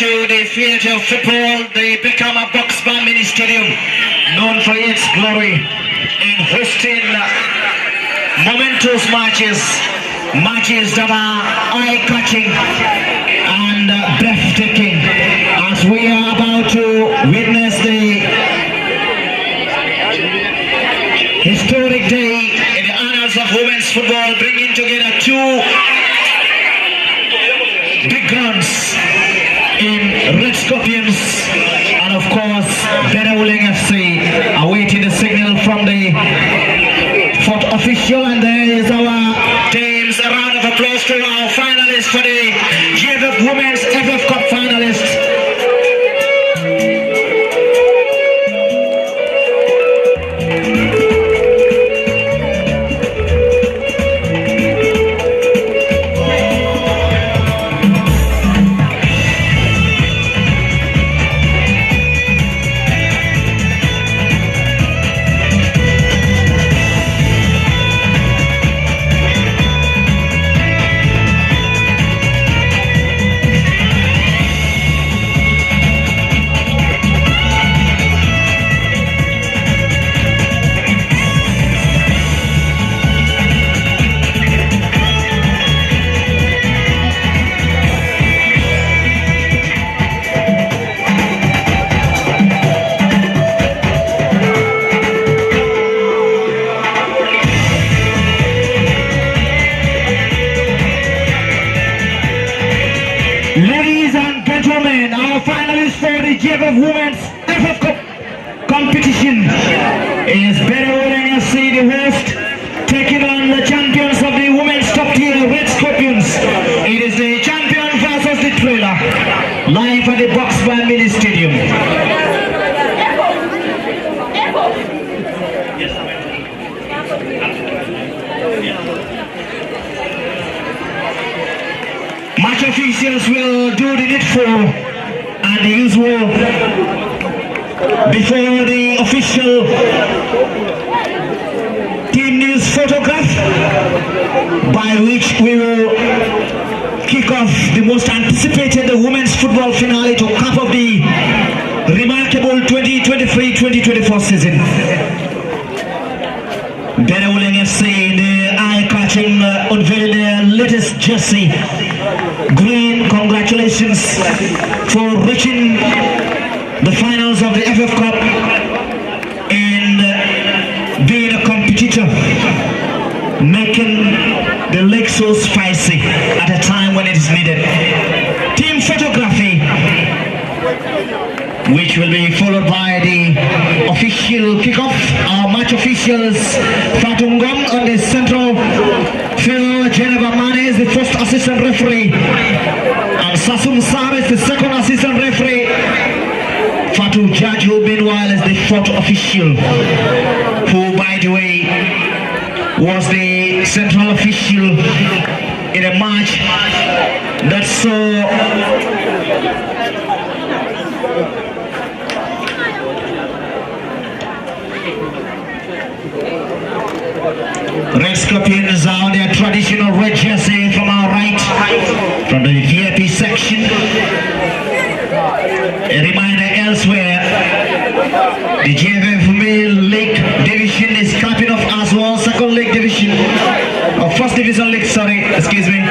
to the theatre of football, the Beckham Boxman Mini Stadium, known for its glory in hosting momentous matches that are eye-catching and breathtaking, as we are about to witness the historic day in the annals of women's football, bringing together two big guns in Red Scorpions and of course Berewuleng FC, awaiting the signal from the fourth official. And there is our teams. A round of applause to our finalists for the GFF Women's FF Cup finalists. Ladies and gentlemen, our finalists for the GFF Women's FF Cup competition is Berewuleng FC, the host, taking on the champions of the women's top tier, Red Scorpions. It is the champion versus the trailer, live at the Boxman Mini Stadium. Match officials will do the needful and the usual before the official team news photograph, by which we will kick off the most anticipated women's football finale to cap off the remarkable 2023-2024 season. Berewuleng FC, the eye-catching, unveiling their latest jersey. Green, congratulations for reaching the finals of the FF Cup and being a competitor, making the league so spicy at a time when it is needed. Team photography, which will be followed by the official kickoff. Our match officials, Fatungom on the central field, Geneva Mane is the first assistant referee, and Sasum Sar is the second assistant referee. Fatu Jaju meanwhile is the fourth official, who by the way was the central official in a match that saw Red Scorpions on their traditional red jersey from our right, from the VIP section. A reminder elsewhere, the GFF Male League Division is capping off as well. Second League Division, or First Division League, sorry, excuse me.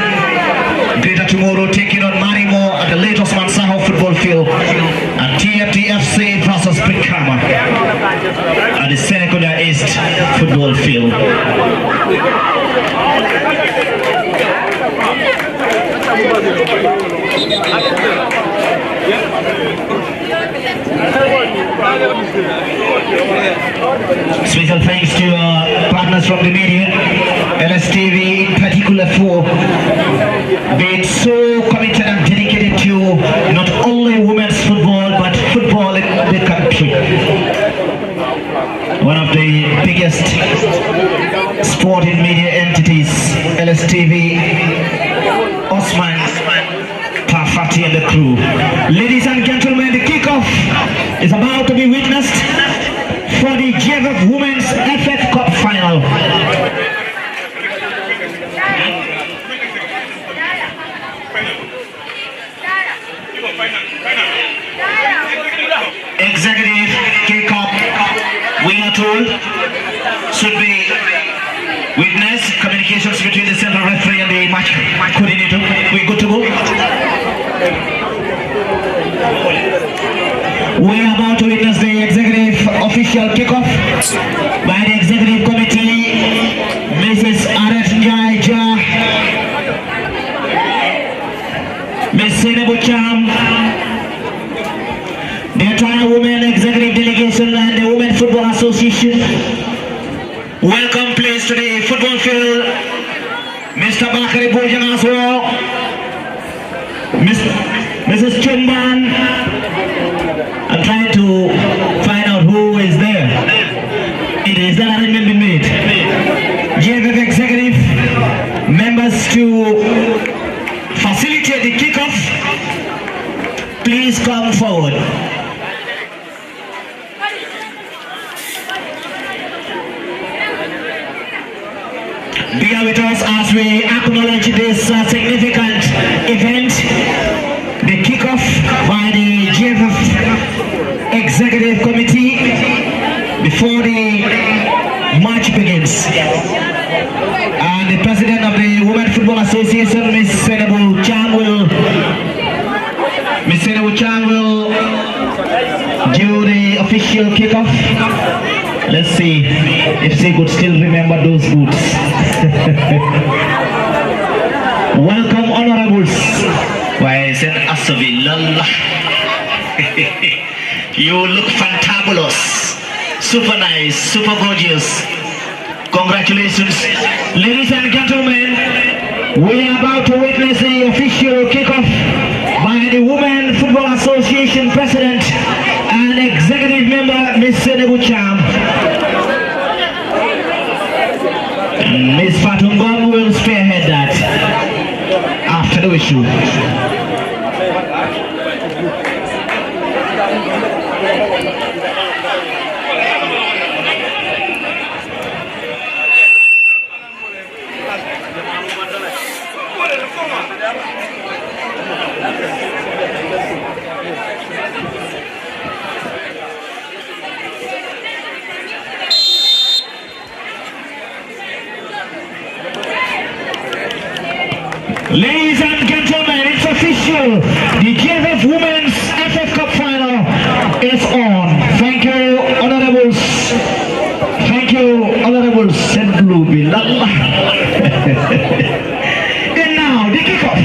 Greater Tomorrow taking on Marimo at the late Osman Saho football field, and TFTFC versus Picama at the Seneca East football field. Special thanks to our partners from the media, LSTV in particular, for being so committed and dedicated to not only women's football but football in the country. One of the biggest sporting media entities, LSTV, Osman, Parfati and the crew. Ladies and gentlemen, the kickoff is about to be witnessed for the GFF Women's FF Cup final. Executive kick-off, we are told, should be witness communications between the central referee and the match coordinator. We good to go? We are about to witness the executive official kickoff by the executive committee, Mrs. Aretnjaija, Ms. Senabucham, the entire Women Executive Delegation and the Women Football Association. Welcome please to the football field, Mr. Bakari Bojang as well, Mrs. Chumban. I'm trying to find out who is there. It is that arrangement been made. GFF executive members to facilitate the kickoff, please come forward. Bear with us as we acknowledge this significant event, the kickoff by the GFF Executive Committee before the match begins. And the President of the Women Football Association, Ms. Senabucham will do the official kickoff. Let's see if she could still remember those boots. Welcome, honorables. Why is it Asavillallah? You look fantabulous, super nice, super gorgeous. Congratulations. Ladies and gentlemen, we are about to witness the official kickoff by the Women Football Association President and Executive Member, Ms. Senabucham. Ms. Fatungom will spearhead that after the issue. Ladies and gentlemen, it's official. The GFF Women's FF Cup Final is on. Thank you, honorables. Thank you, honorables. And now, the kickoff.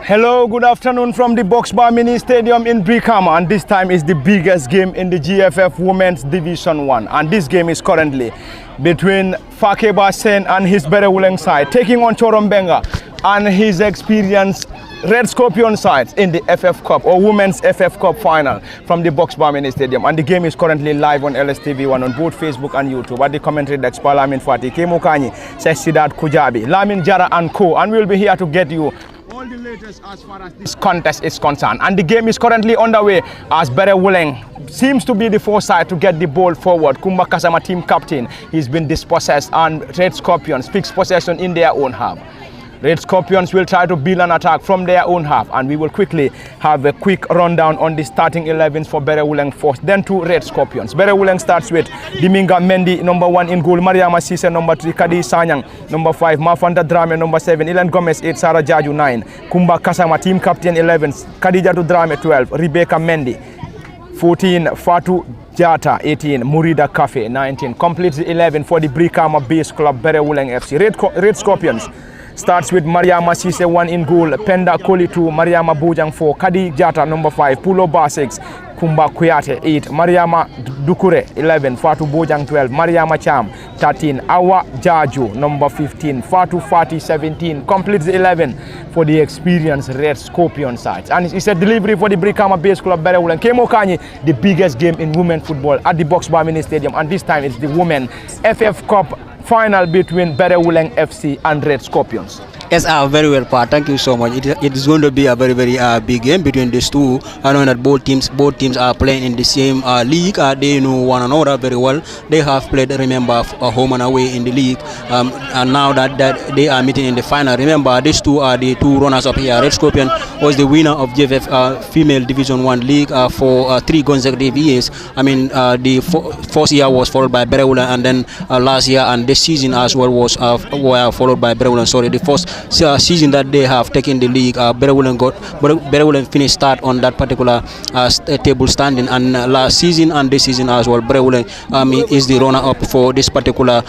Hello, good afternoon from the Box Bar Mini Stadium in Brikama, and this time is the biggest game in the GFF Women's Division 1, and this game is currently between Fakeba Sen and his Berewuleng side taking on Chorombenga and his experienced Red Scorpion side in the FF Cup or Women's FF Cup final from the Box Bar Mini Stadium, and the game is currently live on LSTV1 on both Facebook and YouTube. At the commentary desk, Lamin Fati, Kemukani, Sidat Kujabi, Lamin Jara and co, and we'll be here to get you all the latest as far as this contest is concerned. And the game is currently underway as Berewuleng seems to be the foresight to get the ball forward. Kumba Kasama team captain, he's been dispossessed, and Red Scorpions fix possession in their own half. Red Scorpions will try to build an attack from their own half, and we will quickly have a quick rundown on the starting 11s for Berewuleng first, then to Red Scorpions. Berewuleng starts with Diminga Mendy, number 1 in goal, Mariama Sise, number 3, Kadi Sanyang, number 5, Mafanda Drame, number 7, Ilan Gomez, 8, Sarah Jaju, 9, Kumba Kasama, team captain 11s, Khadijatu Drame, 12, Rebecca Mendy, 14, Fatu Jata, 18, Murida Cafe, 19, completes the 11 for the Brikama base club, Berewuleng FC. Red Scorpions starts with Mariama Sise, 1 in goal, Penda Koli 2, Mariama Bojang 4, Kadi Jata number 5, Pulo Bar 6, Kumba Kuyate 8, Mariama Dukure 11, Fatu Bojang 12, Mariama Cham 13, Awa Jaju number 15, Fatu Fati 17, completes the 11 for the experienced Red Scorpion sides. And it's a delivery for the Brikama Base Club Berewuleng. Kemo Kanye, the biggest game in women football at the Box Bar Mini Stadium, and this time it's the Women FF Cup final between Berewuleng FC and Red Scorpions. Yes, very well, Pa. Thank you so much. It is going to be a very, very big game between these two. I know that both teams are playing in the same league. They know one another very well. They have played, remember, home and away in the league. And now that they are meeting in the final, remember, these two are the two runners-up here. Red Scorpion was the winner of GFF Female Division 1 League for 3 consecutive years. I mean, the first year was followed by Berewuleng, and then last year and this season as well was followed by Berewuleng. Sorry, the first season that they have taken the league, Berewuleng finished third on that particular table standing, and last season and this season as well, Berewuleng is the runner-up for this particular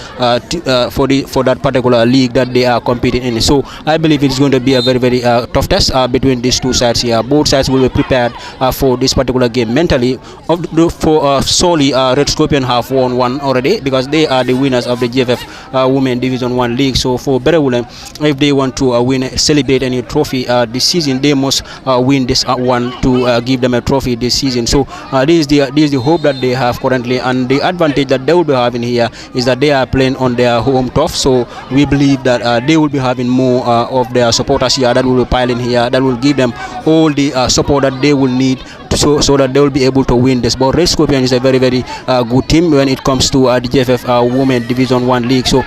for that particular league that they are competing in. So I believe it's going to be a very, very tough test between these two sides here. Both sides will be prepared for this particular game mentally. For solely Red Scorpion have won one already because they are the winners of the GFF Women Division 1 League. So for Berewuleng, if they want to celebrate any trophy this season, they must win this one to give them a trophy this season. So this is the hope that they have currently, and the advantage that they will be having here is that they are playing on their home turf. So we believe that they will be having more of their supporters here that will be piling here, that will give them all the support that they will need so that they will be able to win this. But Red Scorpion is a very, very good team when it comes to the GFF Women Division 1 League. So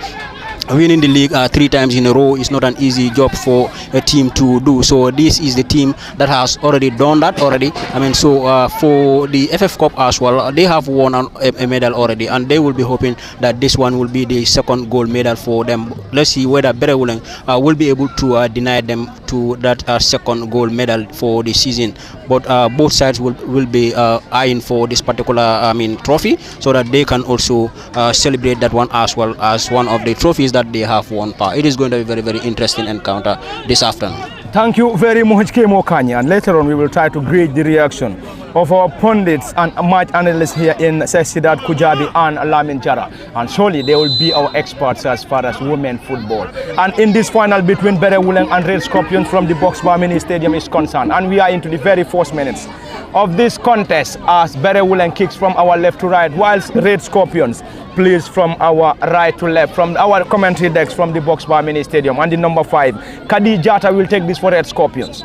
winning the league 3 times in a row is not an easy job for a team to do. So this is the team that has already done that already. I mean, so for the FF Cup as well, they have won a medal already, and they will be hoping that this one will be the second gold medal for them. Let's see whether Berewuleng will be able to deny them to that second gold medal for the season. But both sides will be eyeing for this particular trophy, so that they can also celebrate that one as well as one of the trophies that they have won. It is going to be a very, very interesting encounter this afternoon. Thank you very much, Kemo Kanye, and later on we will try to gauge the reaction of our pundits and match analysts here in Sesidat Kujabi and Lamin Jara, and surely they will be our experts as far as women football. And in this final between Berewuleng and Red Scorpions from the Box Bar Mini Stadium is concerned, and we are into the very first minutes of this contest as Berewuleng kicks from our left to right, whilst Red Scorpions plays from our right to left, from our commentary decks from the Box Bar Mini Stadium. And the number 5, Kadi Jata, will take this for Red Scorpions.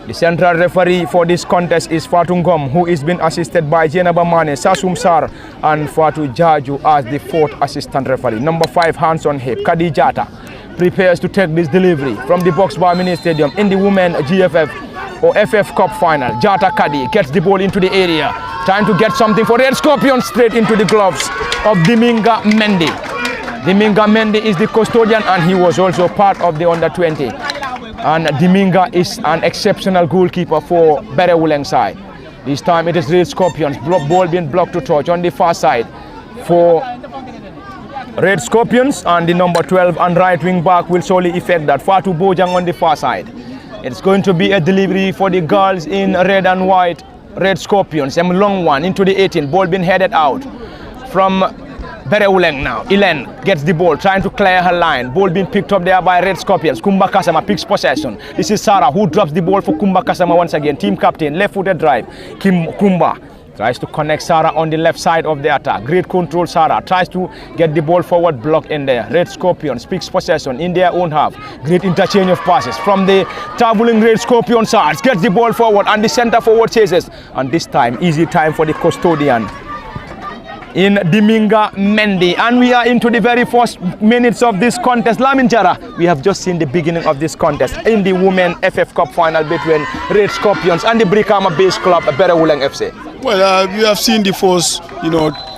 The central referee for this contest is Fatu Ngom, who is being assisted by Jenaba Mane, Sasum Sar, and Fatu Jaju as the 4th assistant referee. Number 5, hands on hip, Kadi Jata prepares to take this delivery from the Box Bar Mini Stadium in the Women GFF or FF Cup final. Jata Kadi gets the ball into the area, trying to get something for Red Scorpions, straight into the gloves of Diminga Mendy. Diminga Mendy is the custodian, and he was also part of the under-20. And Diminga is an exceptional goalkeeper for Berewuleng side. This time it is Red Scorpions, ball being blocked to touch on the far side for Red Scorpions, and the number 12 and right wing back will surely effect that. Fatu Bojang on the far side. It's going to be a delivery for the girls in red and white, Red Scorpions. A long one into the 18, ball being headed out from Berewuleng now. Ilen gets the ball, trying to clear her line. Ball being picked up there by Red Scorpions. Kumba Kasama picks possession. This is Sarah who drops the ball for Kumba Kasama once again. Team captain, left-footed drive. Kumba tries to connect Sarah on the left side of the attack. Great control, Sarah tries to get the ball forward, blocked in there. Red Scorpions picks possession in their own half. Great interchange of passes from the traveling Red Scorpion sides. Gets the ball forward, and the center forward chases. And this time, easy time for the custodian in Diminga Mendy. And we are into the very first minutes of this contest. Lamin Jara, we have just seen the beginning of this contest in the Women FF Cup final between Red Scorpions and the Brikama Base Club Berewuleng FC. Well, we have seen the first,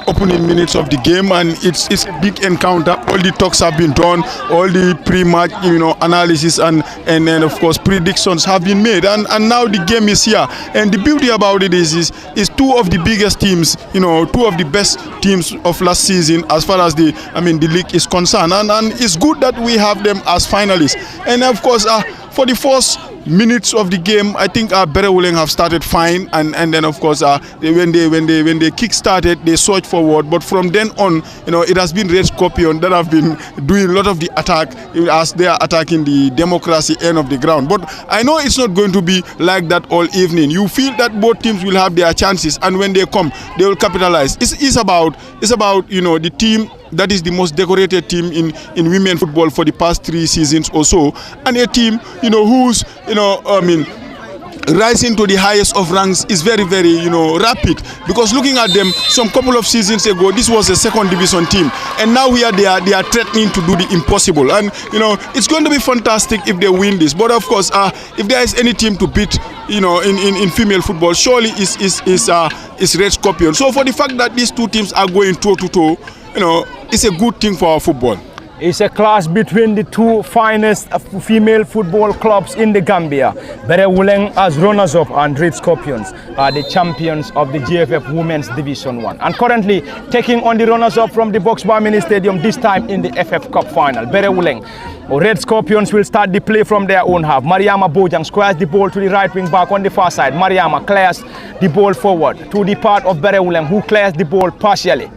opening minutes of the game, and it's a big encounter. All the talks have been done, all the pre-match, analysis and then of course predictions have been made, and now the game is here. And the beauty about it is two of the biggest teams, two of the best teams of last season as far as the league is concerned, and it's good that we have them as finalists. And of course, for the first minutes of the game, I think Berewuleng have started fine, and then of course when they kick started, they surged forward. But from then on, it has been Red Scorpion that have been doing a lot of the attack as they are attacking the democracy end of the ground. But I know it's not going to be like that all evening. You feel that both teams will have their chances, and when they come, they will capitalize. It's about the team that is the most decorated team in women football for the past 3 seasons or so, and a team who's rising to the highest of ranks is very, very rapid, because looking at them some couple of seasons ago, this was a second division team, and now here they are threatening to do the impossible. And it's going to be fantastic if they win this. But of course, if there is any team to beat in female football, surely is Red Scorpion. So for the fact that these two teams are going toe to toe, it's a good thing for our football. It's a clash between the two finest female football clubs in the Gambia. Berewuleng as runners-up and Red Scorpions are the champions of the GFF Women's Division 1. And currently taking on the runners-up from the Boxbar Mini Stadium, this time in the FF Cup final. Berewuleng. Red Scorpions will start the play from their own half. Mariama Bojang squares the ball to the right wing back on the far side. Mariama clears the ball forward to the part of Berewuleng, who clears the ball partially.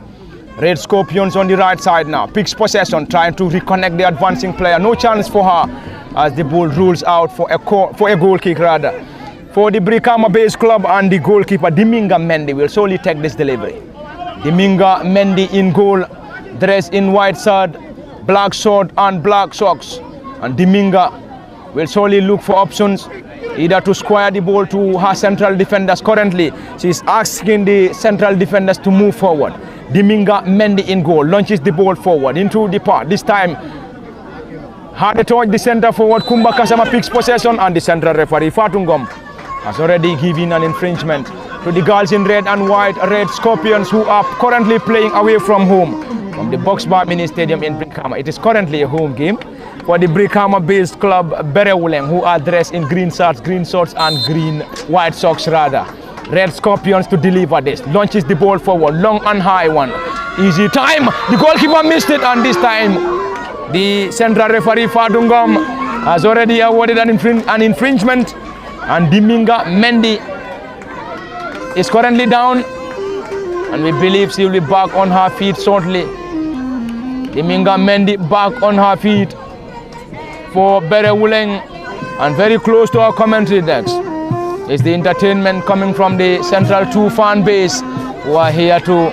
Red Scorpions on the right side now, picks possession, trying to reconnect the advancing player. No chance for her as the ball rules out for a goal kick rather. For the Brikama base club, and the goalkeeper Diminga Mendy will solely take this delivery. Diminga Mendy in goal, dressed in white shirt, black short and black socks. And Diminga will solely look for options, either to square the ball to her central defenders. Currently, she is asking the central defenders to move forward. Diminga Mendy in goal, launches the ball forward into the part. This time, hard to touch the center forward. Kumba Kasama picks possession, and the central referee Fatungom has already given an infringement to the girls in red and white, Red Scorpions, who are currently playing away from home from the Boxbar Mini Stadium in Brikama. It is currently a home game for the Brikama-based club Berewuleng, who are dressed in green shorts and green white socks rather. Red Scorpions to deliver this, launches the ball forward, long and high one. Easy time, the goalkeeper missed it, and this time the central referee Fadungom has already awarded an infringement, and Diminga Mendy is currently down, and we believe she will be back on her feet shortly. Diminga Mendy back on her feet for Berewuleng, and very close to our commentary decks is the entertainment coming from the Central 2 fan base, who are here to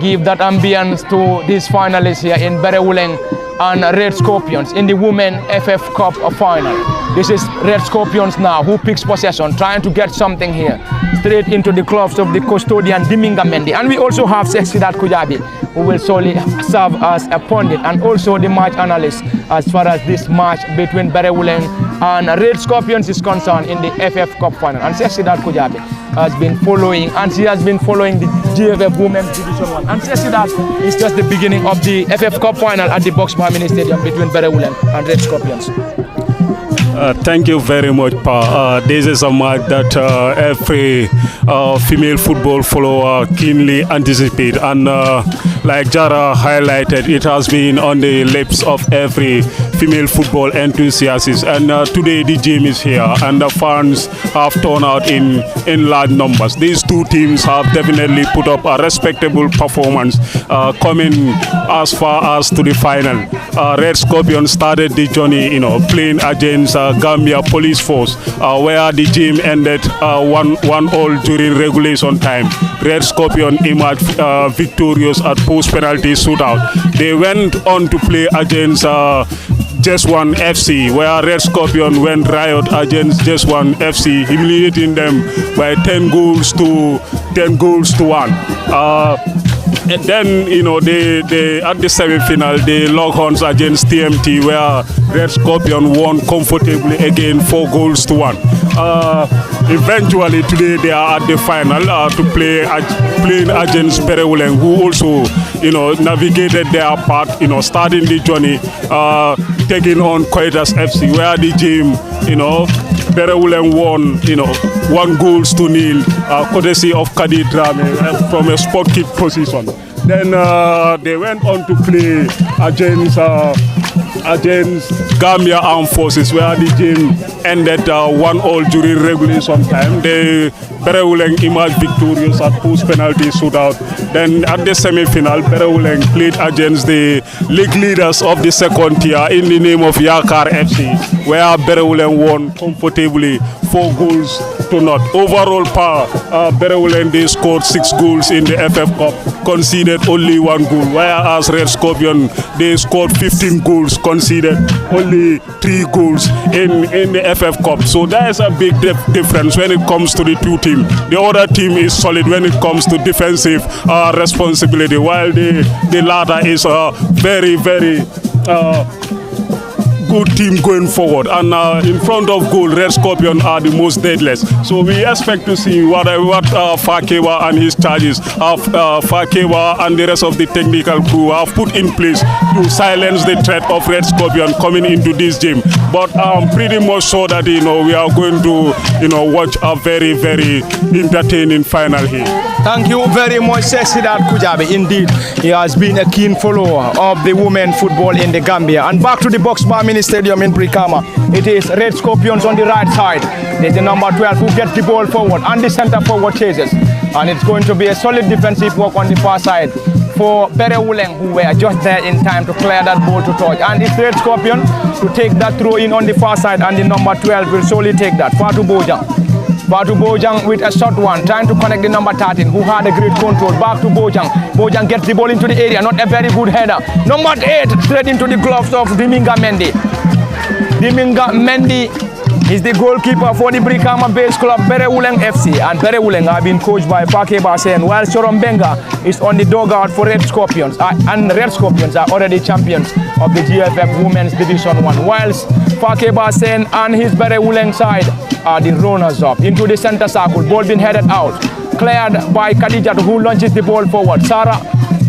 give that ambience to these finalists here in Berewuleng and Red Scorpions in the Women FF Cup final. This is Red Scorpions now, who picks possession, trying to get something here, straight into the gloves of the custodian Diminga Mendy. And we also have Sexidat Kujabi, who will solely serve as a pundit and also the match analyst as far as this match between Berewuleng and Red Scorpions is concerned in the FF Cup final. And Sexidat Kujabi has been following, and she has been following the GFF Women's Division 1. And Sexidat is just the beginning of the FF Cup final at the Boxbar Mini Stadium between Berewuleng and Red Scorpions. Thank you very much, Pa. This is a match that every female football follower keenly anticipate, and like Jara highlighted, it has been on the lips of every female football enthusiast. And today the game is here, and the fans have turned out in large numbers. These two teams have definitely put up a respectable performance, coming as far as to the final. Red Scorpion started the journey, playing against Gambia Police Force, where the game ended 1-1 during regulation time. Red Scorpion emerged victorious at post-penalty shootout. They went on to play against Just One FC, where Red Scorpion went riot against Just One FC, humiliating them by 10 goals to 1. And then, they at the semi-final, they lock horns against TMT, where Red Scorpion won comfortably again 4 goals to 1. Eventually, today they are at the final to playing against Berewuleng, who also, navigated their path, starting the journey, taking on Quietas FC, where the game, Berewuleng won, 1 goals to 0, courtesy of Kadi Drame from a spot kick position. Then they went on to play against against Gambia Armed Forces, where the game ended 1-1 during regulation time. The Berewuleng emerged victorious at post-penalty shootout. Then at the semi-final, Berewuleng played against the league leaders of the second tier in the name of Yakar FC, where Berewuleng won comfortably 4-0. Overall power, Berewuleng, they scored 6 goals in the FF Cup, conceded only 1 goal, whereas Red Scorpion, they scored 15 goals, conceded only 3 goals in the FF Cup. So there is a big difference when it comes to the two teams. The other team is solid when it comes to defensive responsibility, while the latter is a very, very good team going forward, and in front of goal, Red Scorpion are the most deadless. So we expect to see what Fakewa and his charges of Fakewa and the rest of the technical crew have put in place to silence the threat of Red Scorpion coming into this game. But I'm pretty much sure that we are going to watch a very, very entertaining final here. Thank you very much, Sidat Kujabi. Indeed, he has been a keen follower of the women football in the Gambia. And back to the Box Bar Mini Stadium in Brikama. It is Red Scorpions on the right side. There's the number 12 who gets the ball forward, and the center forward chases. And it's going to be a solid defensive work on the far side for Berewuleng, who were just there in time to clear that ball to touch. And it's Red Scorpion to take that throw in on the far side, and the number 12 will solely take that. Fatu Bojang. Fatu Bojang with a short one, trying to connect the number 13, who had a great control. Back to Bojang. Bojang gets the ball into the area, not a very good header. Number 8, straight into the gloves of Diminga Mendy. Diminga Mendy is the goalkeeper for the Brikama base club Berewuleng FC, and Berewuleng have been coached by Pake Basen, while Sorombenga is on the dugout for Red Scorpions, and Red Scorpions are already champions of the GFF Women's Division 1, whilst Pake Basen and his Berewuleng side are the runners-up. Into the center circle, ball being headed out, cleared by Khadija, who launches the ball forward. Sarah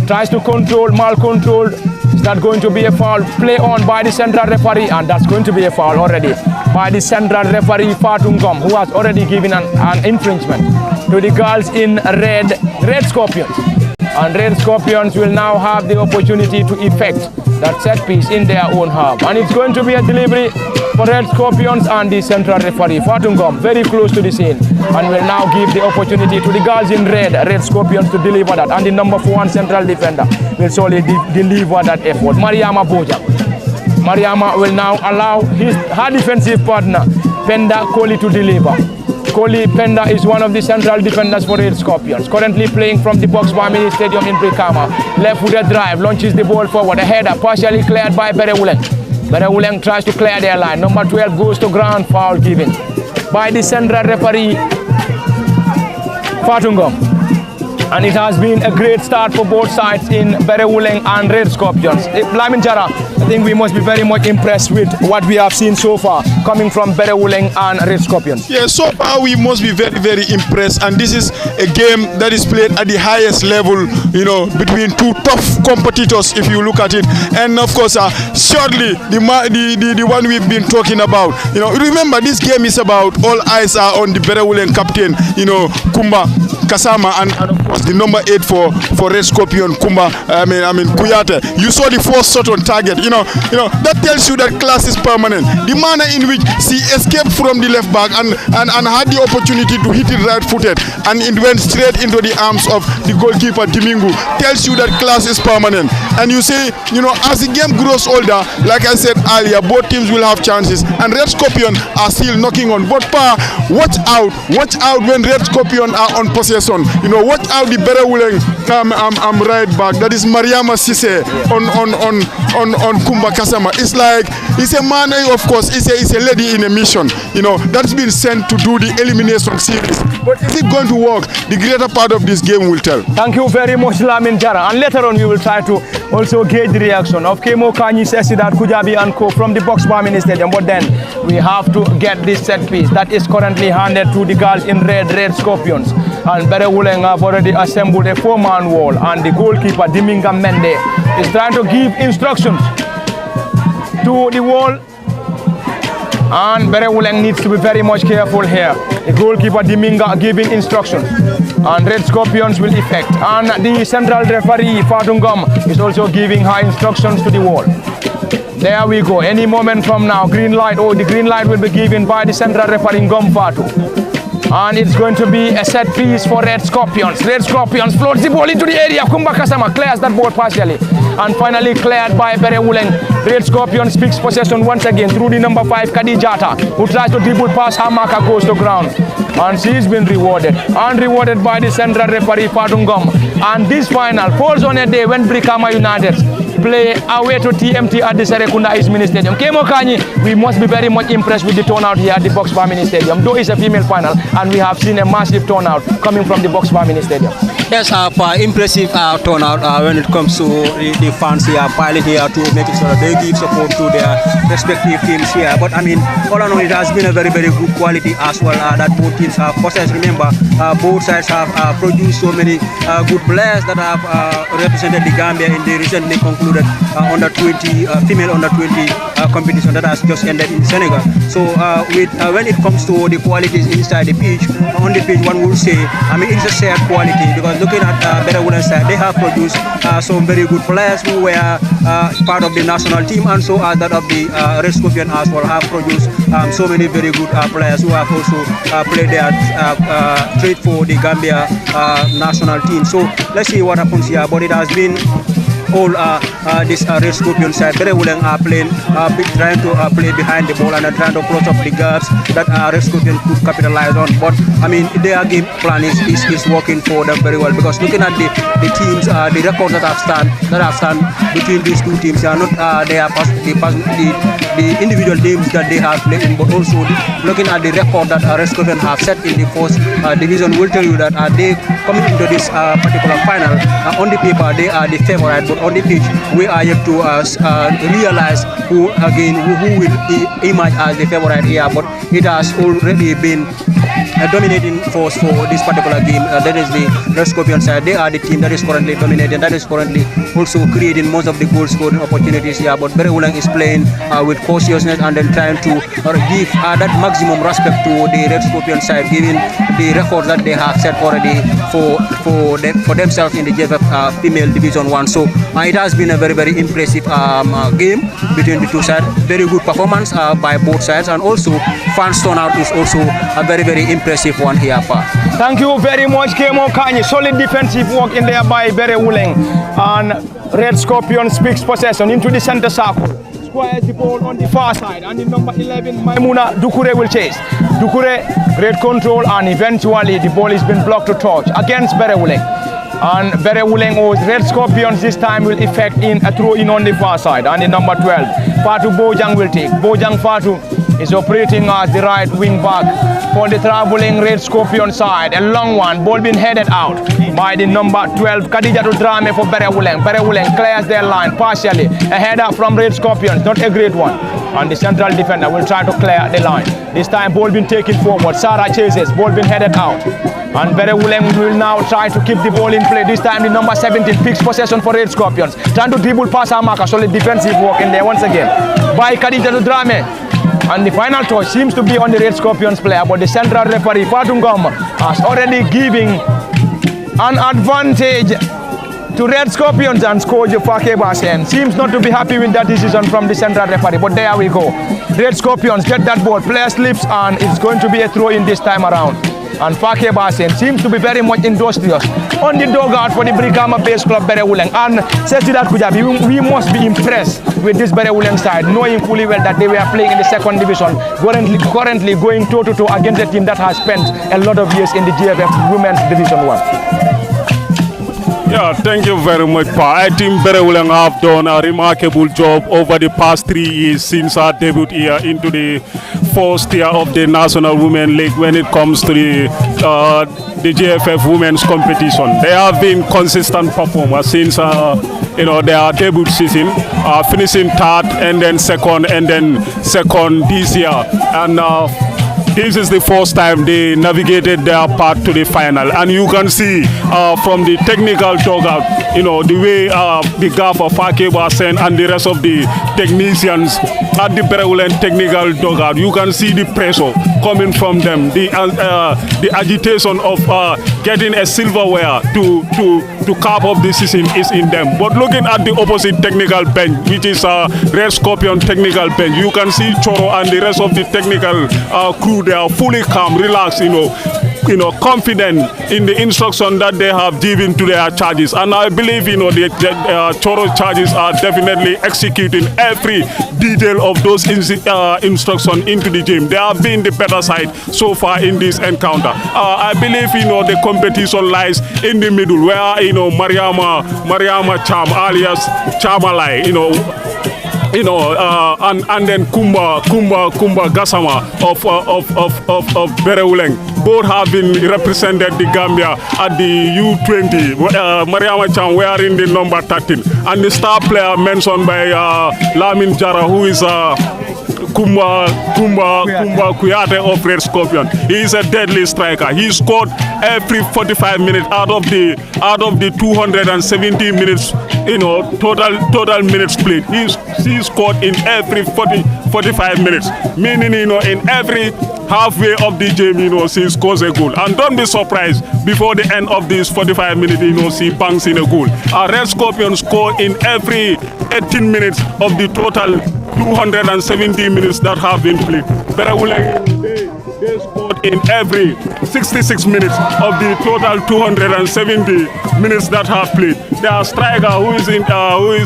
tries to control, mal-controlled. Is that going to be a foul? Play on by the central referee, and that's going to be a foul already by the central referee Fatungom, who has already given an infringement to the girls in Red Scorpions. And Red Scorpions will now have the opportunity to effect that set piece in their own half. And it's going to be a delivery for Red Scorpions, and the central referee Fatungom very close to the scene, and will now give the opportunity to the girls in Red Scorpions to deliver that, and the number 1 central defender will solely deliver that effort. Mariama Boja. Mariama will now allow her defensive partner Penda Koli to deliver. Koli Penda is one of the central defenders for Red Scorpions, currently playing from the Box Bar Mini Stadium in Brikama. Left-footed drive, launches the ball forward, a header partially cleared by Berewuleng. Berewuleng tries to clear their line. Number 12 goes to ground, foul given by the central referee Fatungom. And it has been a great start for both sides in Berewuleng and Red Scorpions. Lamin Jara, I think we must be very much impressed with what we have seen so far coming from Berewuleng and Red Scorpions. Yeah, so far we must be very, very impressed, and this is a game that is played at the highest level, between two tough competitors, if you look at it. And of course, surely the one we've been talking about, remember this game is about, all eyes are on the Berewuleng captain, Kumba Kasama, and of course the number 8 for Red Scorpion, Kumba, Kuyate. You saw the first shot on target. That tells you that class is permanent. The manner in which she escaped from the left back and had the opportunity to hit it right-footed, and it went straight into the arms of the goalkeeper Dimingu, tells you that class is permanent. And you say, as the game grows older, like I said earlier, both teams will have chances, and Red Scorpion are still knocking on. But watch out when Red Scorpion are on possession. Watch out the Berewuleng right back. That is Mariama Sise on Kumba Kasama. It's a man, of course, it's a lady in a mission, that's been sent to do the elimination series. But is it going to work? The greater part of this game will tell. Thank you very much, Lamin Jara. And later on, we will try to also gauge the reaction of Kemo Kanyi, Sidat Kujabi and Co from the Box Bar Mini Stadium. But then we have to get this set piece that is currently handed to the girls in Red Scorpions. And Berewuleng have already assembled a 4-man wall, and the goalkeeper Diminga Mende is trying to give instructions to the wall, and Berewuleng needs to be very much careful here. The goalkeeper Diminga giving instructions, and Red Scorpions will effect, and the central referee Fatungam is also giving her instructions to the wall. There we go. Any moment from now, green light. Oh, the green light will be given by the central referee Ngom Fatu. And it's going to be a set piece for Red Scorpions. Red Scorpions floats the ball into the area. Kumba Kasama clears that ball partially. And finally cleared by Berewuleng. Red Scorpions picks possession once again through the number 5, Kadijata, who tries to dribble past Hamaka, goes to ground. And she's been rewarded. And rewarded by the central referee Fatungom. And this final falls on a day when Brikama United play away to TMT at the Serekunda East Mini Stadium. Kemo Kanyi, we must be very much impressed with the turnout here at the Box Bar Mini Stadium. Though it's a female final, and we have seen a massive turnout coming from the Box Bar Mini Stadium. Yes, impressive turnout when it comes to the fans here, piling here to make it so that they give support to their respective teams here. But I mean, all in all, it has been a very, very good quality as well that both teams have possessed. Remember, both sides have produced so many good players that have represented the Gambia in the recently concluded under 20 female under 20 competition that has just ended in Senegal. So when it comes to the qualities inside the pitch, on the pitch one would say, I mean, it's a shared quality, because looking at Berewuleng side, they have produced some very good players who were part of the national team, and so as that of the Red Scorpion as well have produced so many very good players who have also played their trade for the Gambia national team. So let's see what happens here, but it has been all this Red Scorpion side. Berewuleng are playing, trying to play behind the ball and trying to close up the gaps that Red Scorpion could capitalize on. But I mean, their game plan is working for them very well, because looking at the teams, the records that have stand between these two teams are not the individual games that they have played in, but also looking at the record that Red Scorpion have set in the first division will tell you that they coming into this particular final. On the paper, they are the favorite, but on the pitch, we are yet to realize who will emerge as the favorite here. But it has already been a dominating force for this particular game. That is the Red Scorpion side. They are the team that is currently dominating, that is currently also creating most of the goal scoring opportunities here. But Berewuleng is playing with cautiousness and then trying to give that maximum respect to the Red Scorpion side, given the records that they have set already for themselves in the GFF female Division 1. So it has been a very, very impressive game between the two sides. Very good performance by both sides, and also fans turnout is also a very, very impressive one here. Thank you very much, Kemo Kanyi. Solid defensive work in there by Berewuleng. And Red Scorpion speaks possession into the center circle. Squares the ball on the far side, and the number 11 Maimuna Dukure will chase. Dukure, great control, and eventually the ball has been blocked to touch against Berewuleng. And Berewuleng or Red Scorpions this time will effect in a throw in on the far side, and the number 12 Fatu Bojang will take. Bojang Fatu is operating as the right wing back for the traveling Red Scorpion side. A long one, ball being headed out by the number 12 Khadija Drame for Berewuleng. Berewuleng clears their line partially. A header from Red Scorpions, not a great one. And the central defender will try to clear the line. This time ball being taken forward. Sarah chases, ball being headed out. And Berewuleng will now try to keep the ball in play. This time the number 17 picks possession for Red Scorpions. Trying to dribble past Amaka, solid defensive work in there once again by Khadija Drame. And the final touch seems to be on the Red Scorpions player, but the central referee Fatungom has already giving an advantage to Red Scorpions, and coach Fakeba seems not to be happy with that decision from the central referee. But there we go. Red Scorpions get that ball, player slips, and it's going to be a throw in this time around. And Fakeba seems to be very much industrious on the dugout for the Brikama base club Berewuleng. And Sesidat Kujabi, we must be impressed with this Berewuleng side, knowing fully well that they were playing in the second division, currently going toe-to-toe against a team that has spent a lot of years in the GFF Women's Division 1. Yeah, thank you very much, Pa. I think Berewuleng have done a remarkable job over the past 3 years since our debut here into the first tier of the National Women League when it comes to the GFF Women's competition. They have been consistent performers since their debut season, finishing third and then second this year. And this is the first time they navigated their path to the final, and you can see from the technical dugout, the way the gaffer Fakeba and the rest of the technicians at the Berewuleng technical dugout, you can see the pressure coming from them. The agitation of getting a silverware to cap up the season is in them. But looking at the opposite technical bench, which is Red Scorpion technical bench, you can see Choro and the rest of the technical crew. They are fully calm, relaxed, confident in the instruction that they have given to their charges. And I believe, the Choro charges are definitely executing every detail of those instructions into the game. They have been the better side so far in this encounter. I believe, the competition lies in the middle, where, Mariama Cham, alias Chamalai, and then Kumba Gassama of Berewuleng. Both have been represented the Gambia at the U20. Mariama Cham wearing the number 13. And the star player mentioned by Lamin Jara, who is Kumba Kuyate of Red Scorpion. He is a deadly striker. He scored every 45 minutes out of the 270 minutes, total minutes played. He scored in every 45 minutes, meaning, in every halfway of the game, he scores a goal. And don't be surprised, before the end of this 45 minutes, he bangs in a goal. Red Scorpion scored in every 18 minutes of the total 270 minutes that have been played. Berewuleng, they scored in every 66 minutes of the total 270 minutes that have played. Their striker, who is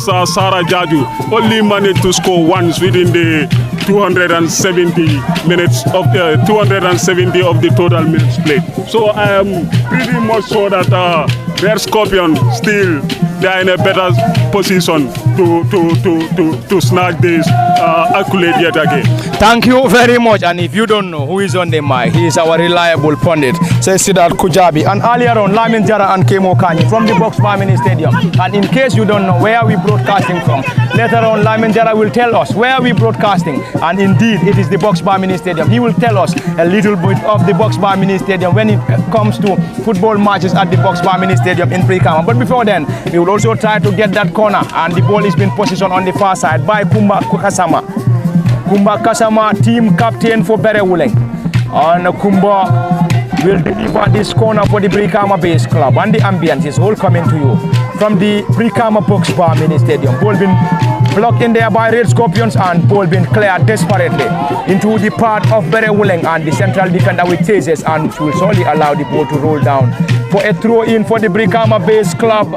Sarah Jaju, only managed to score once within the 270 minutes of the 270 of the total minutes played. So I am pretty much sure that Red Scorpion still they are in a better position to snag this accolade yet again. Thank you very much. And if you don't know who is on the mic, he is our reliable pundit, says Siddharth Kujabi. And earlier on, Lamin Jara and Kemo Kanyi from the Box Bar Mini Stadium. And in case you don't know where we broadcasting from, later on Lamin Jara will tell us where we broadcasting. And indeed, it is the Box Bar Mini Stadium. He will tell us a little bit of the Box Bar Mini Stadium when it comes to football matches at the Box Bar Mini Stadium in Brikama. But before then, we will also try to get that corner, and the ball is being positioned on the far side by Kumba Kasama. Kumba Kasama, team captain for Berewuleng. And Kumba will deliver this corner for the Brikama base club. And the ambience is all coming to you from the Brikama Box Bar Mini Stadium. Ball being blocked in there by Red Scorpions, and ball being cleared desperately into the part of Berewuleng, and the central defender with chases, and will surely allow the ball to roll down for a throw in for the Brikama base club.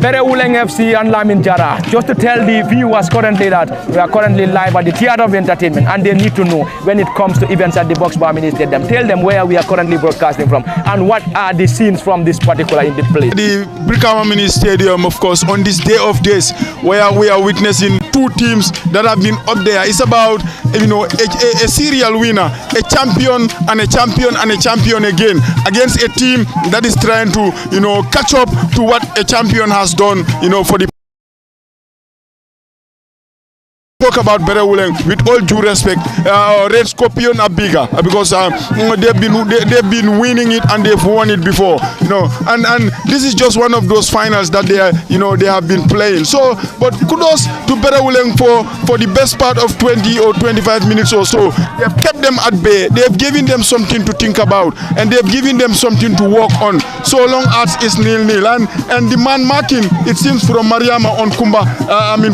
Berewuleng FC and Lamin Jara. Just to tell the viewers currently that we are currently live at the Theatre of Entertainment, and they need to know when it comes to events at the Box Bar Mini Stadium. Tell them where we are currently broadcasting from and what are the scenes from this particular place. The Brikama Mini Stadium, of course, on this day of days, where we are witnessing two teams that have been up there. It's about, a serial winner, a champion and a champion and a champion again, against a team that is trying to, catch up to what a champion has done, for the talk about Berewuleng, with all due respect, Red Scorpion are bigger because they've been winning it and they've won it before, and this is just one of those finals that they have been playing. So, but kudos to Berewuleng for the best part of 20 or 25 minutes or so. They have kept them at bay. They have given them something to think about, and they have given them something to work on. So long as it's 0-0, and the man marking, it seems from Mariama on Kumba,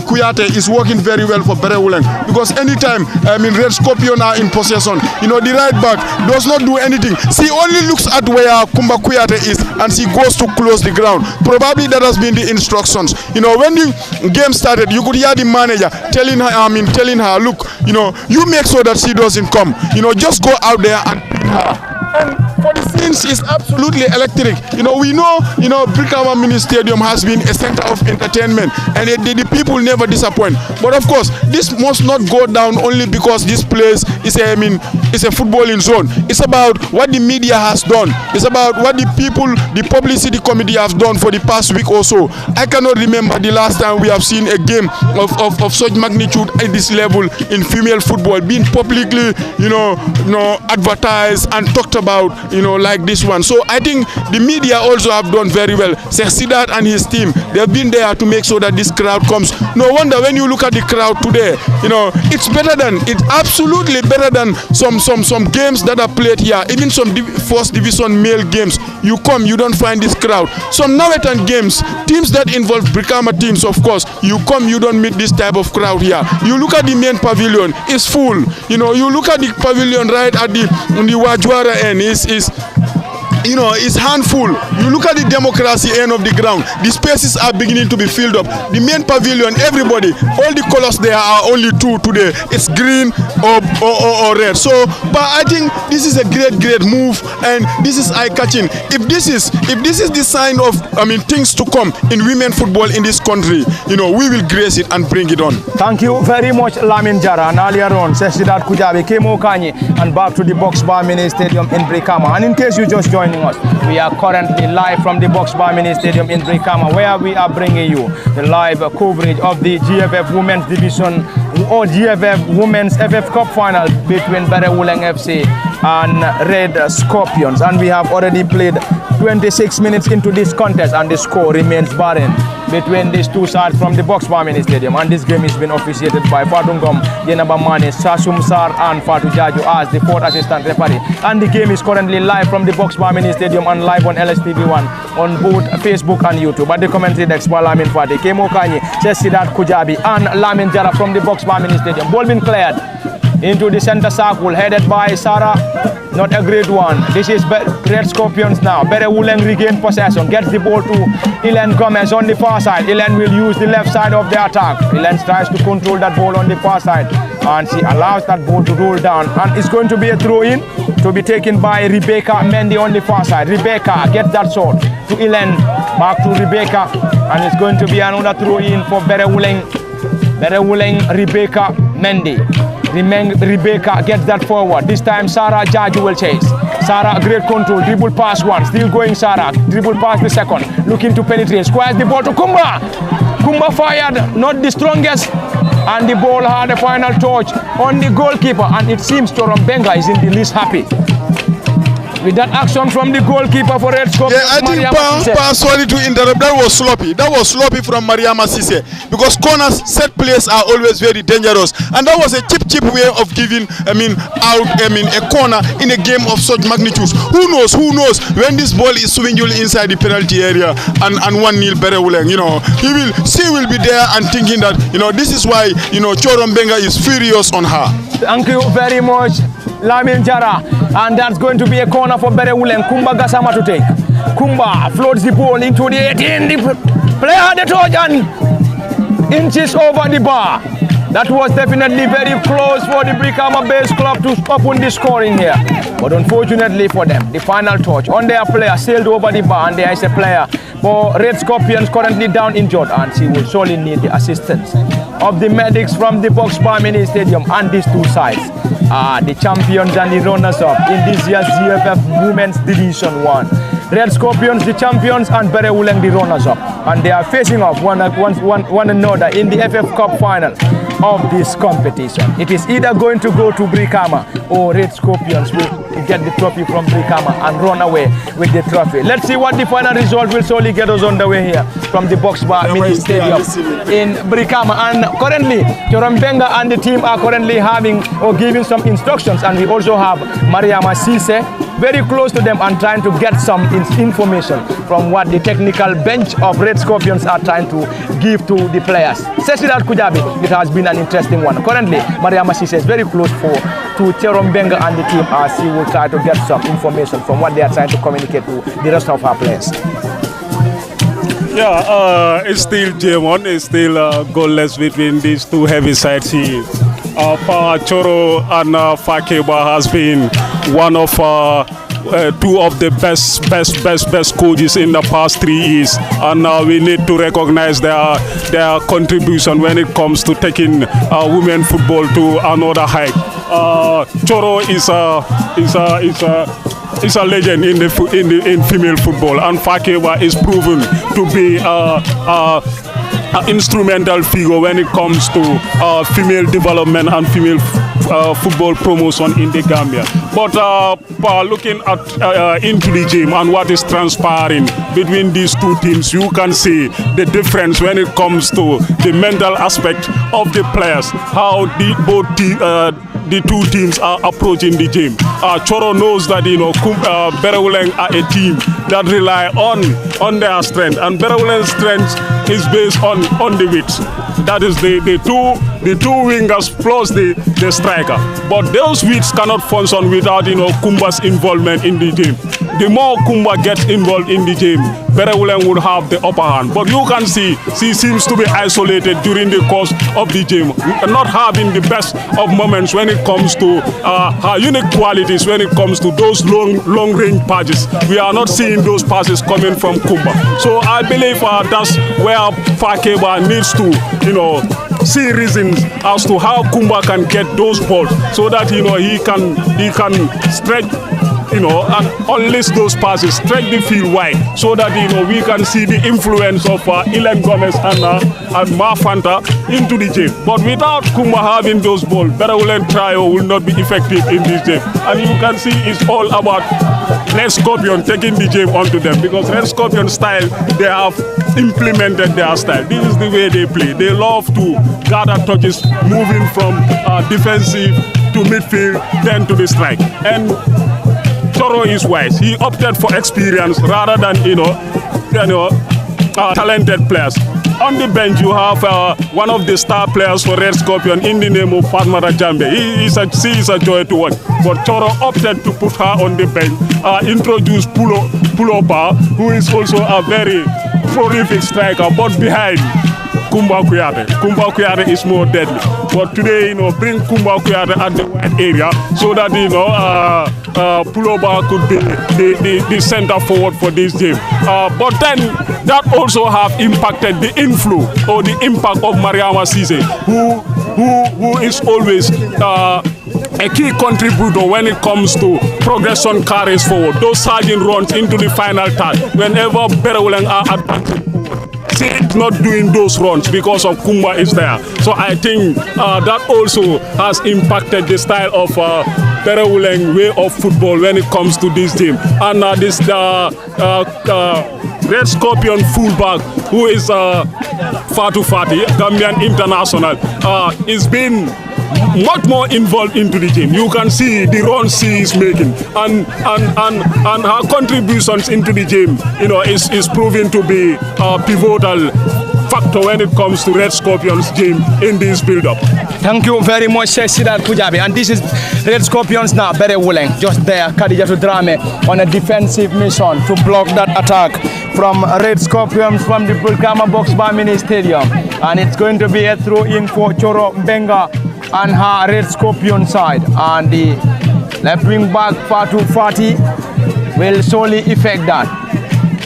Kuyate, is working very well for Berewuleng, because anytime Red Scorpion are in possession, the right back does not do anything. She only looks at where Kumba Kuyate is and she goes to close the ground. Probably that has been the instructions. When the game started, you could hear the manager telling her, look, you make sure that she doesn't come. Just go out there and pick her. And for the scenes is absolutely electric. We know, Brikama Mini Stadium has been a center of entertainment, and the people never disappoint. But of course, this must not go down only because this place is a footballing zone. It's about what the media has done. It's about what the publicity committee has done for the past week or so. I cannot remember the last time we have seen a game of such magnitude at this level in female football being publicly, advertised and talked about, like this one. So I think the media also have done very well. Sheikh Sidat and his team, they've been there to make sure that this crowd comes. No wonder when you look at the crowd today, it's absolutely better than some games that are played here. Even some first division male games, you don't find this crowd. Some Nawetan games, teams that involve Brikama teams, of course, you don't meet this type of crowd here. You look at the main pavilion, it's full. You look at the pavilion right at the Wajwara end, it's handful. You look at the democracy end of the ground, the spaces are beginning to be filled up. The main pavilion, everybody, all the colors there are only two today. It's green or red. So, but I think this is a great move, and this is eye-catching. If this is the sign of, things to come in women football in this country, we will grace it and bring it on. Thank you very much, Lamin Jara. And earlier on, Sesidat Kujabi came Okanyi and back to the Box Bar Mini Stadium in Brikama. And in case you just joining us, we are currently live from the Box Bar Mini Stadium in Brikama, where we are bringing you the live coverage of the GFF Women's Division or GFF Women's FF Cup final between Berewuleng FC and Red Scorpions. And we have already played 26 minutes into this contest, and the score remains barren between these two sides from the Box Bar Mini Stadium. And this game has been officiated by Fatungom, Yenaba Mane, Sasum Sar and Fatu Jaju as the fourth assistant referee. And the game is currently live from the Box Bar Mini Stadium and live on LSTV1 on both Facebook and YouTube. But the commentary desk by Lamin Fati, Kemo Kanyi, Sesidat Kujabi and Lamin Jara from the Box Bar Mini Stadium. Ball been cleared into the center circle, headed by Sarah. Not a great one. This is Red Scorpions now. Berewuleng regain possession, gets the ball to Ilen Gomez on the far side. Ilen will use the left side of the attack. Ilen tries to control that ball on the far side, and she allows that ball to roll down, and it's going to be a throw-in to be taken by Rebecca Mendy on the far side. Rebecca gets that shot to Ilen, back to Rebecca, and it's going to be another throw-in for Berewuleng. Rebecca Mendy. Rebecca gets that forward. This time Sarah Jaju will chase. Sarah, great control, dribble pass one, still going Sarah, dribble pass the second, looking to penetrate, squares the ball to Kumba. Kumba fired, not the strongest, and the ball had a final touch on the goalkeeper, and it seems Torom Benga is in the least happy with that action from the goalkeeper for Red Scorpions. Yeah, I think sorry to interrupt. That was sloppy. That was sloppy from Mariama Sise, because corners, set plays are always very dangerous, and that was a cheap way of giving a corner in a game of such magnitude. Who knows when this ball is swinging inside the penalty area and 1-0 Berewuleng, she will be there and thinking that this is why Chorom Benga is furious on her. Thank you very much, Lamin Jara, and that's going to be a corner for Berewuleng. Kumba Gasama to take. Kumba floats the ball into the 18. The player had the Trojan inches over the bar. That was definitely very close for the Brikama Base Club to open the scoring here. But unfortunately for them, the final touch on their player sailed over the bar, and there is a player for Red Scorpions currently down injured, and she will surely need the assistance of the medics from the Box Bar Mini Stadium. And these two sides are the champions and the runners-up in this year's GFF Women's Division 1. Red Scorpions the champions and Berewuleng the runners-up, and they are facing off one another in the FF Cup final of this competition. It is either going to go to Brikama, or Red Scorpions will get the trophy from Brikama and run away with the trophy. Let's see what the final result will surely get us on the way here from the Box Bar Mini Stadium in Brikama. And currently, Chorom Benga and the team are currently having or giving some instructions, and we also have Mariama Sise very close to them and trying to get some information from what the technical bench of Red Scorpions are trying to give to the players. Sesidat Kujabi, it has been an interesting one. Currently, Mariama Sise is very close to Chorom Benga and the team as he will try to get some information from what they are trying to communicate to the rest of our players. Yeah, it's still J1, it's still goalless between these two heavy sides here. Choro and Fakeba has been one of two of the best coaches in the past 3 years, and we need to recognize their contribution when it comes to taking women football to another height. Choro is a legend in female football, and Fakeba is proven to be an instrumental figure when it comes to female development and female football promotion in the Gambia. But looking at into the game and what is transpiring between these two teams, you can see the difference when it comes to the mental aspect of the players, how the two teams are approaching the game. Choro knows that Berewuleng are a team that rely on their strength, and Berewuleng's strength is based on the width. That is the two wingers plus the striker. But those widths cannot function without Kumba's involvement in the game. The more Kumba gets involved in the game, Berewuleng would have the upper hand. But you can see she seems to be isolated during the course of the game, not having the best of moments when it comes to her unique qualities, when it comes to those long range passes. We are not seeing those passes coming from Kumba. So I believe that's where Fakeba needs to see reasons as to how Kumba can get those balls, so that he can stretch and unleash those passes, stretch the field wide, so that we can see the influence of Ilan Gomez and Mafanta into the game. But without Kumba having those balls, Berewuleng trio will not be effective in this game. And you can see it's all about Red Scorpion taking the game onto them, because Red Scorpion style, they have implemented their style. This is the way they play. They love to gather touches, moving from defensive to midfield, then to the strike. And Choro is wise. He opted for experience rather than talented players. On the bench, you have one of the star players for Red Scorpion in the name of Fatmata Jambe. She is a joy to watch. But Choro opted to put her on the bench, introduce Puloba, who is also a very prolific striker, but behind Kumba Kuyate. Kumba Kuyate is more deadly. But today, bring Kumba Kuyate at the wide area, so that Puloba could be the center forward for this game. But then that also have impacted the inflow or the impact of Mariama Cisse, who is always a key contributor when it comes to progression carries forward. Those surging runs into the final third, whenever Berewuleng are advancing, it's not doing those runs because of Kumba is there. So I think that also has impacted the style of Berewuleng way of football when it comes to this game. And this Red Scorpion fullback, who is Fatu Fati, Gambian international, is been much more involved into the game. You can see the runs she is making, and her contributions into the game, is proving to be a pivotal factor when it comes to Red Scorpions game in this build-up. Thank you very much, Sidat Pujabi. And this is Red Scorpions now, Berewuleng, just there, Khadijatu Drame on a defensive mission to block that attack from Red Scorpions from the Brikama Box Bar Mini Stadium. And it's going to be a throw-in for Choro Mbenga and her Red Scorpion side. And the left wing back, Fatu Fati, will solely effect that.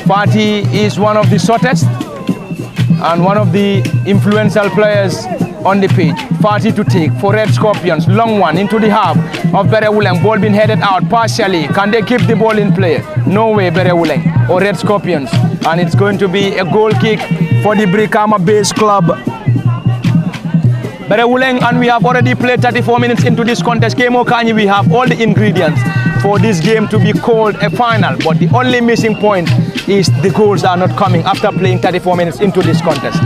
Fati is one of the shortest and one of the influential players on the pitch. Fati to take for Red Scorpions. Long one into the half of Berewuleng. Ball being headed out partially. Can they keep the ball in play? No way, Berewuleng or Red Scorpions. And it's going to be a goal kick for the Brikama Base Club. Berewuleng, and we have already played 34 minutes into this contest. Kemo Kanyi, we have all the ingredients for this game to be called a final, but the only missing point is the goals are not coming after playing 34 minutes into this contest.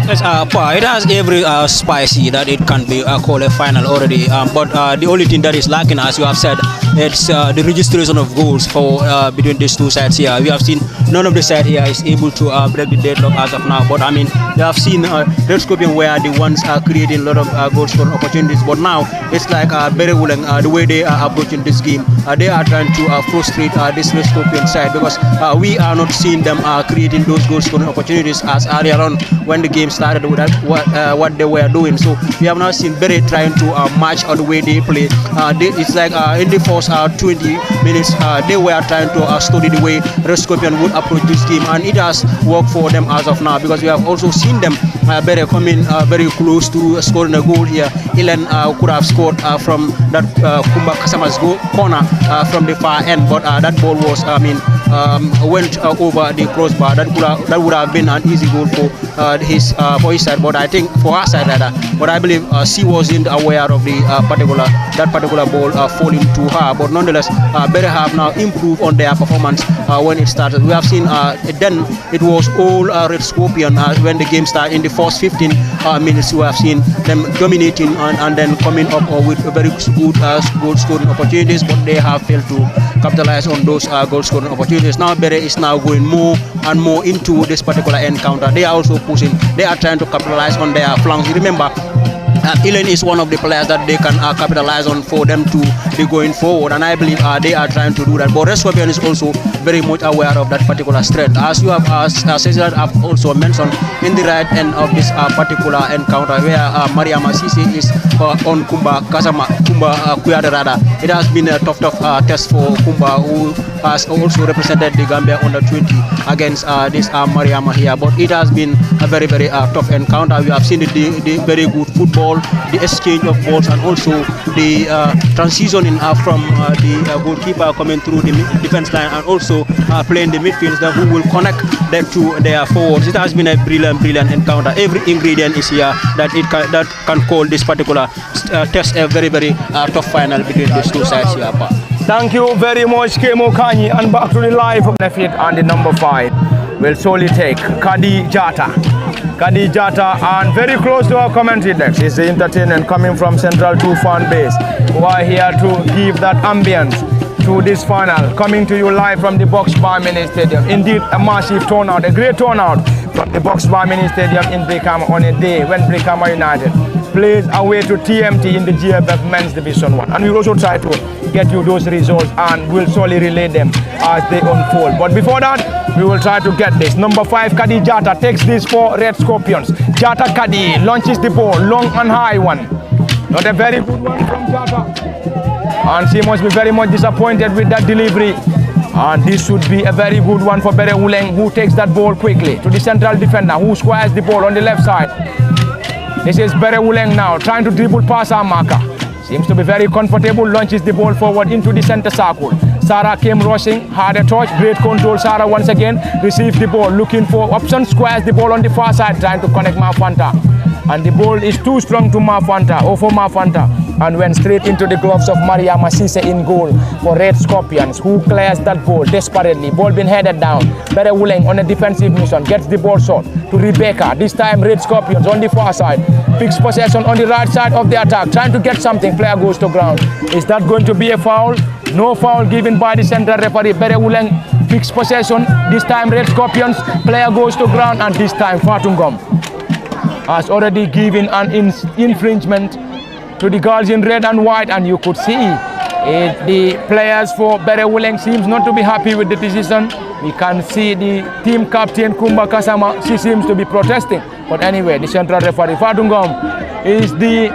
Yes, it has every spicy that it can be called a final already. But the only thing that is lacking, as you have said, it's the registration of goals for between these two sides here. We have seen none of the side here is able to break the deadlock as of now. But I mean, we have seen Red Scorpion where the ones are creating a lot of goal scoring opportunities. But now it's like Berewuleng, the way they are approaching this game, they are trying to frustrate this Red Scorpion side, because we are not seeing them creating those goal scoring opportunities as earlier on when the game started with what they were doing. So we have now seen Bere trying to match on the way they play. It's like in the first 20 minutes they were trying to study the way Red Scorpion would approach this game, and it has worked for them as of now, because we have also seen them Bere coming very close to scoring a goal here. Ilan could have scored from that Kumba Kasama's goal corner from the far end, but that ball was went over the crossbar. That would have been an easy goal for his for his side, but I think for her side rather. But I believe she wasn't aware of the particular ball falling to her. But nonetheless, Bere have now improved on their performance when it started. We have seen then it was all Red Scorpion when the game started in the first 15 minutes. We have seen them dominating and then coming up with very good goal scoring opportunities, but they have failed to capitalize on those goal scoring opportunities. Now Bere is now going more and more into this particular encounter. They are also pushing. They are trying to capitalize on their flanks. Remember, Elen is one of the players that they can capitalize on for them to be going forward, and I believe they are trying to do that. But Red Scorpion is also very much aware of that particular strength. As you have Cesar have also mentioned, in the right end of this particular encounter where Mariama Sisi is on Kumba Kuyaderada. It has been a tough test for Kumba, who has also represented the Gambia under 20 against this Mariama here. But it has been a very tough encounter. We have seen the very good football, the exchange of balls, and also the transitioning from the goalkeeper coming through the defense line, and also playing the midfield who will connect them to their forwards. It has been a brilliant encounter. Every ingredient is here that can call this particular test a very tough final between these two sides here. Thank you very much, Kemo Kanyi, and back to the live benefit, and the number 5 will solely take Kadi Jata, and very close to our commentary deck is the entertainment coming from Central 2 fan base, who are here to give that ambience to this final, coming to you live from the Box Bar Mini Stadium. Indeed, a massive turnout, a great turnout from the Box Bar Mini Stadium in Brikama on a day when Brikama United plays away to TMT in the GFF Men's Division 1. And we will also try to get you those results, and we'll slowly relay them as they unfold. But before that, we will try to get this. Number 5, Kadi Jata takes this for Red Scorpions. Jata Kadi launches the ball, long and high one. Not a very good one from Jata. And she must be very much disappointed with that delivery. And this should be a very good one for Berewuleng, who takes that ball quickly to the central defender, who squares the ball on the left side. This is Berewuleng now, trying to dribble past our marker. Seems to be very comfortable, launches the ball forward into the center circle. Sarah came rushing, had a touch, great control. Sarah once again received the ball, looking for options, squares the ball on the far side, trying to connect Mafanta. And the ball is too strong to Mafanta, or for Mafanta, and went straight into the gloves of Mariama Sise in goal for Red Scorpions, who clears that ball desperately. Ball being headed down. Berewuleng on a defensive mission, gets the ball short to Rebecca. This time Red Scorpions on the far side, picks possession on the right side of the attack, trying to get something. Player goes to ground. Is that going to be a foul? No foul given by the central referee. Berewuleng picks possession. This time Red Scorpions, player goes to ground, and this time Fatungom has already given an infringement to the girls in red and white, and you could see the players for Berewuleng seems not to be happy with the decision. We can see the team captain Kumba Kasama, she seems to be protesting. But anyway, the central referee Fatungom is the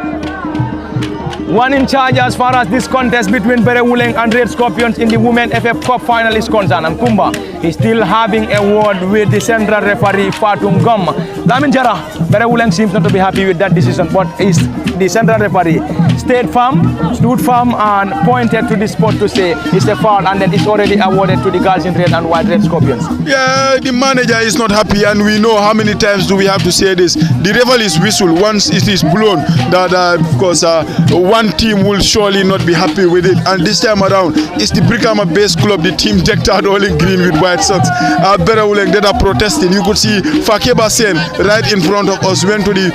one in charge as far as this contest between Berewuleng and Red Scorpions in the Women FF Cup final is concerned. And Kumba is still having a word with the central referee Fatungom. Lamin Jara, Berewuleng seems not to be happy with that decision, but is the central referee stood firm and pointed to the spot to say it's a foul, and then it's already awarded to the girls in red and white, Red Scorpions. Yeah, the manager is not happy, and we know how many times do we have to say this. The referee's whistle, once it is blown, that of course one team will surely not be happy with it. And this time around, it's the Brikama base club, the team decked out all in green with white socks. Berewuleng, they are protesting. You could see Fakeba Sen right in front of us went to the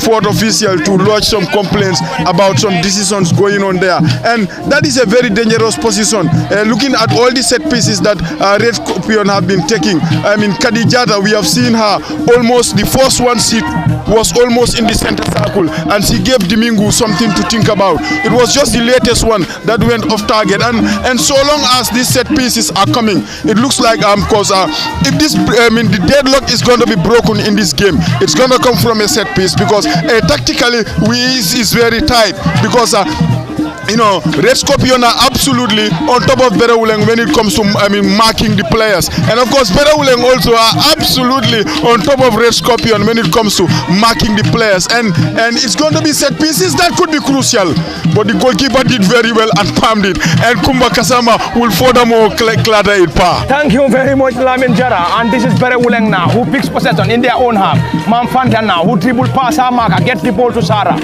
fourth official to lodge some complaints about some decisions going on there, and that is a very dangerous position. Looking at all the set pieces that Red Scorpion have been taking, I mean Kadijata, we have seen her almost, the first one she was almost in the center circle, and she gave Domingo something to think about. It was just the latest one that went off target, and so long as these set pieces are coming, it looks like because if this the deadlock is going to be broken in this game, it's going to come from a set piece, because tactically is very tight, because Red Scorpion are absolutely on top of Berewuleng when it comes to marking the players, and of course Berewuleng also are absolutely on top of Red Scorpion when it comes to marking the players, and it's going to be set pieces that could be crucial, but the goalkeeper did very well and palmed it, and Kumba Kasama will furthermore clatter it par. Thank you very much, Lamin Jara, and this is Berewuleng now who picks possession in their own half. Mamfanta now who dribble past her marker, gets the ball to Sarah.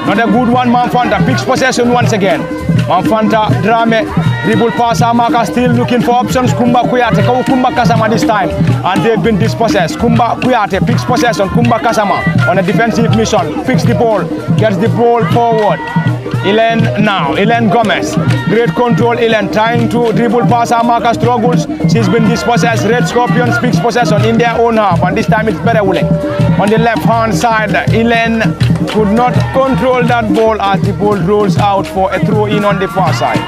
Not a good one. Mamfanta picks possession once again. Mamfanta Drame dribble pass Amaka, still looking for options. Kumba Kuyate, Kumba Kasama this time, and they've been dispossessed. Kumba Kuyate picks possession. Kumba Kasama on a defensive mission, picks the ball, gets the ball forward. Elen Gomez, great control. Elen trying to dribble past Amaka, struggles. She's been dispossessed. Red Scorpions picks possession in their own half, and this time it's Berewuleng. On the left hand side, Elen could not control that ball as the ball rolls out for a throw in on the far side,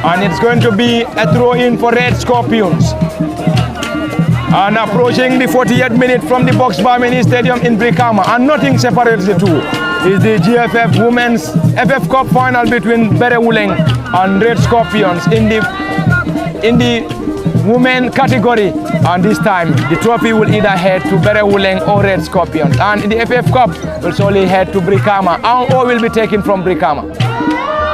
and it's going to be a throw in for Red Scorpions. And approaching the 48th minute from the Boxbar Mini Stadium in Brikama, and nothing separates the two. Is the GFF Women's FF Cup final between Berewuleng and Red Scorpions in the women category, and this time the trophy will either head to Berewuleng or Red Scorpions, and in the FF Cup will solely head to Brikama or will be taken from Brikama.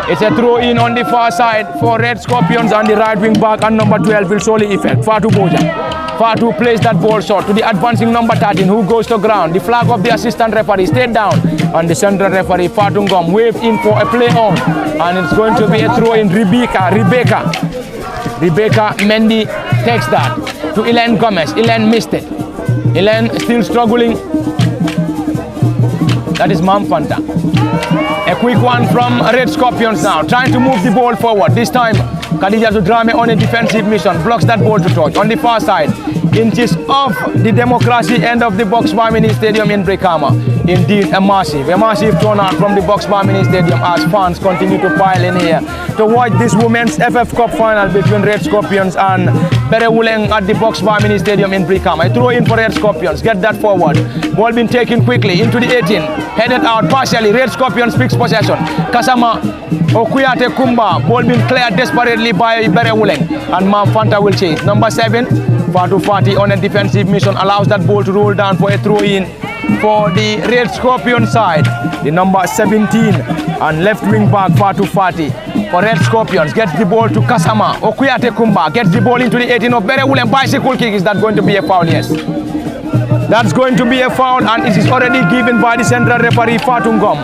It's a throw in on the far side for Red Scorpions, and the right wing back and number 12 will solely effect. Fatu Boja. Fatu plays that ball short to the advancing number 13 who goes to ground. The flag of the assistant referee stayed down, and the central referee Fatungom waved in for a play on, and it's going to be a throw in. Rebecca Mendy takes that to Elen Gomez. Elen missed it. Elen still struggling. That is Mamfanta. A quick one from Red Scorpions now, trying to move the ball forward. This time, Khadija Zudrame on a defensive mission, blocks that ball to touch. On the far side, inches off the Democracy end of the Boxbar Mini Stadium in Brikama. Indeed, a massive turnout from the Boxbar Mini Stadium as fans continue to pile in here to watch this Women's FF Cup final between Red Scorpions and Berewuleng at the Boxbar Mini Stadium in Brikama. A throw in for Red Scorpions, get that forward. Ball being taken quickly into the 18, headed out partially. Red Scorpions picks possession. Kasama Okuyate Kumba, ball being cleared desperately by Berewuleng, and Mamfanta will chase. Number 7, Fatu Fati on a defensive mission allows that ball to roll down for a throw in for the Red Scorpion side. The number 17 and left wing back Fatu Fati for Red Scorpions gets the ball to Kasama. Okuyate Kumba gets the ball into the 18 of Berewuleng. Bicycle kick. Is that going to be a foul? Yes. That's going to be a foul, and it is already given by the central referee Fatungom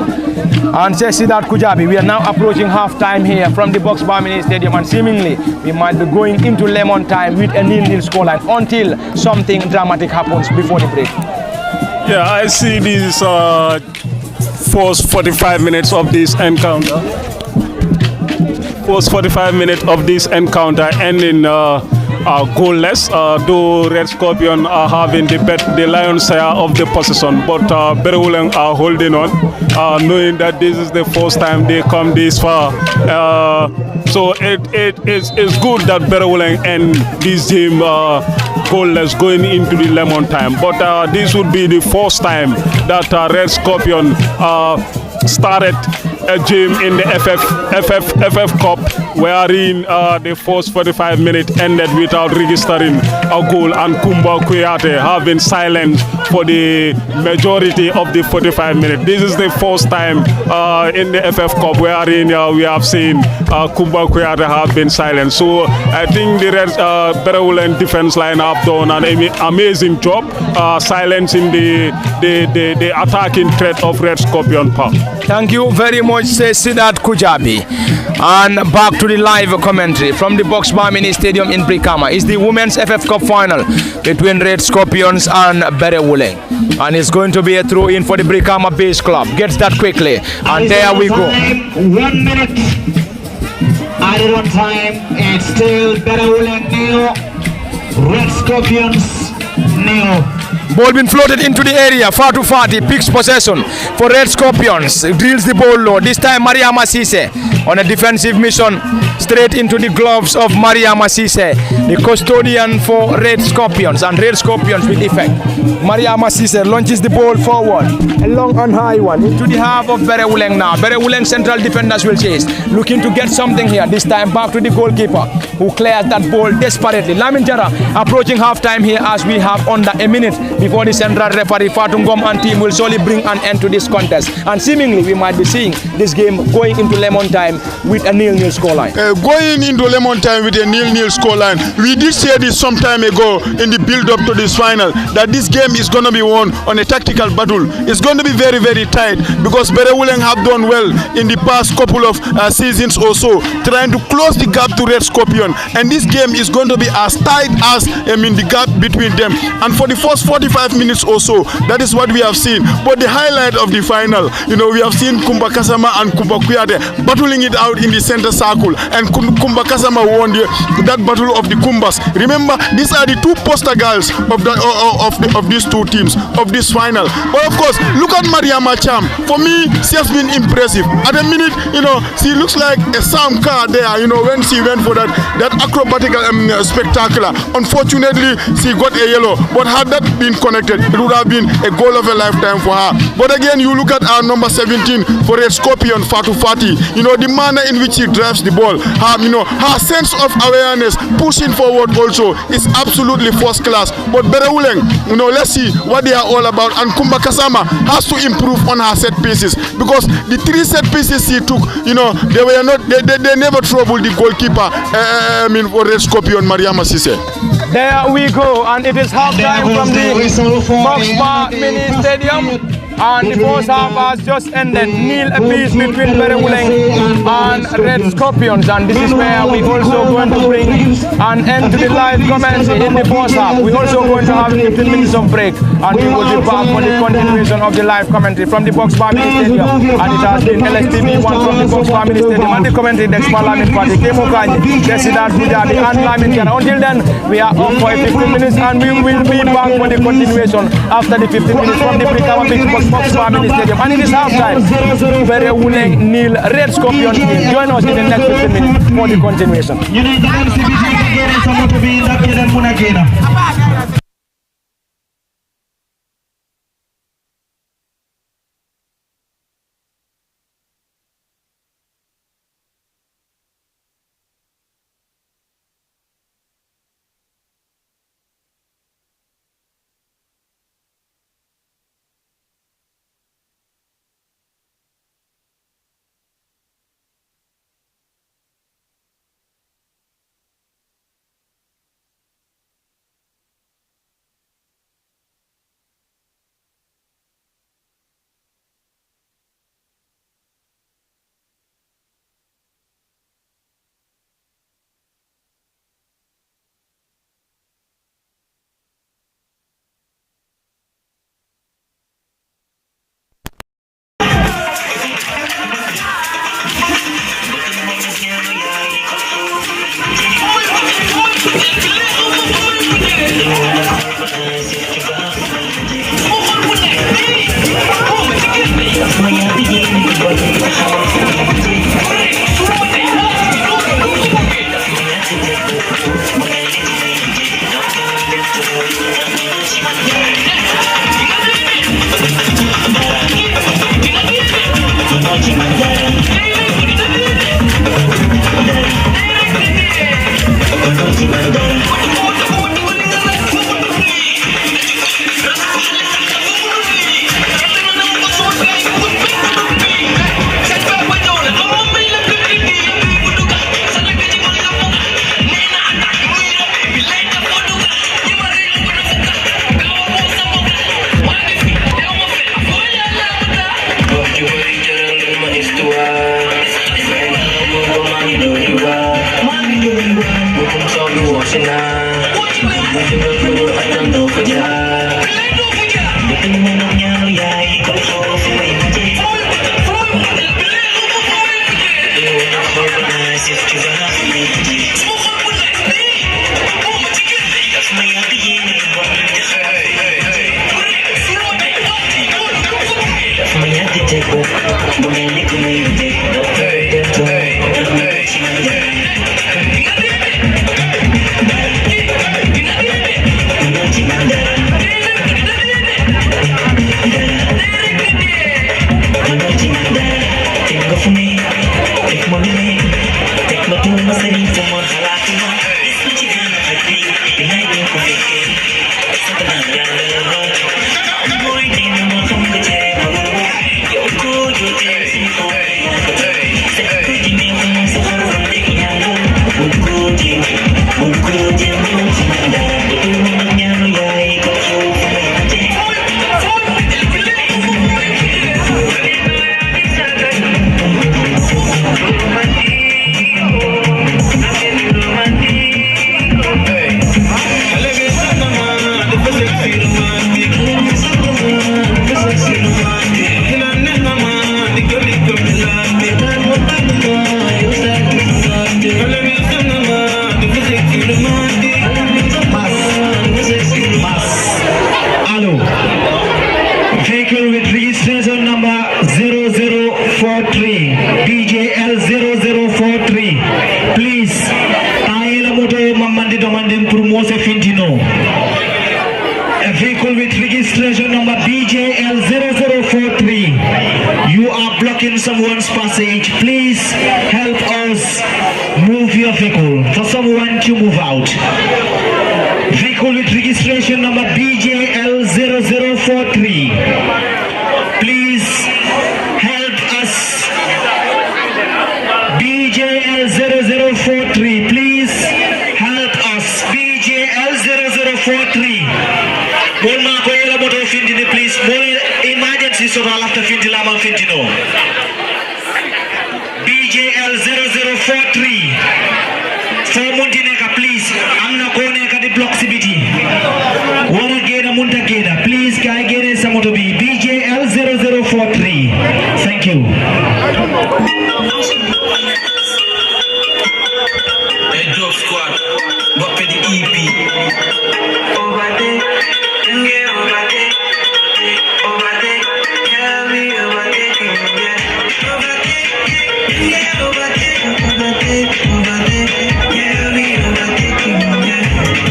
and Sidat Kujabi. We are now approaching half time here from the Boxbar Mini Stadium, and seemingly we might be going into lemon time with a 0-0 scoreline until something dramatic happens before the break. Yeah, I see these first 45 minutes of this encounter. First 45 minutes of this encounter ending goalless, though Red Scorpion are having the lion's share of the possession, but Berewuleng are holding on, knowing that this is the first time they come this far. So it's good that Berewuleng end this game goalless going into the lemon time, but this would be the first time that Red Scorpion started a game in the FF Cup wherein the first 45 minutes ended without registering a goal, and Kumba Kuyate have been silent for the majority of the 45 minutes. This is the first time in the FF Cup wherein we have seen Kumba Kuyate have been silent. So I think the Berewuleng defense line have done an amazing job silencing the attacking threat of Red Scorpion Park. Thank you very much, Sidat Kujabi. And back to the live commentary from the Boxbar Mini Stadium in Brikama. Is the Women's FF Cup final between Red Scorpions and Berewuleng. And it's going to be a throw in for the Brikama base club. Gets that quickly. And there we go. 1 minute. Added on time. It's still Berewuleng nil. Red Scorpions nil. Ball been floated into the area. Fatu Fati picks possession for Red Scorpions. Drills the ball low. This time Maria Masise on a defensive mission straight into the gloves of Maria Masise, the custodian for Red Scorpions, and Red Scorpions with effect. Maria Masise launches the ball forward, a long and high one into the half of Berewuleng now. Berewuleng central defenders will chase, looking to get something here, this time back to the goalkeeper who clears that ball desperately. Lamin Jara approaching half-time here as we have under a minute before the central referee Fatungom and team will surely bring an end to this contest, and seemingly we might be seeing this game going into lemon time with a 0-0 scoreline. Going into lemon time with a 0-0 scoreline, we did say this some time ago in the build-up to this final, that this game is going to be won on a tactical battle. It's going to be very, very tight because Berewuleng have done well in the past couple of seasons or so, trying to close the gap to Red Scorpion, and this game is going to be as tight as the gap between them. And for the first 45 minutes or so, that is what we have seen. But the highlight of the final, we have seen Kumba Kasama and Kumba Kuyate battling it out in the center circle, and Kumba Kasama won that battle of the Kumbas. Remember, these are the two poster girls of these two teams of this final. But of course, look at Mariama Cham. For me, she has been impressive. At a minute, she looks like a Sam car there, when she went for that acrobatic spectacular. Unfortunately, she got a yellow, but had that been connected, it would have been a goal of a lifetime for her. But again, you look at our number 17 for Red Scorpion, Fatu Fati, the manner in which he drives the ball, her sense of awareness, pushing forward also is absolutely first class. But Berewuleng, let's see what they are all about. And Kumba Kasama has to improve on her set pieces, because the 3 set pieces she took, they never troubled the goalkeeper. For Red Scorpion, Mariama Sise. There we go, and it is half-time from the Boxbar Mini Stadium. And the first half has just ended, 0 apiece between Berewuleng and Red Scorpions, and this is where we also going to bring an end to the live commentary in the first half. We're also going to have 15 minutes of break, and we will be back for the continuation of the live commentary from the Boxbar Mini Stadium. And it has been LSTV 1 from the Boxbar Mini Stadium, and the commentary next Parliament Party, Kemo Kanye, Desidat Bujadi, and Lamin Jara. Until then, we are on for 15 minutes, and we will be back for the continuation after the 15 minutes from the Brikama Big Boxbar Mini Stadium. And it is half-time. Berewuleng 0, Red Scorpion 0. Join us in the next 15 minutes for the continuation. Hey, hey, hey. commanding Promose Fintino. A vehicle with registration number BJL0043. You are blocking someone's passage. Please help us move your vehicle for someone to move out. Vehicle with registration number BJL0043. Please help us. BJL0043. Please help us. BJL0043. Please, emergency so after Fintilama Fintino. BJL0043. For Montenegro, please. I'm not going to the block CBT. Wanna get a Montageda. Please, guy get it some to be BJL0043. Thank you. Hey, Dog Squad, what for the EP? Over there, over there, over there, yeah, we over there, over there, yeah, over there, over there, over there, yeah, we over there, come back,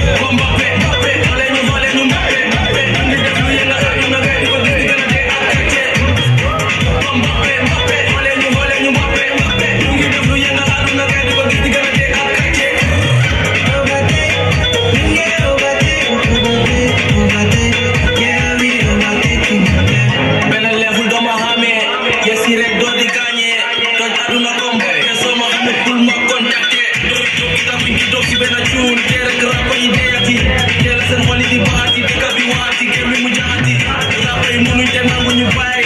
all in you, back,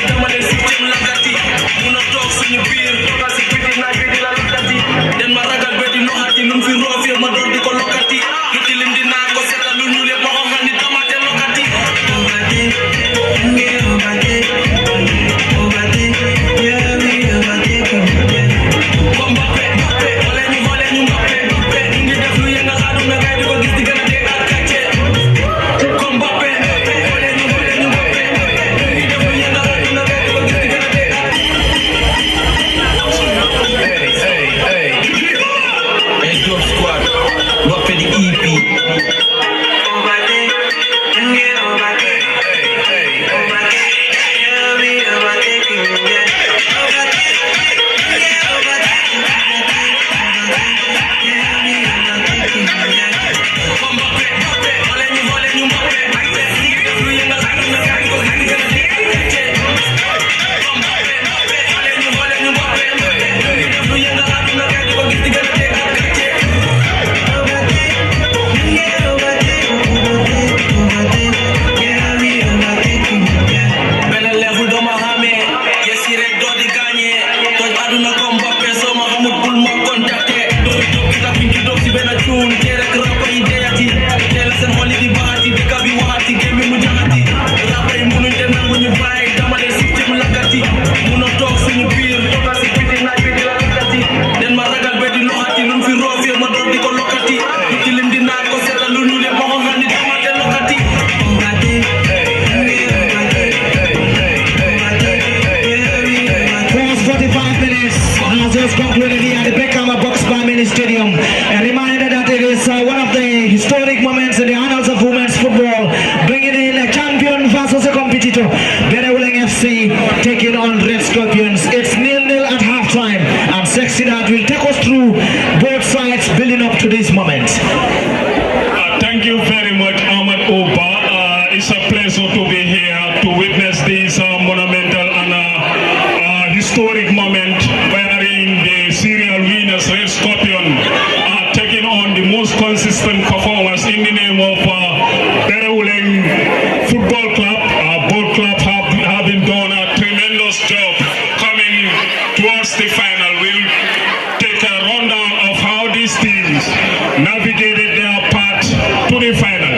Berewuleng FC taking on Red Scorpions. It's 0-0 at halftime, and Sexy Dad will take us through both sides building up to this moment. Thank you very much, Ahmad Oba. It's a pleasure to be here to witness this monumental and historic moment wherein the serial winners, Red Scorpion, are taking on the most consistent performance in the name of Berewuleng Football Club. Both clubs have been done a tremendous job coming towards the final. We'll take a rundown of how these teams navigated their path to the final.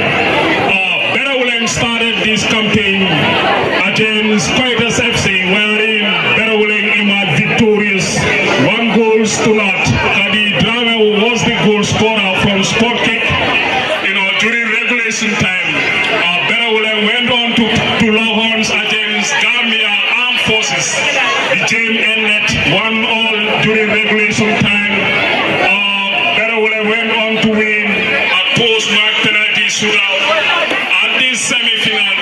Berewuleng started this campaign against Quakers FC, wherein Berewuleng emerged victorious, 1-0. Adi Drame was the goal scorer from spot kick. During regulation time, Berewuleng went on to Longhorns against Gambia Armed Forces. The game ended 1-1 during regulation time. Berewuleng went on to win at shootout. At this semi-final,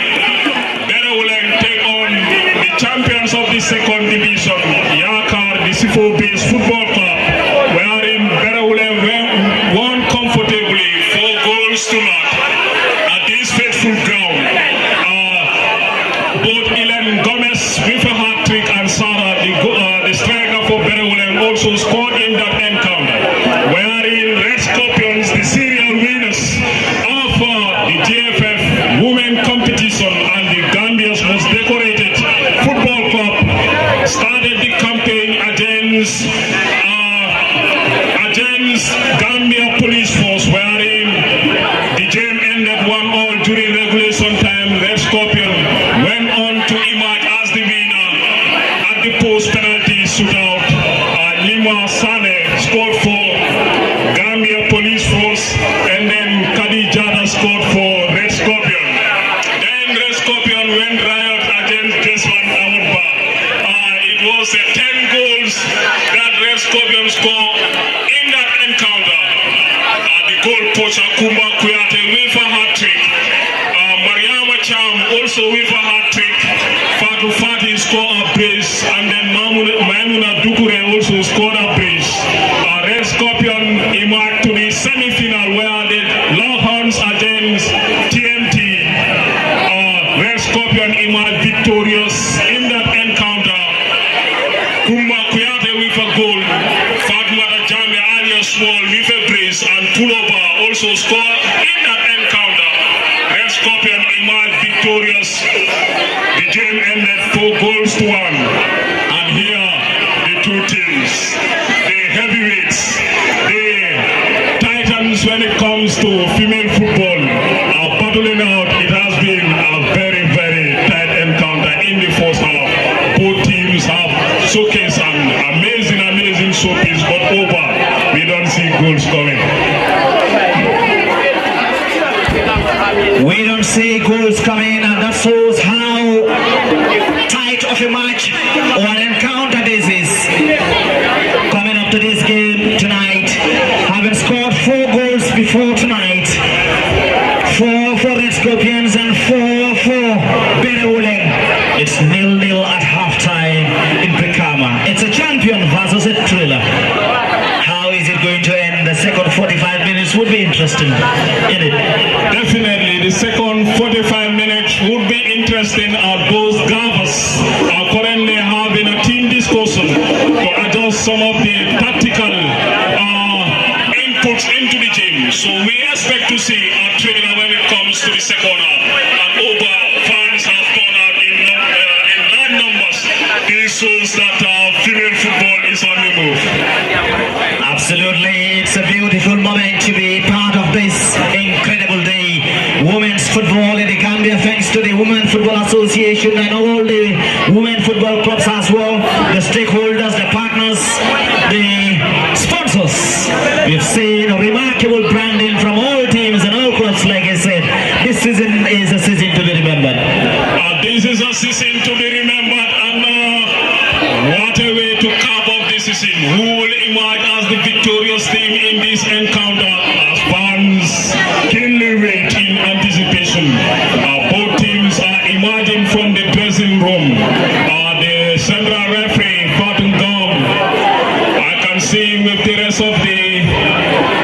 Berewuleng take on the champions of the second division, Yakar, the Sifo-based football club, wherein Berewuleng won comfortably 4 goals to none at this faithful ground. Both Ilan Gomez with a hat-trick and Sarah, the striker for Berewuleng, also scored in that encounter, wherein Red Scorpions, the serial winners of the GFF women competition and the Gambia's most decorated football club, started the campaign against Gambia Police Force, wherein the game ended 1-1 during regulation time. Red Scorpion went on to emerge as the winner at the post penalty shootout. Lima Sane scored for Gambia Police Force, and then Khadijada scored for Red Scorpion. Then Red Scorpion went riot against Jeswan Awadba. It was 10 goals that Red Scorpion scored in that encounter. The goal poacher Kumba Kuyate with a hat-trick. Mariama Cham also with a hat-trick. Fatu Fati scored a brace, and then Maimuna Dukure also scored a brace. Red Scorpion emerged to the semi-final where they locked horns against TMT. Red Scorpion emerged victorious in that encounter. Kumba Kuyate with a goal. Fatmata Jamia Alia Small with a brace, and Pulova also scored in that encounter. Red Scorpion emerged victorious. The game ended 4 goals to 1. And here the two teams, the heavyweights, the titans when it comes to female football, are battling out. It has been a very, very tight encounter in the first half. Both teams have showcased an amazing showpiece, but over, we don't see goals coming. We don't see goals coming, and that shows how tight of a match or an encounter this is. Coming up to this game tonight, having scored 4 goals before tonight, 4 for Red Scorpions and 4 for Berewuleng. It's 0-0 at halftime in Brikama. It's a champion versus a thriller. How is it going to end? The second 45 minutes would be interesting, isn't it? Definitely, the second 45 minutes would be interesting as those Gavas are currently having a team discussion to adjust some of the tactical inputs into the game. So we expect to see a thriller when it comes to the second half. And over fans have turned out in large numbers. This shows that female football is on the move. Absolutely, it's a beautiful moment to be part of this incredible day. Women's football in the Gambia, thanks to the Women Football Association and all the women football clubs as well, the stakeholders, the partners, the sponsors. We've seen a remarkable branding from all teams and all clubs. Like I said, this season is a season to be remembered. This is a season to be remembered, and what a way to carve up this season. Who will emerge as the victorious team in this encounter? As fans keenly wait in anticipation. Both teams are emerging from the dressing room. The central referee, Fatun Gong, I can see with the rest of the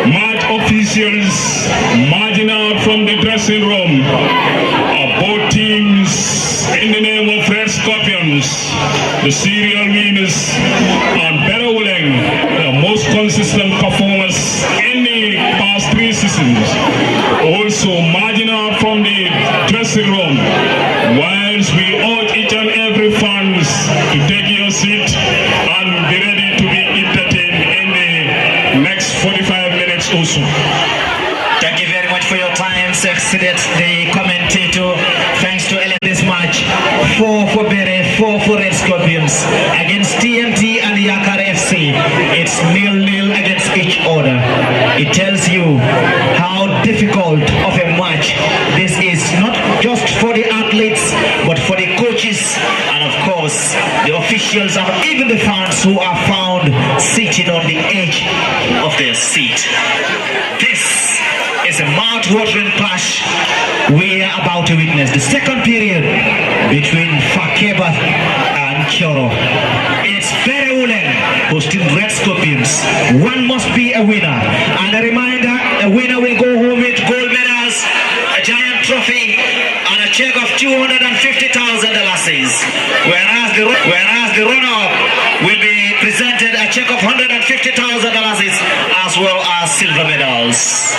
match officials marching out from the dressing room. Both teams in the name of Red Scorpions, the serial winners, and Berewuleng, the most consistent performers in the past 3 seasons, also marching out from the dressing room. Whilst we urge each and every fans to take your seat and be ready to be entertained in the next 45 minutes or so. Thank you very much for your time, Succeeded the commentator. Thanks to this match. 4 for Bere, 4 for Red Scorpions against TMT and the Yakar FC. It's 0-0 against each other. It tells you how difficult of a match this is, not just for the athletes, but for the coaches and of course the officials and even the fans who are found seated on the edge of their seat. This is a mouth mouth-watering clash we are about to witness. The second period between Fakeba and Kyoro. It's Berewuleng hosting Red Scorpions. One must be a winner. And a reminder, the winner will go home with gold medals, a giant trophy, and a check of $250,000. Whereas the runner-up will be presented a check of $150,000 as well as silver medals.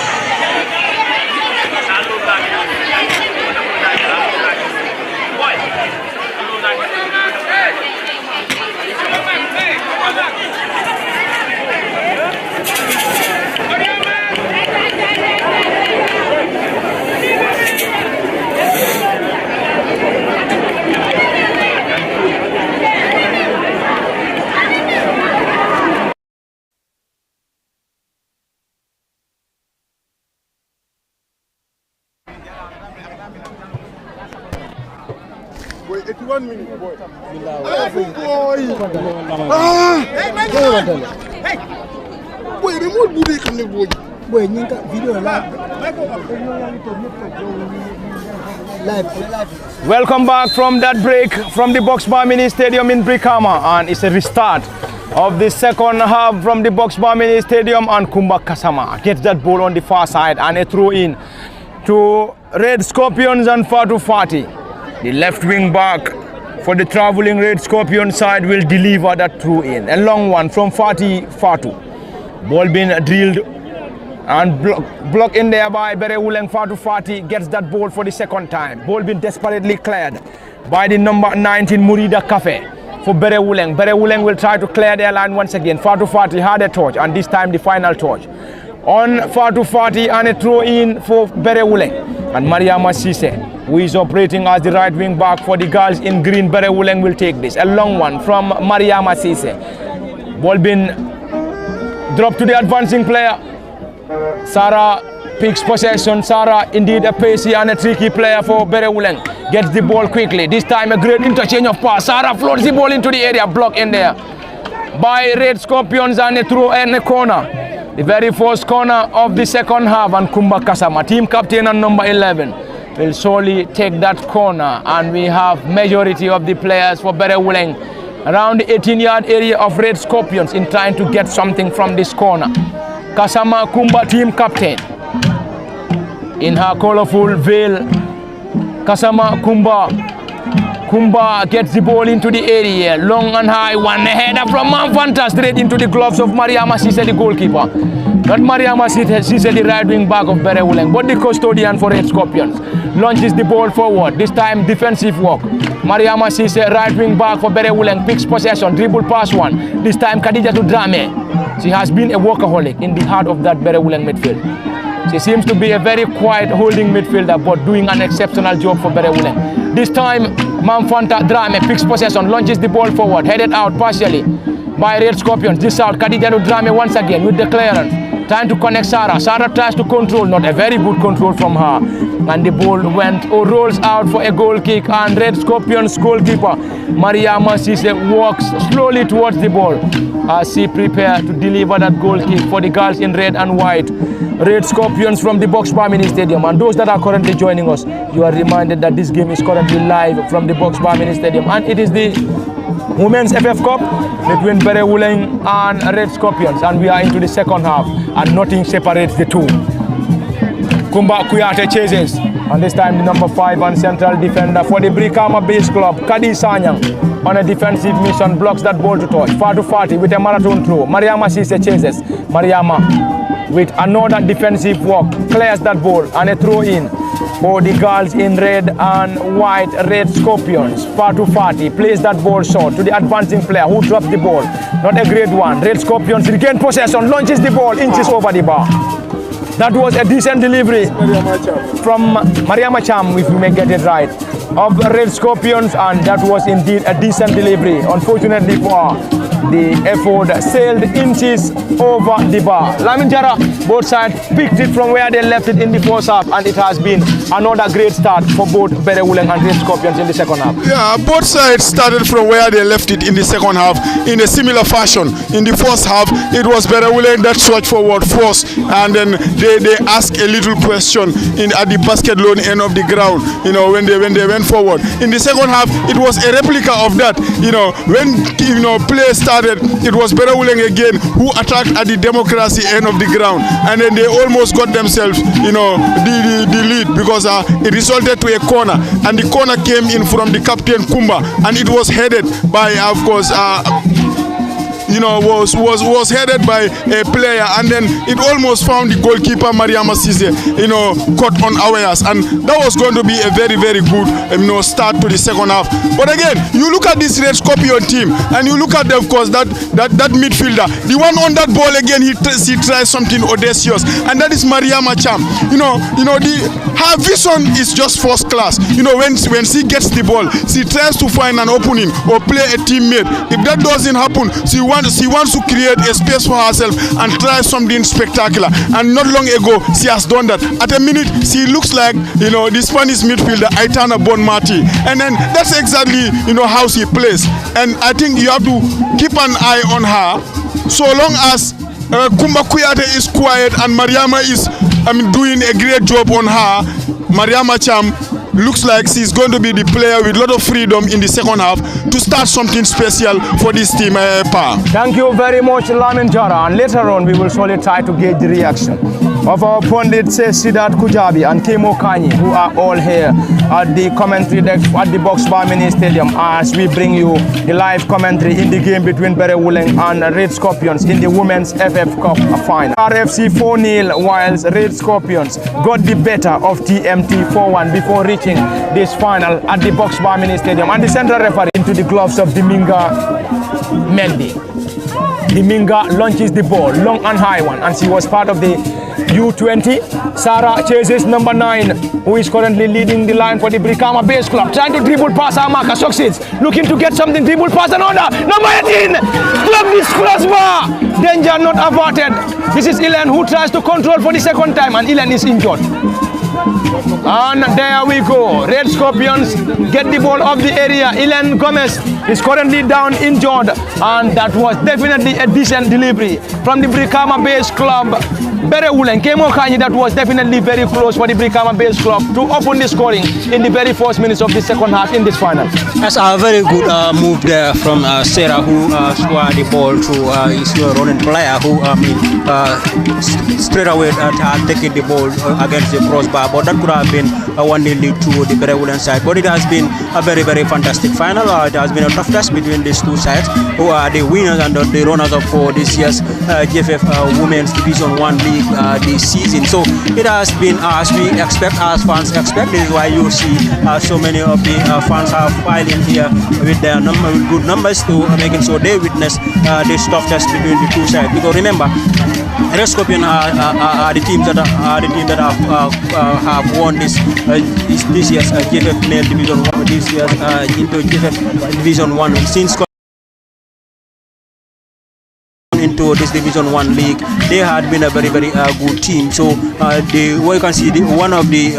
Boy, 81 minutes, boy. Boy, remote booty come the boy. Boy, nyinka video live. Welcome back from that break from the Box Bar Mini Stadium in Brikama, and it's a restart of the second half from the Box Bar Mini Stadium, and Kumba Kasama gets that ball on the far side and a throw in to Red Scorpions and Fatu Fati. The left wing back for the travelling Red Scorpion side will deliver that throw in. A long one from Fatu. Ball being drilled and blocked in there by Berewuleng. Fatu Fati gets that ball for the second time. Ball being desperately cleared by the number 19 Murida Cafe for Berewuleng. Berewuleng will try to clear their line once again. Fatu Fati had a touch, and this time the final touch on Fatu Fati, and a throw in for Berewuleng. And Mariama Sise, who is operating as the right wing back for the girls in green, Berewuleng will take this. A long one from Mariama Sise. Ball being dropped to the advancing player. Sarah picks possession. Sarah, indeed a pacey and a tricky player for Berewuleng, gets the ball quickly. This time a great interchange of pass. Sarah floats the ball into the area, blocked in there by Red Scorpions, and a throw in the corner. The very first corner of the second half, and Kumba Kasama, team captain and number 11, will surely take that corner, and we have majority of the players for Berewuleng around the 18-yard area of Red Scorpions in trying to get something from this corner. Kasama Kumba, team captain, in her colorful veil. Kasama Kumba gets the ball into the area, long and high, one header from Manfanta straight into the gloves of Mariama Sise, the goalkeeper. Not Mariama Sise, the right wing back of Berewuleng, but the custodian for Red Scorpions. Launches the ball forward, this time defensive work. Mariama Sise, right wing back for Berewuleng, picks possession, dribble pass one. This time Khadija to Drame. She has been a workaholic in the heart of that Berewuleng midfield. She seems to be a very quiet holding midfielder, but doing an exceptional job for Berewuleng. This time Manfanta Drame picks possession, launches the ball forward, headed out partially by Red Scorpions. This out, Khadija to Drame once again with the clearance. Trying to connect Sarah. Sarah tries to control, not a very good control from her. And the ball went or rolls out for a goal kick, and Red Scorpions goalkeeper Mariama Sise walks slowly towards the ball as she prepares to deliver that goal kick for the girls in red and white. Red Scorpions from the Box Bar Mini Stadium. And those that are currently joining us, you are reminded that this game is currently live from the Box Bar Mini Stadium, and it is the Women's FF Cup between Berewuleng and Red Scorpions, and we are into the second half, and nothing separates the two. Kumba Kuyate chases, and this time the number 5 and central defender for the Brikama base club, Kadi Sanyang, on a defensive mission, blocks that ball to touch. Fatu Fati with a marathon throw. Mariama Sise chases. Mariama with another defensive walk, clears that ball, and a throw in for the girls in red and white, Red Scorpions. Fatu Fati plays that ball short to the advancing player who drops the ball. Not a great one. Red Scorpions regain possession, launches the ball, inches over the bar. That was a decent delivery from Mariama Cham, if we may get it right, of Red Scorpions, and that was indeed a decent delivery. Unfortunately for her, the effort sailed inches over the bar. Lamin Jara, both sides picked it from where they left it in the first half, and it has been another great start for both Berewuleng and Red Scorpions in the second half. Yeah, both sides started from where they left it in the second half in a similar fashion. In the first half, it was Berewuleng that surged forward first, and then they asked a little question at the basket loan end of the ground, when they went forward. In the second half, it was a replica of that. When play started, it was Berewuleng again who attacked at the democracy end of the ground, and then they almost got themselves the lead because it resulted to a corner, and the corner came in from the captain Kumba, and it was headed by, of course, was headed by a player, and then it almost found the goalkeeper Mariama Sise, caught unawares, and that was going to be a very, very good, start to the second half. But again, you look at this Red Scorpion team, and you look at, of course, that midfielder, the one on that ball again, he tries something audacious, and that is Mariama Cham. Her vision is just first class. When she gets the ball, she tries to find an opening or play a teammate. If that doesn't happen, she wants to create a space for herself and try something spectacular. And not long ago, she has done that. At a minute, she looks like, the Spanish midfielder, Aitana Bonmati. And then that's exactly, how she plays. And I think you have to keep an eye on her. So long as Kumba Kuyate is quiet and Mariama is doing a great job on her, Mariama Cham looks like she's going to be the player with a lot of freedom in the second half to start something special for this team. Thank you very much, Lamin Jara. And later on, we will surely try to gauge the reaction of our pundits, Sidat Kujabi and Kemo Kanyi, who are all here at the commentary deck at the Box Bar Mini Stadium as we bring you the live commentary in the game between Berewuleng and Red Scorpions in the Women's FF Cup final. RFC 4-0, whilst Red Scorpions got the better of TMT 4-1 before reaching this final at the Box Bar Mini Stadium. And the central referee into the gloves of Diminga Mendy. Diminga launches the ball, long and high one, and she was part of the U20. Sarah chases number 9, who is currently leading the line for the Brikama Base Club, trying to dribble past Amaka, succeeds, looking to get something, dribble past another, number 18, club this crossbar, danger not averted. This is Ilan who tries to control for the second time, and Ilan is injured. And there we go. Red Scorpions get the ball off the area. Ilan Gomez is currently down injured, and that was definitely a decent delivery from the Brikama Base Club. Berewuleng Kemo Kanyi, that was definitely very close for the Brikama Base Club to open the scoring in the very first minutes of the second half in this final. That's a very good move there from Sarah, who scored the ball to his running player, who straight away taking the ball against the crossbar. But that could have been a 1-0 lead to the Berewuleng side. But it has been a very, very fantastic final. It has been a tough test between these two sides, who are the winners and the runners-up for this year's GFF Women's Division 1 League this season. So it has been as we expect, as fans expect. This is why you see so many of the fans are filing here with their good numbers to making sure they witness this tough test between the two sides. Because remember, Red Scorpion are the teams that have won this year's GFF Male Division 1, this year's into GFF Division 1 since into this Division 1 league. They had been a very, very good team. So you can see one of the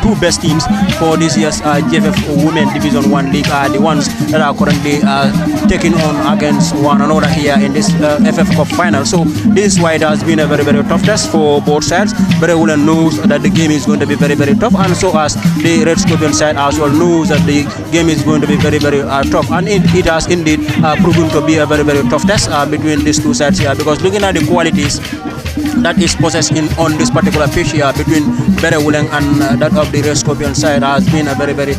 two best teams for this year's GFF Women Division 1 league are the ones that are currently taking on against one another here in this FF Cup final. So this is why it has been a very, very tough test for both sides. Berewuleng knows that the game is going to be very, very tough, and so as the Red Scorpion side as well knows that the game is going to be very, very tough, and it has indeed proven to be a very, very tough test between these two sides here, because looking at the qualities that is possessed on this particular pitch here between Berewuleng and that of the Red Scorpion side has been a very, very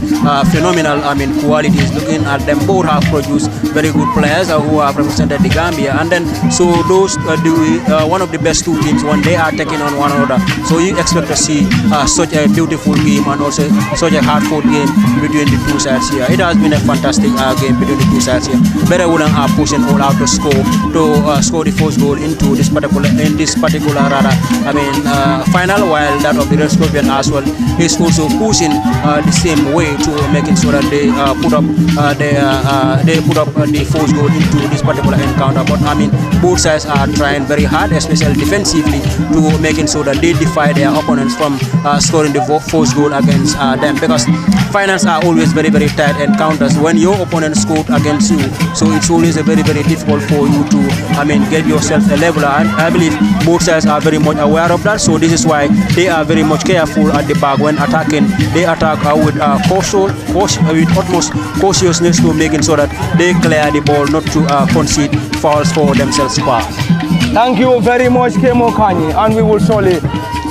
phenomenal qualities. Looking at them, both have produced very good players who have represented the Gambia, and then so those one of the best two teams when they are taking on one another. So you expect to see such a beautiful game and also such a hard-fought game between the two sides here. It has been a fantastic game between the two sides here. Berewuleng are pushing all out to score the first goal into this particular final, while that of the Red Scorpion as well is also pushing the same way to making sure that they put up the force goal into this particular encounter. But both sides are trying very hard, especially defensively, to making sure that they defy their opponents from scoring the force goal against them, because finals are always very, very tight encounters when your opponent scored against you. So it's always a very, very difficult for you to get yourself a leveler, and I believe both sides are very much aware of that. So this is why they are very much careful at the back when attacking. They attack with utmost cautiousness to making sure that they clear the ball, not to concede fouls for themselves. Thank you very much, Kemo Kanye, and we will surely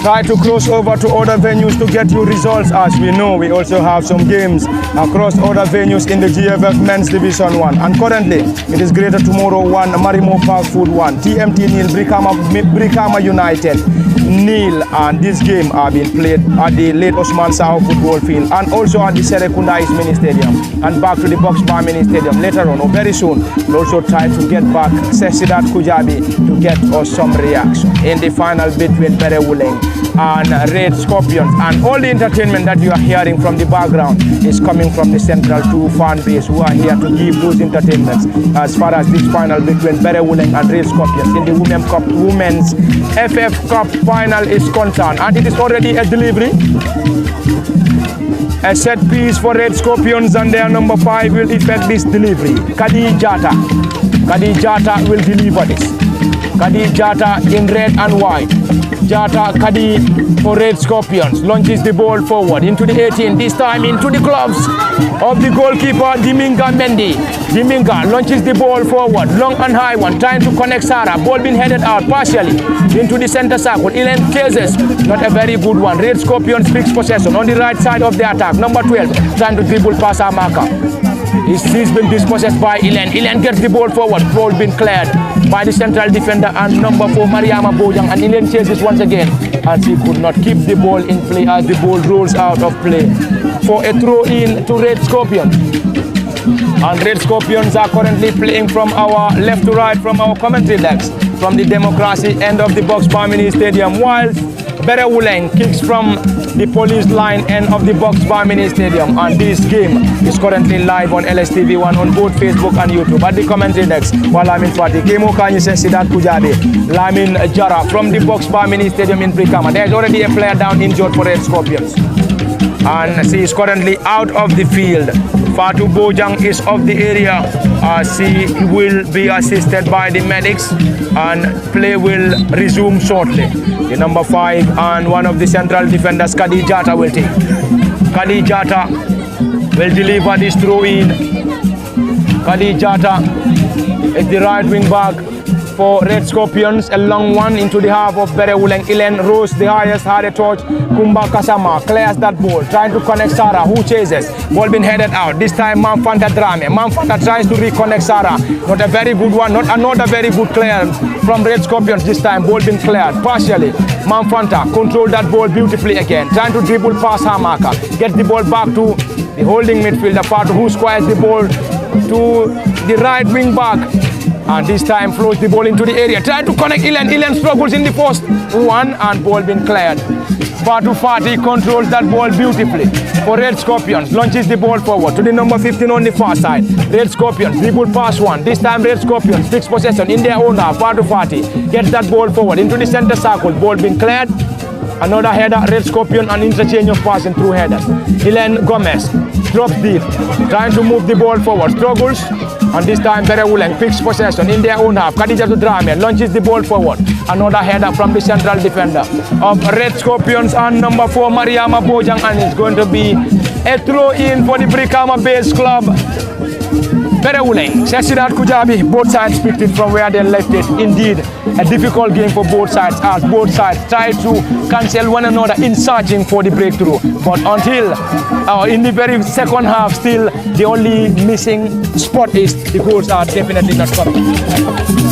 try to cross over to other venues to get you results. As we know, we also have some games across other venues in the GFF Men's Division 1. And currently, it is Greater Tomorrow 1, Marimo Park Food 1, TMT nil, Brikama United nil. And this game are being played at the late Osman Sao football field and also at the Serekunda East Mini Stadium and back to the Box Bar Mini Stadium later on, or very soon. We'll also try to get back Sesidat Kujabi to get us some reaction in the final between Berewuleng and Red Scorpions. And all the entertainment that you are hearing from the background is coming from the Central 2 fan base, who are here to give those entertainments as far as this final between Berewuleng and Red Scorpions in the Women's FF Cup final is concerned. And it is already a delivery. A set piece for Red Scorpions, and their number 5 will effect this delivery. Kadi Jata will deliver this. Kadi Jata in red and white. Jata Kadi for Red Scorpions launches the ball forward into the 18, this time into the gloves of the goalkeeper Diminga Mendy. Diminga launches the ball forward, long and high one, trying to connect Sarah. Ball being headed out partially into the center circle. Ilen chases, not a very good one. Red Scorpions picks possession on the right side of the attack. Number 12 trying to dribble past Amaka. He's been dispossessed by Ilen. Ilen gets the ball forward. Ball being cleared by the central defender and number 4 Mariama Bojang, and Ilen chases once again as he could not keep the ball in play as the ball rolls out of play for a throw in to Red Scorpions. And Red Scorpions are currently playing from our left to right from our commentary decks from the Democracy end of the Box Bar Mini Stadium, whilst Berewuleng kicks from the police line end of the Box Bar Mini Stadium. And this game is currently live on LSTV1 on both Facebook and YouTube. At the commentary decks, while Lamin Fati, Kemo Kanye says Sidat Kujabi, Lamin Jara from the Box Bar Mini Stadium in Brikama. There is already a player down injured for Red Scorpions, and she is currently out of the field. Fatu Bojang is of the area. She will be assisted by the medics, and play will resume shortly. The number 5 and one of the central defenders, Kadi Jata, will take. Kadi Jata will deliver this throw in. Kadi Jata is the right wing back for Red Scorpions, a long one into the half of Berewuleng. Ilen rose the highest, had a touch. Kumba Kasama clears that ball, trying to connect Sarah, who chases. Ball being headed out. This time Manfanta Drame. Manfanta tries to reconnect Sarah. Not a very good one, not another very good clearance from Red Scorpions this time. Ball being cleared partially. Manfanta controlled that ball beautifully again, trying to dribble past Hamaka. Get the ball back to the holding midfielder, Fatu, who squares the ball to the right wing back. And this time floats the ball into the area, trying to connect Ilen. Ilen struggles in the post. One, and ball being cleared. Fatu Fati controls that ball beautifully for Red Scorpions. Launches the ball forward to the number 15 on the far side. Red Scorpions dribble past one. This time Red Scorpions fix possession in their own half. Fatu Fati gets that ball forward into the center circle. Ball being cleared. Another header, Red Scorpion, and interchange of passing through headers. Ilen Gomez drops deep, trying to move the ball forward. Struggles. And this time Berewuleng picks possession in their own half. Khadija Drame launches the ball forward. Another header from the central defender of Red Scorpions and number 4 Mariama Bojang, and it's going to be a throw in for the Brikama base club. Berewuleng, Sesidat Kujabi, both sides picked it from where they left it. Indeed, a difficult game for both sides as both sides try to cancel one another in searching for the breakthrough. But until in the very second half, still the only missing spot is the goals are definitely not coming.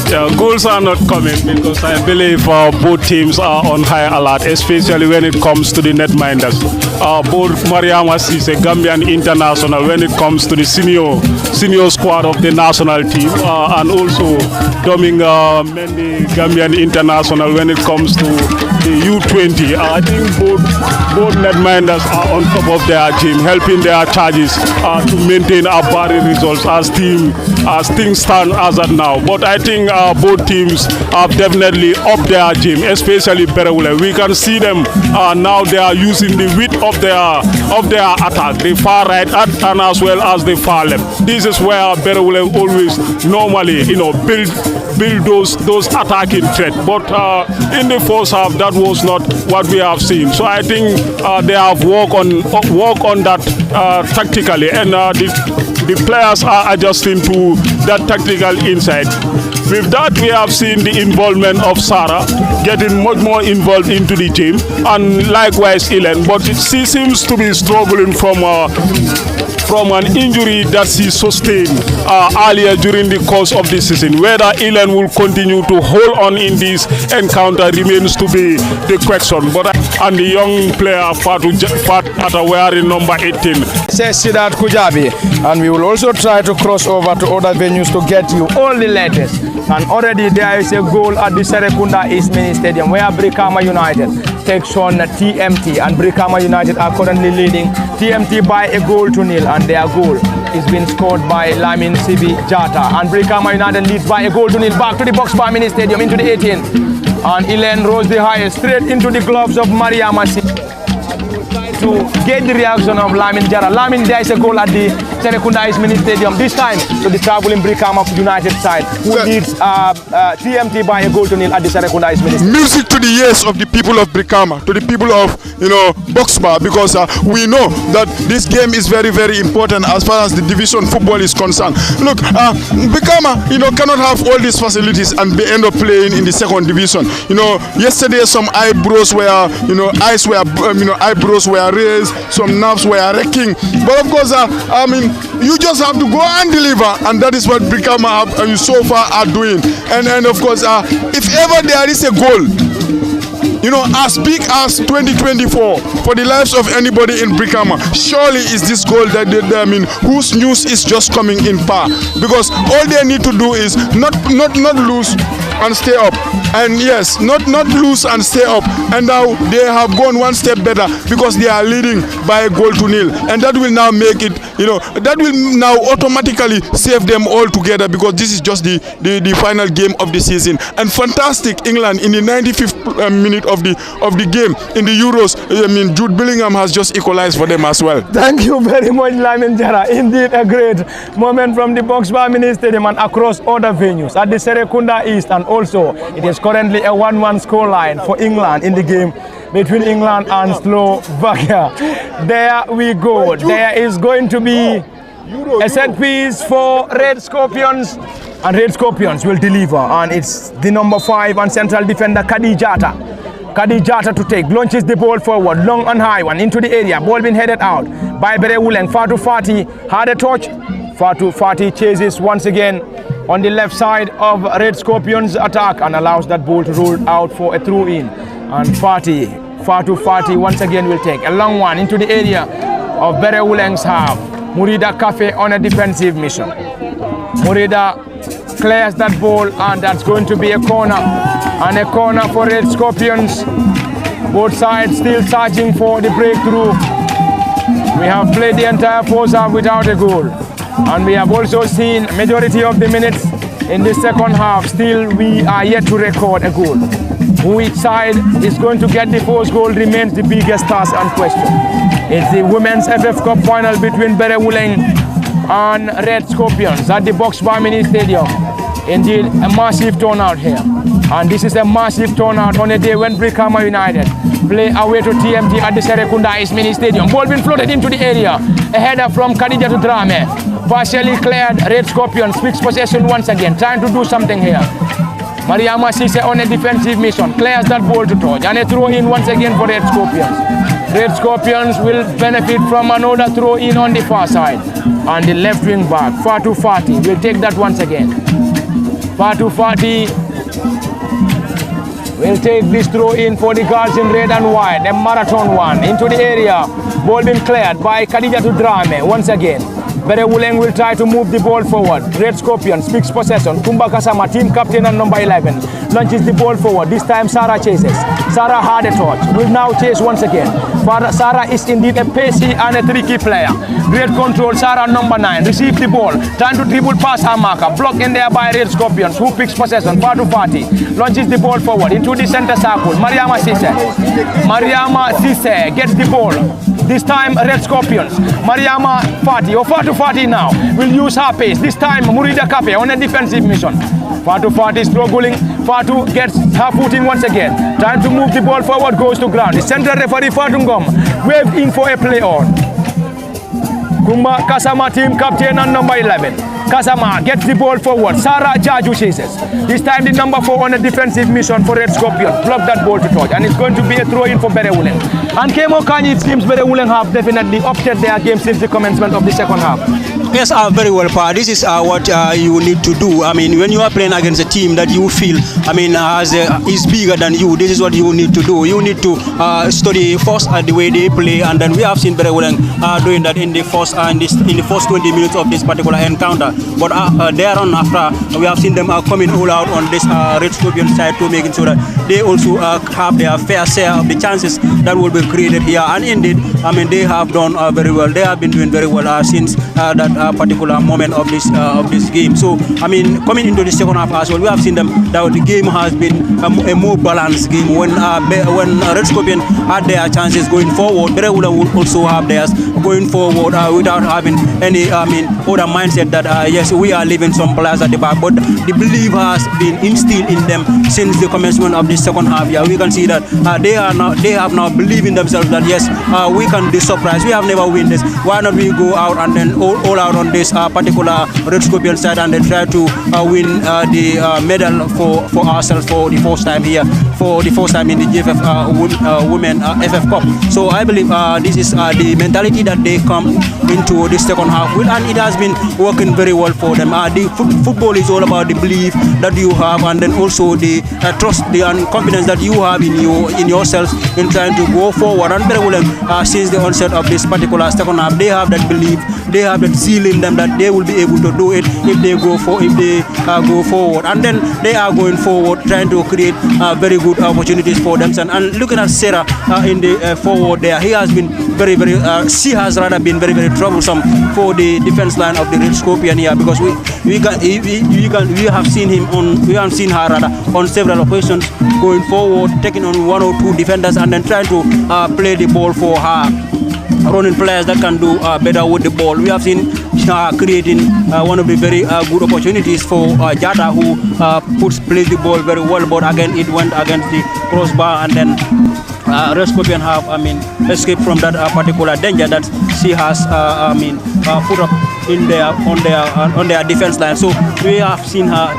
Yeah, goals are not coming because I believe both teams are on high alert, especially when it comes to the netminders. Both Mariama is a Gambian international when it comes to the senior squad. squad of the national team and also doming many Gambian international when it comes to the U20. I think both netminders are on top of their team, helping their charges to maintain a body results as things stand as of now. But I think both teams have definitely upped their game, especially Berewuleng. We can see them now. They are using the width of their attack, the far right and as well as the far left. This is where Berewuleng always normally build those attacking threats. But in the first half, that was not what we have seen. So I think they have worked on that tactically, and the players are adjusting to that tactical insight. With that, we have seen the involvement of Sarah getting much more involved into the team, and likewise Ellen, but she seems to be struggling from an injury that she sustained earlier during the course of the season. Whether Ellen will continue to hold on in this encounter remains to be the question. And the young player Fata wearing number 18. Says Siddharth Kujabi, and we will also try to cross over to other venues to get you all the latest. And already there is a goal at the Serekunda East Mini Stadium where Brikama United takes on TMT, and Brikama United are currently leading TMT by a goal to nil, and their goal is being scored by Lamin Sibi Jata, and Brikama United leads by a goal to nil. Back to the Box Bar Mini Stadium into the 18, and Ellen rose the highest straight into the gloves of Maria Masi to get the reaction of Lamin Jara. Lamin, there is a goal at the Serekunda East Mini Stadium, this time to the traveling Brikama United side, who leads TMT by a goal to nil at the Serekunda East Mini Stadium. Music to the ears of the people of Brikama, to the people of Boxbar, because we know that this game is very, very important as far as the division football is concerned. Look, Brikama, cannot have all these facilities and end up playing in the second division. Yesterday some eyebrows were, eyebrows were raised, some nerves were wrecking. But of course, you just have to go and deliver, and that is what Brikama so far are doing. And of course, if ever there is a goal, as big as 2024 for the lives of anybody in Brikama, surely is this goal that whose news is just coming in par, because all they need to do is not lose and stay up, and yes, not lose and stay up, and now they have gone one step better because they are leading by a goal to nil, and that will now make it, that will now automatically save them all together, because this is just the final game of the season. And fantastic England in the 95th minute of the game in the Euros. Jude Bellingham has just equalized for them as well. Thank you very much, Lamin Jara. Indeed, a great moment from the Box Bar Mini Stadium and across other venues at the Serekunda East, and also it is currently a 1-1 scoreline for England in the game between England and Slovakia. There we go. There is going to be a set piece for Red Scorpions, and Red Scorpions will deliver, and it's the number 5 and central defender Kadijata to take, launches the ball forward, long and high one into the area, ball being headed out by Berewuleng. Fatu Fati had a touch. Fatu Fati chases once again on the left side of Red Scorpions attack and allows that ball to roll out for a throw in. And Fatu Fati once again will take a long one into the area of Berewuleng's half. Murida Cafe on a defensive mission. Murida clears that ball, and that's going to be a corner, and a corner for Red Scorpions. Both sides still searching for the breakthrough. We have played the entire first half without a goal, and we have also seen majority of the minutes in the second half. Still, we are yet to record a goal. Which side is going to get the first goal remains the biggest task and question. It's the Women's FF Cup final between Berewuleng and Red Scorpions at the Box Bar Mini Stadium. Indeed, a massive turnout here. And this is a massive turnout on a day when Brikama United play away to TMT at the Serekunda East Mini Stadium. Ball being floated into the area. A header from Khadija to Drame. Partially cleared. Red Scorpions picks possession once again, trying to do something here. Mariama Sise on a defensive mission, clears that ball to touch, and a throw in once again for Red Scorpions. Red Scorpions will benefit from another throw in on the far side. And the left wing back, Fatu Fati, will take that once again. Fatu Fati will take this throw in for the girls in red and white, a marathon one, into the area. Ball being cleared by Khadija to Drame once again. Berewuleng will try to move the ball forward. Red Scorpion speaks possession. Kumba Kasama, team captain and number 11, launches the ball forward. This time Sarah chases. Sarah had a touch. Will now chase once again. Sarah is indeed a pacey and a tricky player. Great control. Sarah, number 9, receive the ball. Trying to dribble past her marker. Blocked in there by Red Scorpions, who picks possession. Fatu Fati launches the ball forward into the center circle. Mariama Sise gets the ball. This time Red Scorpions. Mariama Fati, or Fatu Fati now, will use her pace. This time Murida Kape on a defensive mission. Fatu Fati struggling. Fatu gets her footing once again. Trying to move the ball forward, goes to ground. The central referee Fatungom waving for a play on. Kumba Kasama, team captain and number 11. Kasama gets the ball forward. Sarah Jaju chases. This time the number 4 on a defensive mission for Red Scorpion. Block that ball to touch, and it's going to be a throw-in for Berewuleng. And Kemo Kanyi, it seems Berewuleng have definitely opted their game since the commencement of the second half. Yes, very well, Pa. This is what you need to do. I mean, when you are playing against a team that you feel, I mean, is bigger than you, this is what you need to do. You need to study first the way they play, and then we have seen Berewuleng doing that in the first in the first 20 minutes of this particular encounter. But thereon after, we have seen them coming all out on this Red Scorpion side to making sure that they also have their fair share of the chances that will be created here. And indeed, I mean, they have done very well. They have been doing very well since that particular moment of this game. So, I mean, coming into the second half as well, we have seen them that the game has been a more balanced game. When Red Scorpion had their chances going forward, Berewuleng will also have theirs going forward without having any, I mean, other mindset that yes, we are leaving some players at the back, but the belief has been instilled in them since the commencement of the second half. Yeah, we can see that they have now believed in themselves that yes, we can be surprised. We have never win this. Why not we go out and then all out on this particular Red Scorpion side and then try to win the medal for ourselves for the first time here, for the first time in the GFF Women FF Cup. So I believe this is the mentality that they come into the second half with, and it has been working very well for them. The football is all about the belief that you have, and then also the trust, and confidence that you have in yourself in trying to go forward. And Berewuleng, since the onset of this particular second half, they have that belief, they have that zeal in them that they will be able to do it if they go forward. And then they are going forward, trying to create very good opportunities for themselves. And looking at Sarah in the forward there, he has been she has rather been very troublesome for the defense line of the Red Scorpion here, because we have seen her rather on several occasions going forward, taking on 1 or 2 defenders and then trying to play the ball for her running players that can do better with the ball. We have seen creating one of the very good opportunities for Jata, who plays the ball very well, but again it went against the crossbar, and then Red Scorpion have, escaped from that particular danger that she has, put up in on their defense line. So we have seen her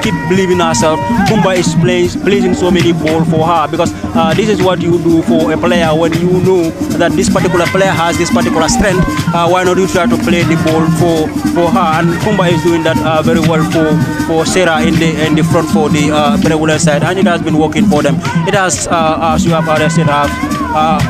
keep believing herself. Kumba is placing so many balls for her, because this is what you do for a player when you know that this particular player has this particular strength. Why not you try to play the ball for her? And Kumba is doing that very well for Sarah in the front for the Berewuleng side, and it has been working for them. It has, as you have already said,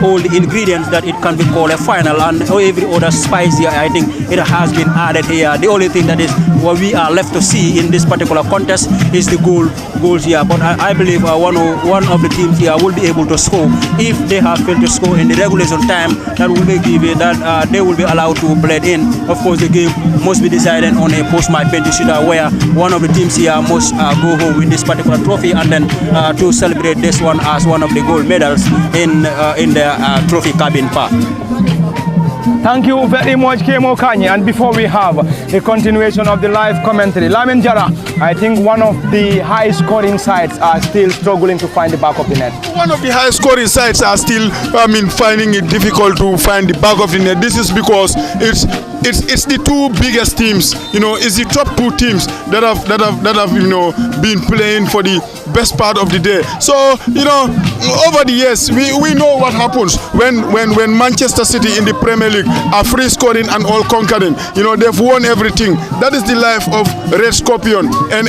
all the ingredients that it can be called a final, and every other spice here, I think it has been added here. The only thing that is what we are left to see in this particular contest is the goals here. But I believe one of the teams here will be able to score. If they have failed to score in the regulation time, that will be given that they will be allowed to play in. Of course, the game must be decided on a post-match penalty shootout, where one of the teams here must go home with this particular trophy, and then to celebrate this one as one of the gold medals in their trophy cabin park. Thank you very much, Kemo Kanye. And before we have the continuation of the live commentary, Lamin Jara, I think one of the high-scoring sides are still struggling to find the back of the net. One of the high-scoring sides are still, finding it difficult to find the back of the net. This is because it's the 2 biggest teams. It's the top 2 teams that have been playing for the best part of the day. So over the years we know what happens when Manchester City in the Premier League are free scoring and all conquering. You know, they've won everything. That is the life of Red Scorpion. And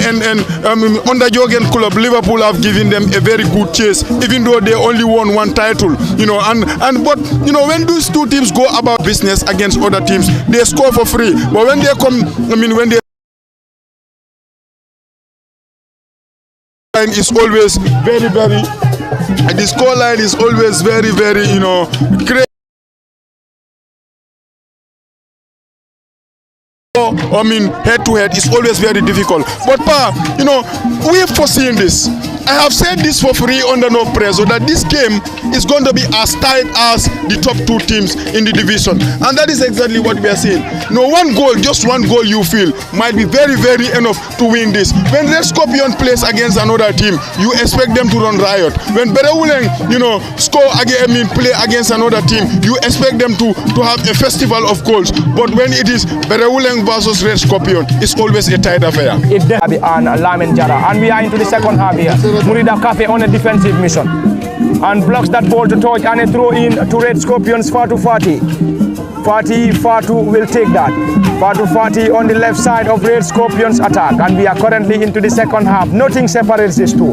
under Jurgen Klopp, Liverpool have given them a very good chase, even though they only won one title. You know, but you know, when these two teams go about business against other teams, they score for free. But when they come, when they is always very, the score line is always very, you know, crazy. Head to head is always very difficult. But you know, we have foreseen this. I have said this for free under no pressure, that this game is going to be as tight as the top two teams in the division, and that is exactly what we are seeing. No, one goal, just one goal, you feel might be very enough to win this. When Red Scorpion plays against another team, you expect them to run riot. When Berewuleng, you know, play against another team, you expect them to have a festival of goals. But when it is Berewuleng versus Red Scorpion, it's always a tight affair. It's Derby and Lamin Jara, and we are into the second half here. Murida Cafe on a defensive mission and blocks that ball to touch, and a throw in to Red Scorpions. Fatu will take that. Fatu on the left side of Red Scorpions attack, and we are currently into the second half. Nothing separates these two,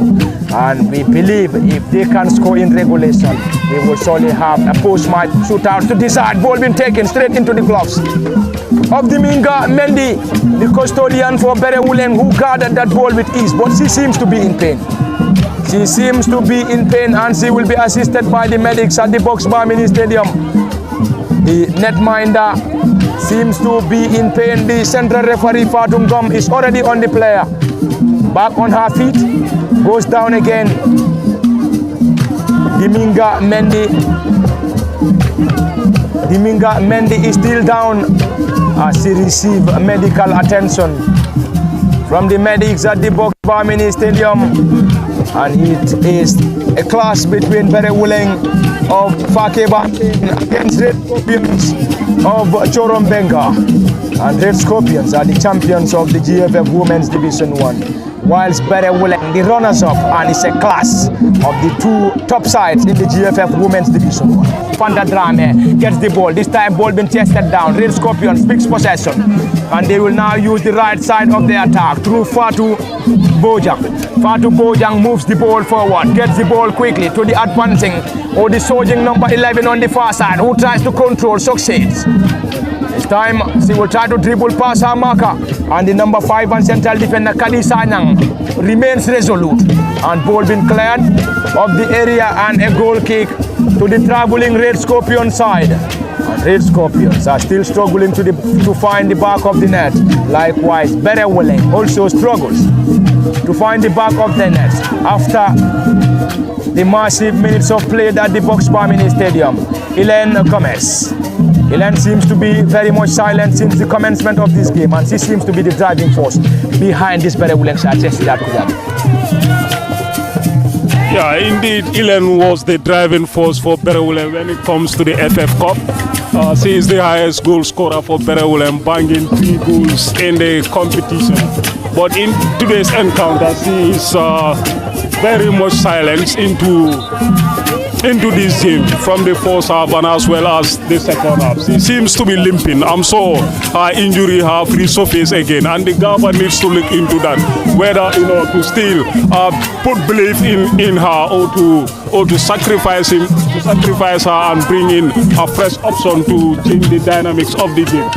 and we believe if they can score in regulation, we will surely have a post-match shootout to decide. Ball being taken straight into the gloves of Diminga Mendy, the custodian for Berewuleng, who guarded that ball with ease, but she seems to be in pain. She seems to be in pain, and she will be assisted by the medics at the Box Bar Mini Stadium. The netminder seems to be in pain. The central referee Fatum Gum is already on the player. Back on her feet, goes down again. Diminga Mendy is still down as she receives medical attention from the medics at the Box Bar Mini Stadium. And it is a clash between Berewuleng of Fakeba against Red Scorpions of Chorombenga. And Red Scorpions are the champions of the GFF Women's Division 1, whilst Berewuleng the runners-up, and it's a clash of the two top sides in the GFF Women's Division 1. Fanda Drame gets the ball. This time ball been tested down. Red Scorpions picks possession, and they will now use the right side of the attack through Fatu Bojang. Fatu Bojang moves the ball forward, gets the ball quickly to the advancing or the surging number 11 on the far side, who tries to control, succeeds. This time she will try to dribble past her marker, and the number 5 and central defender Kadi Sanyang remains resolute, and ball been cleared of the area, and a goal kick to the travelling Red Scorpion side. And Red Scorpions are still struggling to find the back of the net. Likewise, Berewuleng also struggles to find the back of the net after the massive minutes of play at the Box Bar Mini Stadium. Elaine Gomez. Elaine seems to be very much silent since the commencement of this game, and she seems to be the driving force behind this Berewuleng side. Yeah, indeed, Elaine was the driving force for Berewuleng when it comes to the FF Cup. She is the highest goal scorer for Berewuleng, banging 3 goals in the competition. But in today's encounter, she is very much silenced into this game from the first half and as well as the second half. She seems to be limping. I'm sure her injury have resurfaced again, and the government needs to look into that, whether to still put belief in her or to sacrifice her and bring in a fresh option to change the dynamics of the game.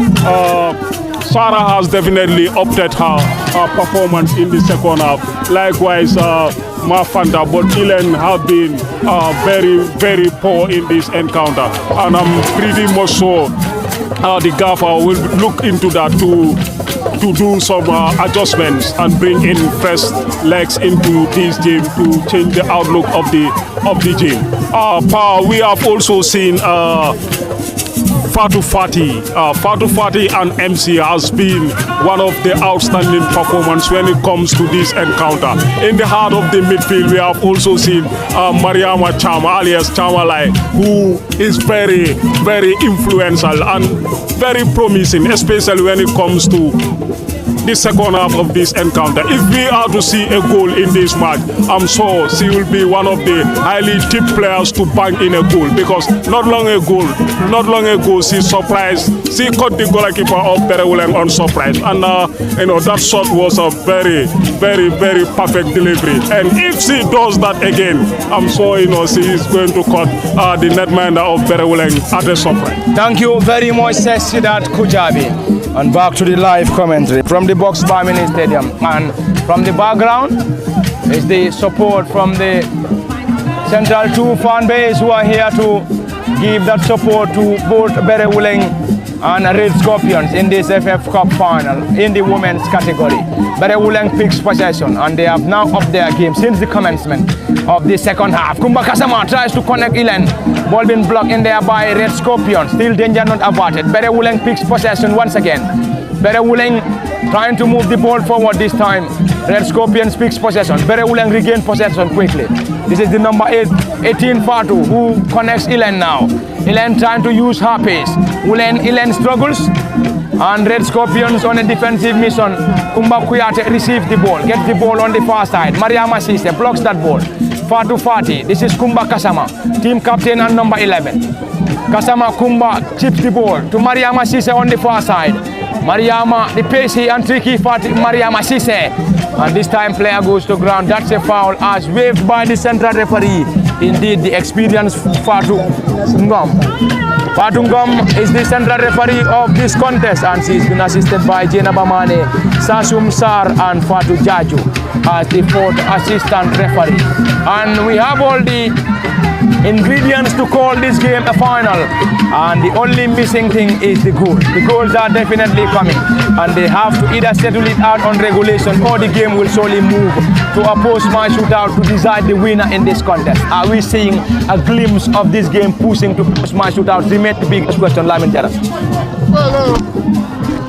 Sarah has definitely upped her performance in the second half. Likewise, Mafanda, but Elaine have been very poor in this encounter, and I'm pretty much sure the gaffer will look into that to do some adjustments and bring in fresh legs into this game to change the outlook of the game. We have also seen Fatu Fati and MC has been one of the outstanding performance when it comes to this encounter. In the heart of the midfield, we have also seen Mariama Chama, alias Chamalai, who is very influential and very promising, especially when it comes to the second half of this encounter. If we are to see a goal in this match, I'm sure she will be one of the highly tipped players to bang in a goal, because not long ago she surprised, she caught the goalkeeper of Berewuleng on surprise, and that shot was a very, very, very perfect delivery. And if she does that again, I'm sure she is going to cut the netminder of Berewuleng at a surprise. Thank you very much, Sidat Kujabi. And back to the live commentary from the Box Bar Mini Stadium. And from the background is the support from the Central 2 fan base who are here to give that support to both Berewuleng and Red Scorpions in this FF Cup final in the women's category. Berewuleng picks possession and they have now upped their game since the commencement of the second half. Kumba Kasama tries to connect Ilen. Ball being blocked in there by Red Scorpions. Still danger not averted. Berewuleng picks possession once again. Berewuleng trying to move the ball forward this time. Red Scorpions picks possession. Berewuleng regain possession quickly. This is the number 18 Fatu who connects Ilen now. Ilen trying to use her pace. Ilen struggles. And Red Scorpions on a defensive mission. Kumba Kuyate receives the ball, gets the ball on the far side. Mariama Sise blocks that ball. Fatu Fati. This is Kumba Kasama, team captain and number 11. Kasama Kumba chips the ball to Mariama Sise on the far side. Mariama, the pacey and tricky Fati, Mariama Sise. And this time player goes to ground. That's a foul as waved by the central referee. Indeed, the experienced Fatu Ngom. Fatu Ngom is the central referee of this contest, and she's been assisted by Jena Bamane, Sasum Sar and Fatu Jaju as the fourth assistant referee. And we have all the ingredients to call this game a final, and the only missing thing is the goal. The goals are definitely coming, and they have to either settle it out on regulation or the game will surely move to a post-match shootout to decide the winner in this contest. Are we seeing a glimpse of this game pushing to post-match shootout? Remains the biggest question, Lamin Jara.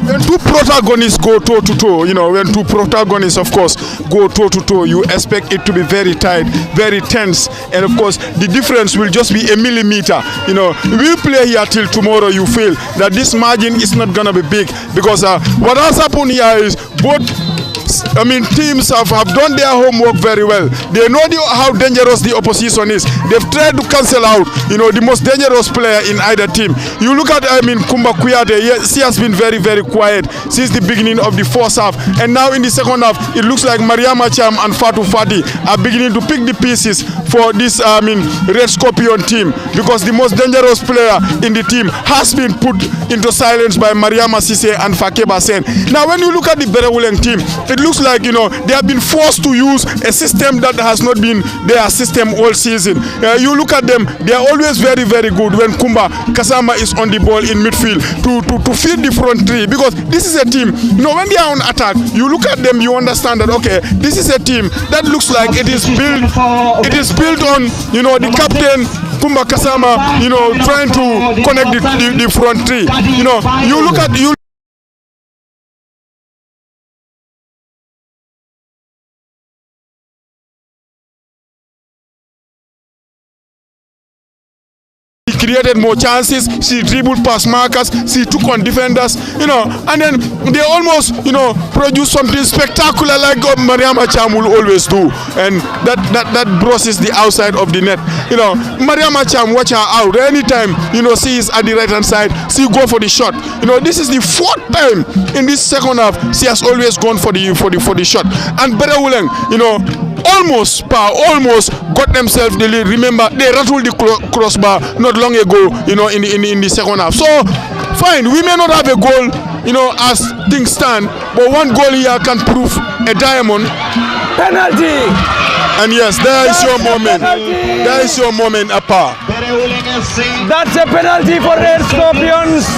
When two protagonists go toe-to-toe, when two protagonists, of course, go toe-to-toe, you expect it to be very tight, very tense, and of course, the difference will just be a millimeter. We'll play here till tomorrow, you feel that this margin is not going to be big, because what has happened here is both teams have done their homework very well. They know how dangerous the opposition is. They've tried to cancel out, the most dangerous player in either team. You look at, Kumba Kuyate, she has been very, very quiet since the beginning of the first half. And now in the second half, it looks like Mariama Cham and Fatu Fati are beginning to pick the pieces for this, Red Scorpion team, because the most dangerous player in the team has been put into silence by Mariama Sise and Fakeba Sen. Now, when you look at the Berewuleng team, it looks like, they have been forced to use a system that has not been their system all season. You look at them, they are always very, very good when Kumba Kasama is on the ball in midfield to feed the front three, because this is a team, when they are on attack, you look at them, you understand that, okay, this is a team that looks like it is built on, the captain, Kumba Kasama, trying to connect the front three. You look at created more chances, she dribbled past markers, she took on defenders, and then they almost, produce something spectacular like Mariama Cham will always do, and that brushes the outside of the net. Mariama Cham, watch her out. Anytime, she is at the right hand side, she go for the shot. This is the fourth time in this second half she has always gone for the shot. And Berewuleng, almost got themselves the lead. Remember, they rattled the crossbar not long ago, in the second half. So, fine, we may not have a goal, as things stand, but one goal here can prove a diamond. Penalty! And yes, there is your moment. There is your moment, Appa. That's a penalty for Red Scorpions.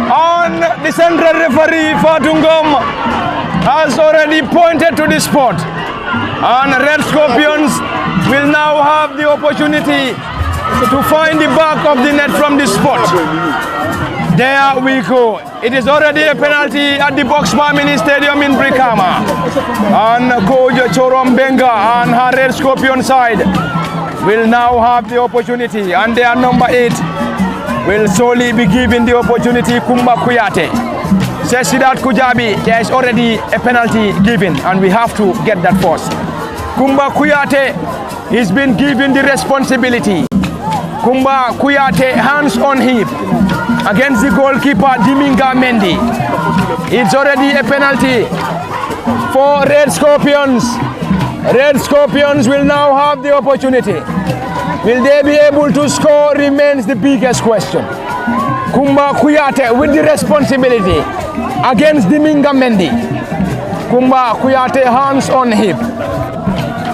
On the central referee, Fatu Ngom, has already pointed to the spot. And Red Scorpions will now have the opportunity to find the back of the net from the spot. There we go. It is already a penalty at the Box Bar Mini Stadium in Brikama. And Coach Chorom Benga and her Red Scorpion side will now have the opportunity. And their number 8 will solely be given the opportunity, Kumba Kuyate. Says Sidat Kujabi, there is already a penalty given and we have to get that first. Kumba Kuyate is been given the responsibility. Kumba Kuyate hands on hip against the goalkeeper Diminga Mendy. It's already a penalty for Red Scorpions. Red Scorpions will now have the opportunity. Will they be able to score remains the biggest question. Kumba Kuyate with the responsibility against Diminga Mendy. Kumba Kuyate hands on hip.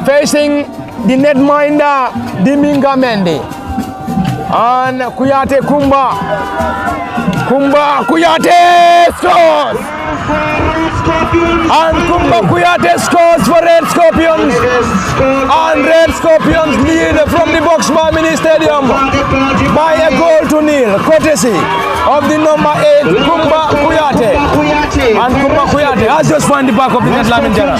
Facing the netminder Diminga Mendy. And Kuyate Kumba Kuyate scores! And Kumba Kuyate scores for Red Scorpions. And Red Scorpions lead from the Box Bar Mini Stadium by a goal to nil, courtesy of the number 8 Kumba Kuyate. And Kumba Kuyate has just won the back of the net, Lamin Jara.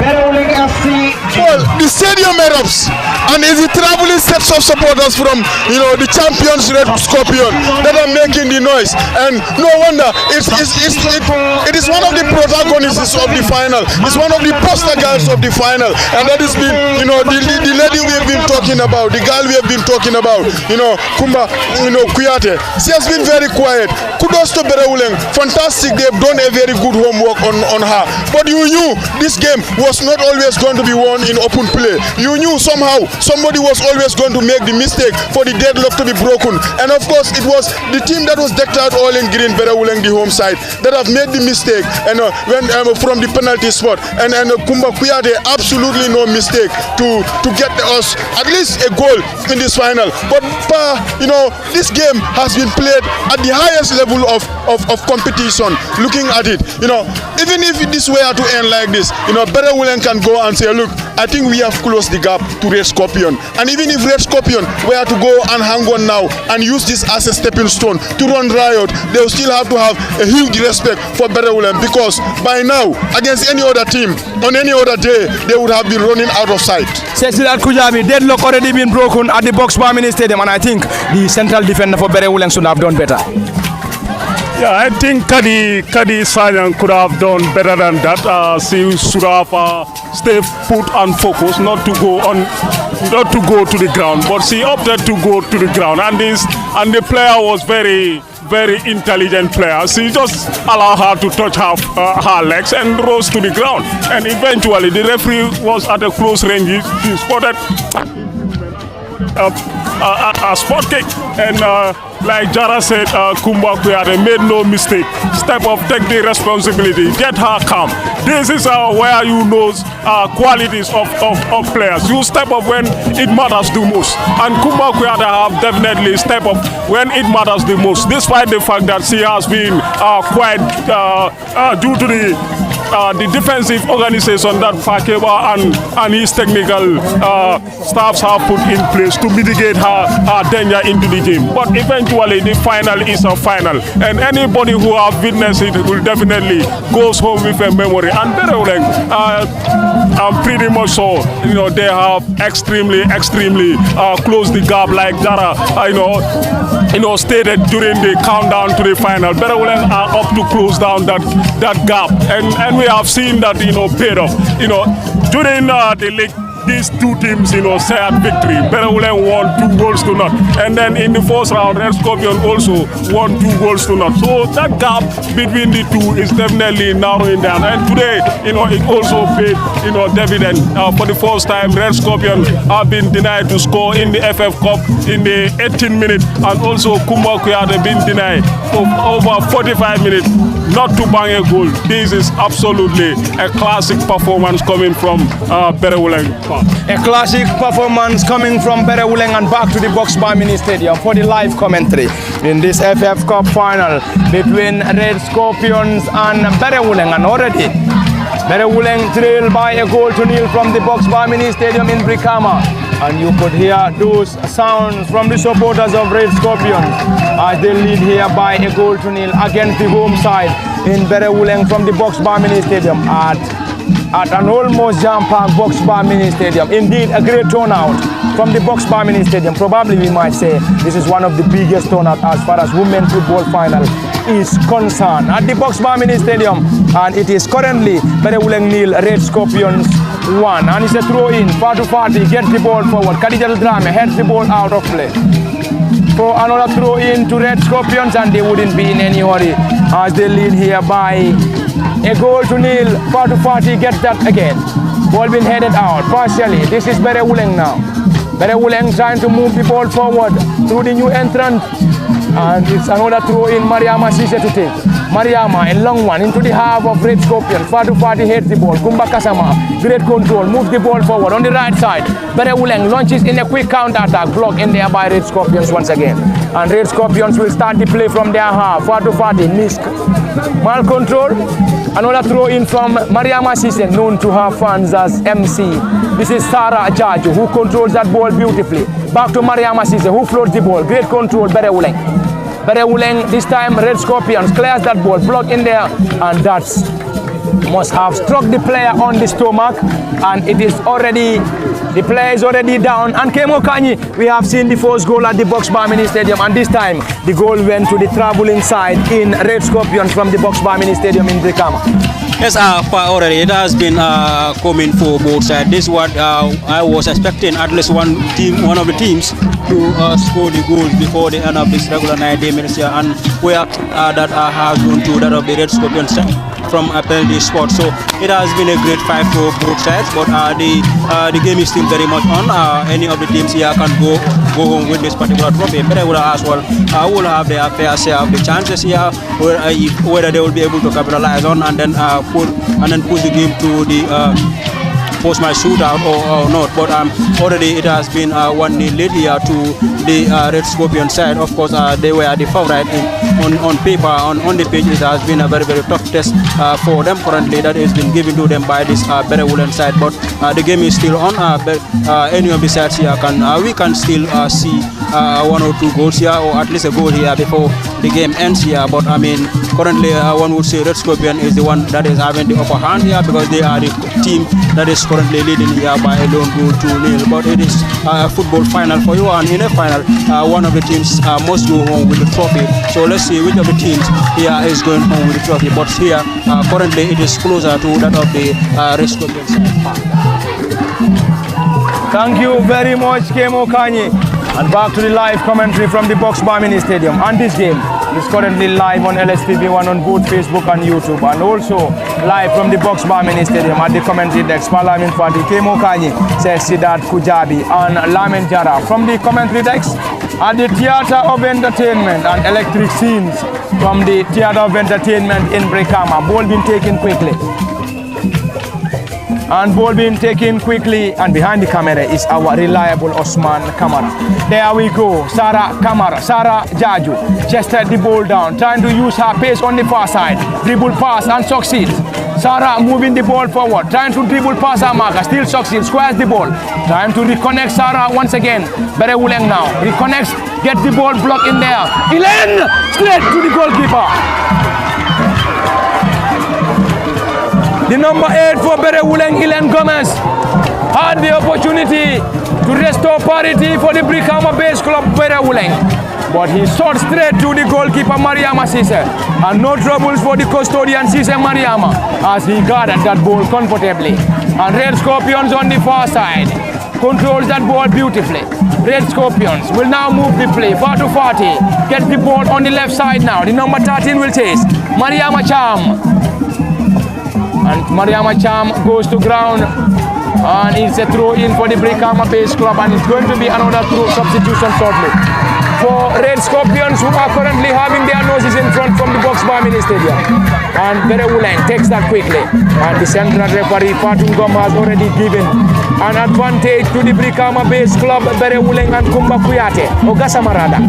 Well, the stadium erupts, and it's the traveling sets of supporters from, the champions Red Scorpion that are making the noise. And no wonder, it is one of the protagonists of the final. It's one of the poster girls of the final, and that has been, the lady we have been talking about, the girl we have been talking about, Kumba, Kuyate. She has been very quiet. Kudos to Berewuleng. Fantastic. They've done a very good homework on her. But you knew this game was not always going to be won in open play. You knew somehow somebody was always going to make the mistake for the deadlock to be broken. And of course, it was the team that was decked out all in green, Berewuleng, the home side, that have made the mistake. And when from the penalty spot, and Kumba Kuyate, absolutely no mistake to get us at least a goal in this final. But this game has been played at the highest level of competition. Looking at it, even if this were to end like this, Berewuleng can go and say, look, I think we have closed the gap to Red Scorpion. And even if Red Scorpion were to go and hang on now and use this as a stepping stone to run riot, they will still have to have a huge respect for Berewuleng, because by now, against any other team, on any other day, they would have been running out of sight. Says that Kujabi, deadlock already been broken at the Box Bar Mini Stadium, and I think the central defender for Berewuleng should have done better. Yeah, I think Kadi Sanyang could have done better than that. She should have stayed put and focused, not to go to the ground. But she opted to go to the ground, and the player was very intelligent player. She just allowed her to touch her legs and rose to the ground. And eventually, the referee was at a close range. He spotted a spot kick, and like Jara said, Kumba Kuyate made no mistake. Step up, take the responsibility, get her calm. This is where you know qualities of players. You step up when it matters the most, and Kumba Kuyate have definitely step up when it matters the most, despite the fact that she has been quite due to the defensive organization that Fakeba and his technical staffs have put in place to mitigate her danger into the game. But eventually the final is a final, and anybody who have witnessed it will definitely goes home with a memory. And Berewuleng, I'm pretty much so, they have extremely closed the gap, like Jara stated during the countdown to the final. Berewuleng are up to close down that gap, and we have seen that paid off. During the league, these two teams, shared victory. Berewuleng won 2-0, and then in the first round, Red Scorpion also won 2-0. So that gap between the two is definitely narrowing down. And today, it also paid, dividend. For the first time, Red Scorpion have been denied to score in the FF Cup in the 18th minute, and also Kumba Kuyate been denied for over 45 minutes not to bang a goal. This is absolutely a classic performance coming from Berewuleng. A classic performance coming from Berewuleng, and back to the Box Bar Mini Stadium for the live commentary in this FF Cup final between Red Scorpions and Berewuleng. And already Berewuleng trailed by a goal to nil from the Box Bar Mini Stadium in Brikama. And you could hear those sounds from the supporters of Red Scorpions as they lead here by a goal to nil against the home side in Berewuleng from the Box Bar Mini Stadium at an almost jam-packed Box Bar Mini Stadium. Indeed, a great turnout from the Box Bar Mini Stadium. Probably we might say this is one of the biggest turnout as far as women's football final is concerned. At the Boxbar Mini Stadium, and it is currently Berewuleng nil, Red Scorpions 1. And it's a throw in. Fatu Fati gets the ball forward. Khadija Drame heads the ball out of play. For another throw in to Red Scorpions, and they wouldn't be in any hurry as they lead here by a goal to nil. Fatu Fati gets that again. Ball being headed out partially. This is Berewuleng now. Berewuleng trying to move the ball forward through the new entrant. And it's another throw in. Mariama Sise to take. Mariama, a long one into the half of Red Scorpions. Fatu Fati heads the ball. Kumba Kasama, great control, moves the ball forward on the right side. Berewuleng launches in a quick counter-attack, block in there by Red Scorpions once again. And Red Scorpions will start the play from their half. Fatu Fati missed. Mal control. Another throw in from Mariama Sise, known to her fans as MC. This is Sarah Jaju, who controls that ball beautifully. Back to Mariama Sise, who floats the ball. Great control, Berewuleng. Berewuleng, this time Red Scorpions clears that ball, block in there, and that's must have struck the player on the stomach, and it is already, the player is already down. And Kemo Kanyi, we have seen the first goal at the Boxbar Mini Stadium, and this time the goal went to the traveling side in Red Scorpions from the Boxbar Mini Stadium in Brikama. Yes, already it has been coming for both sides. This is what I was expecting, at least one of the teams to score the goals before the end of this regular 90 minutes here, and where that has gone to that of the Red Scorpions from a penalty spot. So it has been a great fight for both sides, but the game is still very much on. Any of the teams here can go home with this particular trophy. But I would as well will have their fair share of the chances here, whether they will be able to capitalize on and then push the game to the post-match shootout or not. But already it has been 1-0 lead here to the Red Scorpion side. Of course, they were the favorite on paper. On the pitch, it has been a very, very tough test for them currently that has been given to them by this Berewuleng side. But the game is still on. Any of the sides here we can still see 1 or 2 goals here, or at least a goal here before the game ends here. But I mean, currently one would say Red Scorpion is the one that is having the upper hand here, because they are the team that is currently leading here by a lone goal to nil. But it is a football final for you, and in a final, one of the teams must go home with the trophy. So let's see which of the teams here is going home with the trophy. But here, currently, it is closer to that of the Red Scorpion side. Thank you very much, Kemo Kanyi. And back to the live commentary from the Boxbar Mini Stadium. And this game is currently live on LSTV1 on both Facebook and YouTube, and also live from the Boxbar Mini Stadium at the commentary desk. Parlamin Fati, Kemo Kanyi, says Siddharth Kujabi, and Lamin Jara from the commentary desk at the Theatre of Entertainment and electric scenes from the Theatre of Entertainment in Brikama. Ball being taken quickly. And ball being taken quickly, and behind the camera is our reliable Osman Kamara. There we go, Sarah Kamara, Sarah Jaju, chested the ball down, trying to use her pace on the far side, dribble pass and succeeds. Sarah moving the ball forward, trying to dribble past her marker, still succeeds, squares the ball, trying to reconnect Sarah once again. Berewuleng now, reconnects, get the ball blocked in there. Elen, straight to the goalkeeper. The number 8 for Berewuleng, Ilen Gomez, had the opportunity to restore parity for the Brikama base club Berewuleng, but he shot straight to the goalkeeper Mariama Sise, and no troubles for the custodian Sise Mariama as he guarded that ball comfortably. And Red Scorpions on the far side controls that ball beautifully. Red Scorpions will now move the play. Fatu Fati gets the ball on the left side now. The number 13 will chase Mariama Cham. And Mariama Cham goes to ground, and it's a throw in for the Brikama base club, and it's going to be another throw substitution shortly for Red Scorpions, who are currently having their noses in front from the Boxbar Mini Stadium. And Berewuleng takes that quickly, and the central referee Fatungom has already given an advantage to the Brikama base club Berewuleng and Kumba Kuyate, or Gasamarada.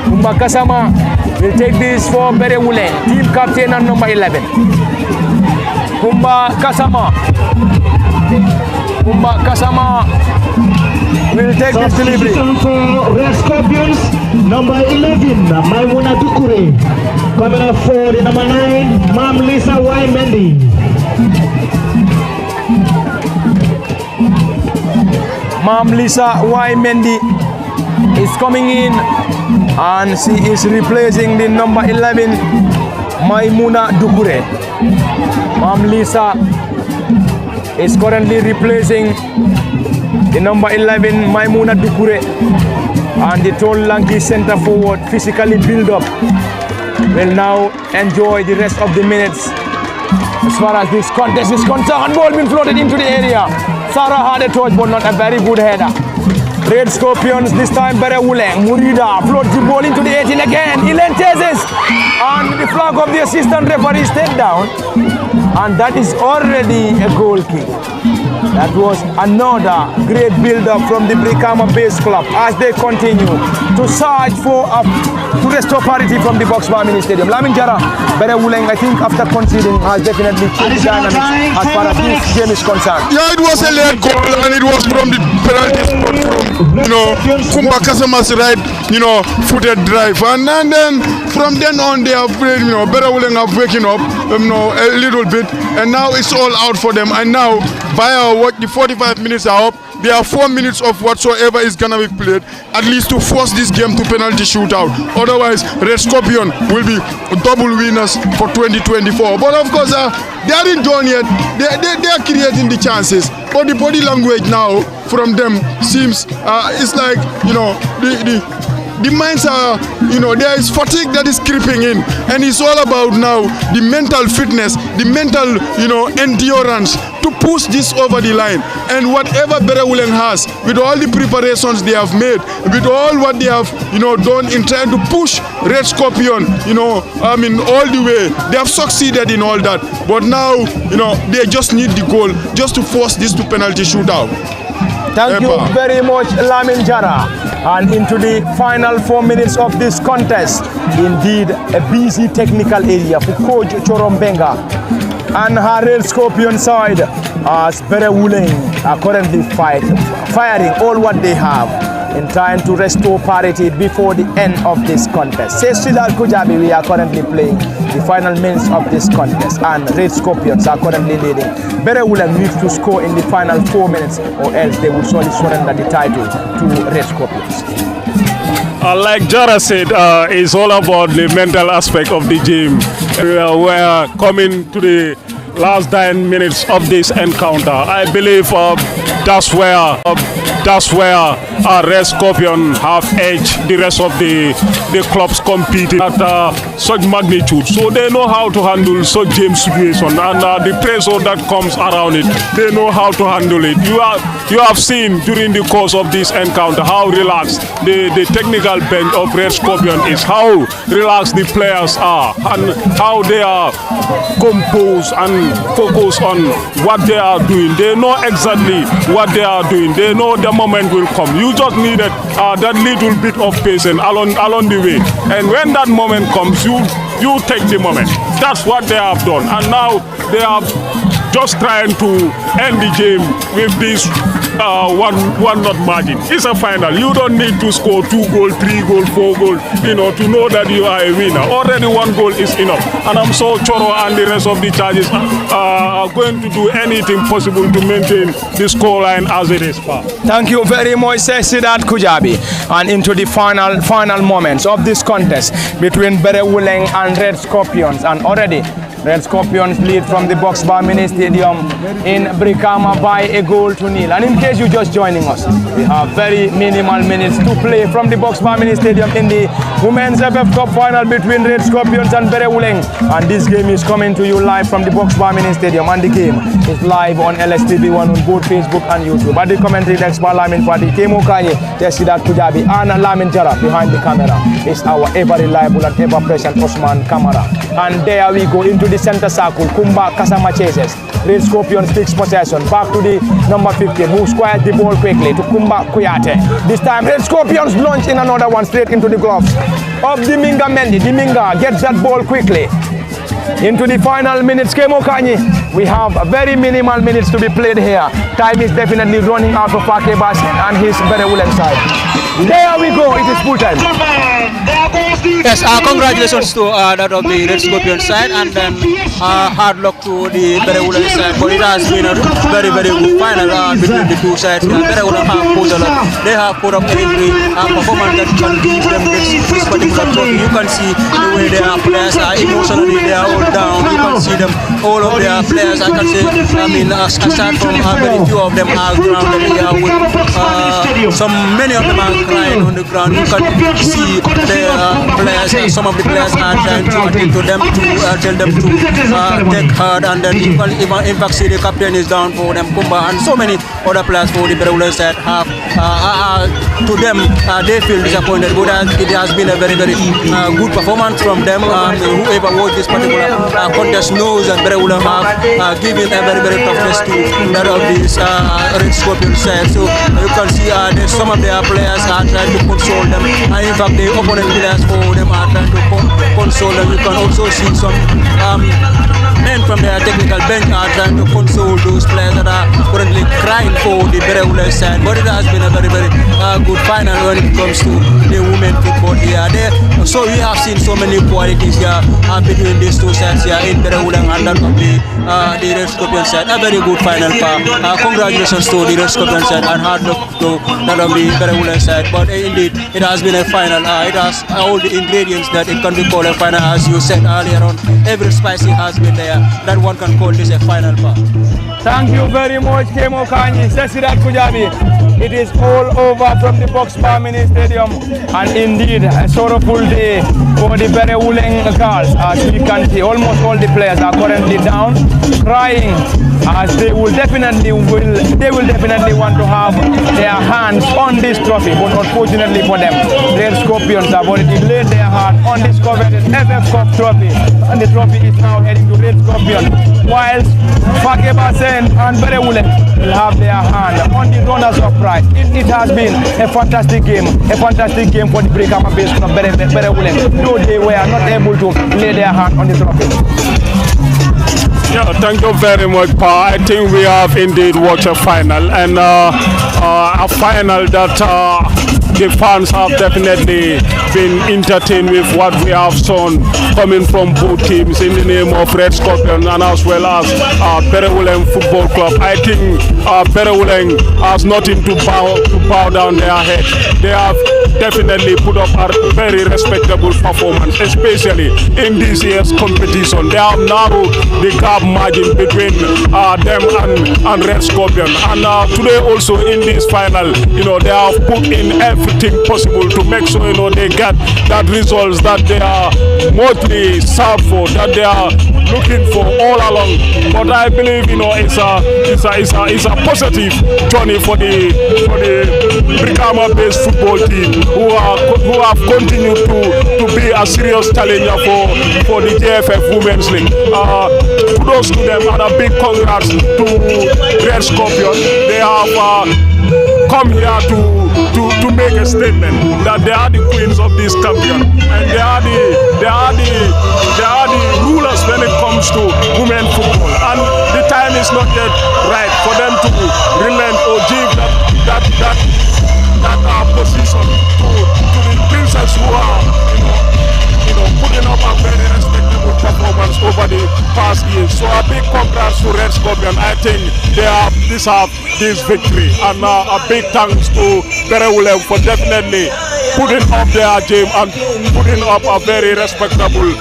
Kumba Kasama will take this for Berewuleng, team captain and number 11. Kumba Kasama will take this delivery. For Red Scorpions, number 11, Maimuna Dukure. Coming up for the number 9, Mam Lisa Y. Mendy. Mam Lisa Y. Mendy is coming in and she is replacing the number 11 Maimuna Dukure. Mam Lisa is currently replacing the number 11 Maimuna Dukure, and the tall lanky center forward, physically built up, will now enjoy the rest of the minutes. As far as this contest is concerned, ball being floated into the area. Sarah had a touch, but not a very good header. Red Scorpions, this time Berewuleng. Murida floats the ball into the 18 again. Elen chases, and the flag of the assistant referee stayed down, and that is already a goal kick. That was another great build-up from the Brikama base club as they continue to search for to restore parity from the Box Bar Mini Stadium. Lamin Jara, Berewuleng, I think after conceding has definitely changed dynamics as far as this game is concerned. Yeah, it was a late goal, and it was from the penalty spot from, Kumba Kasama's right, footed drive, and then from then on they have played, Berewuleng are waking up, a little bit, and now it's all out for them. And now, via what the 45 minutes are up, there are 4 minutes of whatsoever is gonna be played, at least to force this game to penalty shootout. Otherwise, Red Scorpion will be double winners for 2024. But of course, they aren't done yet. They are creating the chances, but the body language now from them seems it's like the minds are, there is fatigue that is creeping in, and it's all about now the mental fitness, the mental, endurance to push this over the line. And whatever Berewuleng has, with all the preparations they have made, with all what they have, done in trying to push Red Scorpion, all the way, they have succeeded in all that. But now, they just need the goal just to force this to penalty shootout. Thank you very much, Lamin Jara. And into the final 4 minutes of this contest, indeed a busy technical area for Coach Chorombenga and her Red Scorpion side, as Berewuleng are currently firing all what they have in trying to restore parity before the end of this contest. Says Siddharth Kujabi, we are currently playing the final minutes of this contest, and Red Scorpions are currently leading. Berewuleng needs to score in the final 4 minutes, or else they will surely surrender the title to Red Scorpions. Like Jara said, it's all about the mental aspect of the game. We're coming to the last 9 minutes of this encounter. I believe that's where Red Scorpion have edged the rest of the clubs competing at such magnitude. So they know how to handle such game situation, and the pressure that comes around it, they know how to handle it. You have seen during the course of this encounter how relaxed the technical bench of Red Scorpion is, how relaxed the players are, and how they are composed and focused on what they are doing. They know exactly what they are doing. They know the moment will come. You just needed that little bit of patience along the way, and when that moment comes, you take the moment. That's what they have done, and now they are just trying to end the game with this one not margin. It's a final. You don't need to score 2 goals, 3 goals, 4 goals, to know that you are a winner. Already 1 goal is enough. And I'm so Choro and the rest of the charges are going to do anything possible to maintain the scoreline as it is. Thank you very much, Siddharth Kujabi. And into the final moments of this contest between Berewuleng and Red Scorpions, and already Red Scorpions lead from the Box Bar Mini Stadium in Brikama by 1-0. And in case you're just joining us, we have very minimal minutes to play from the Box Bar Mini Stadium in the Women's FF Cup final between Red Scorpions and Berewuleng. And this game is coming to you live from the Box Bar Mini Stadium, and the game is live on LSTV1 on both Facebook and YouTube. At the commentary desk, Lamin Party, Kemo Kanye, Siddharth Kujabi, and Lamin Jara. Behind the camera is our ever reliable and ever present Osman Kamara. And there we go into the center circle. Kumba Kasama chases. Red Scorpions takes possession. Back to the number 15, who squares the ball quickly to Kumba Kuyate. This time Red Scorpions launch in another one straight into the gloves of Diminga Mendy. Diminga gets that ball quickly into the final minutes. Kemo Kanye, we have very minimal minutes to be played here. Time is definitely running out for Fake Basin and his Berewuleng side. There we go, it is full time. There goes the Yes, congratulations to that of the Red Scorpion side, and then hard luck to the Berewuleng side. But it has been a very, very good final between the two sides. Berewuleng have put a lot. They have put up every performance that can give them this particular trophy. You can see the way their players are emotionally, they are all down. You can see them, all of their players. I can say, I mean, aside from very few of them are grounded here with many of them are crying on the ground. You can see their players, some of the players are trying to appeal to them to tell them to take hard, and then you can even in fact see the captain is down for them, Kumba, and so many other players for the Berewuleng side have to them they feel disappointed, but it has been a very, very good performance from them. Whoever watched this particular contest knows that Berewuleng have given a very, very tough test to that of this Red Scorpion side. So you can see some of their players are trying to console them, and in fact the opponent players for them are trying to console them. You can also see some men from their technical bench are trying to console those players that are currently crying for the Berewuleng side. But it has been a very, very good final when it comes to the women football here. So we have seen so many qualities here between these two sides here in Berewuleng and that of the Red Scorpion side. A very good final. Congratulations to the Red Scorpion side and hard luck to that of the Berewuleng side. But indeed, it has been a final. It has all the ingredients that it can be called a final, as you said earlier on. Every spicy has been there. That one can call this a final part. Thank you very much, Kemo Kanyi, Sesidat Kujabi. It is all over from the Box Bar Mini Stadium, and indeed a sorrowful day for the Berewuleng girls. As we can see, almost all the players are currently down, crying, as they will definitely want to have their hands on this trophy. But unfortunately for them, Red Scorpions have already laid their hand on this coveted FF Cup trophy, and the trophy is now heading to Red Scorpion, whilst Fakebasen and Berewuleng will have their hand on the runners-up prize. It has been a fantastic game for the Brikama base of Berewuleng, though they were not able to lay their hand on the trophy. Yeah, thank you very much, Pa. I think we have indeed watched a final, and a final that the fans have definitely been entertained with what we have shown coming from both teams in the name of Red Scorpion and as well as Berewuleng Football Club. I think Berewuleng has nothing to bow down their head. They have definitely put up a very respectable performance, especially in this year's competition. They have narrowed the gap margin between them and Red Scorpion. And today also in this final, they have put in everything possible to make sure, they get that results that they are mostly served for, that they are looking for all along. But I believe, it's a positive journey for the Brikama-based football team who have continued to be a serious challenger for the GFF Women's League. Kudos to them and a big congrats to Red Scorpion. They have come here to make a statement that they are the queens of this champion, and they are the rulers when it comes to women football. And the time is not yet right for them to relent or give that position to the princess who are putting up a very respectable performance over the past years. So a big congrats to Red Scorpion. I think they deserve this victory, and a big thanks to Berewuleng for definitely putting up their game and putting up a very respectable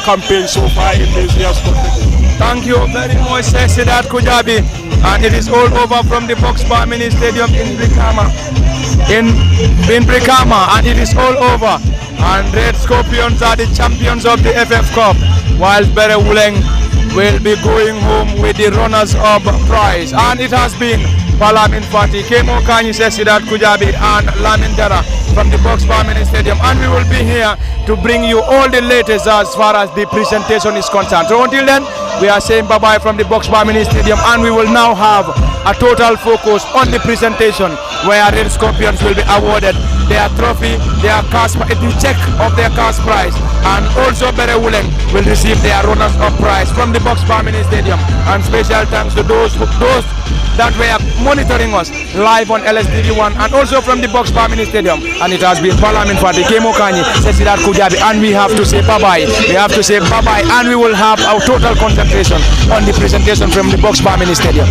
campaign so far in this year's competition. Thank you very much, Sesidat Kujabi. And it is all over from the Box Bar Mini Stadium in Brikama. In Brikama, and it is all over. And Red Scorpions are the champions of the FF Cup, while Berewuleng will be going home with the runners-up prize. And it has been Palamin Fati, Kemo Kanyi, Sesidat Kujabi, and Lamin Dara from the Box Bar Mini Stadium. And we will be here to bring you all the latest as far as the presentation is concerned. So until then, we are saying bye-bye from the Box Bar Mini Stadium, and we will now have a total focus on the presentation where Red Scorpions will be awarded their trophy, their cash, the check of their cash prize, and also Berewuleng will receive their runners-up prize from the Box Bar Mini Stadium. And special thanks to those that were monitoring us live on LSTV1 and also from the Box Bar Mini Stadium. And it has been Parliament for the Kemo Kanyi, Cecilar Kujabi, and we have to say bye-bye. We have to say bye-bye, and we will have our total concentration on the presentation from the Box Bar Mini Stadium.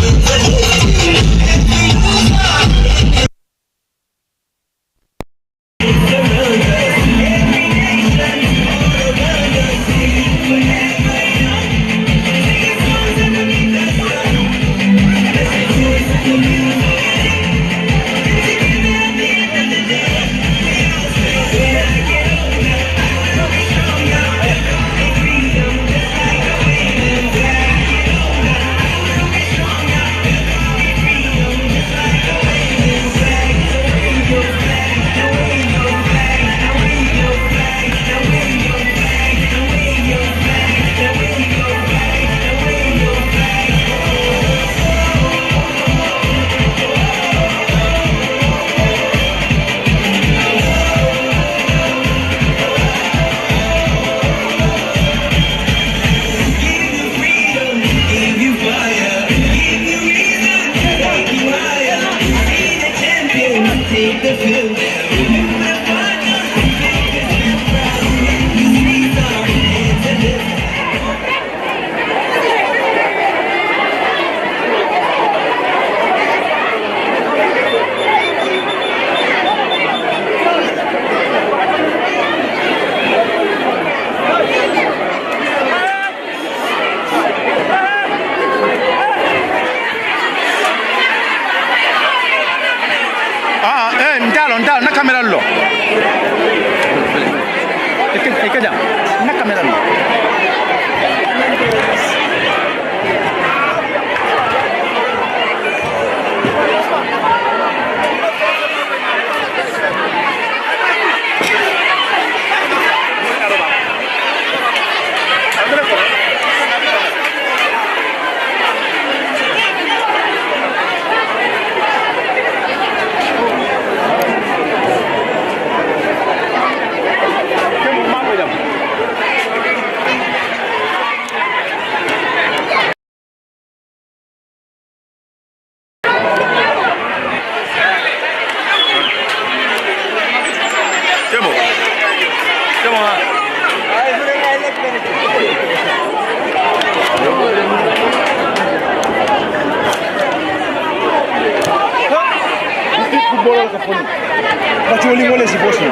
Pacholi boleh si bosnya.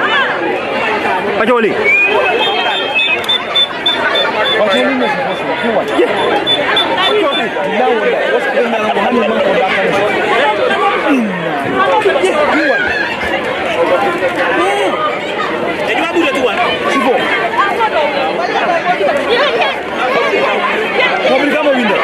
Pacholi. Pacholi ni si bosnya. Kuat. Pacholi. Dah wala. Bos kena nak mana mana kau belakang. Kuat. Jadi apa buat tuan? Sibo. Kau beri kamu window.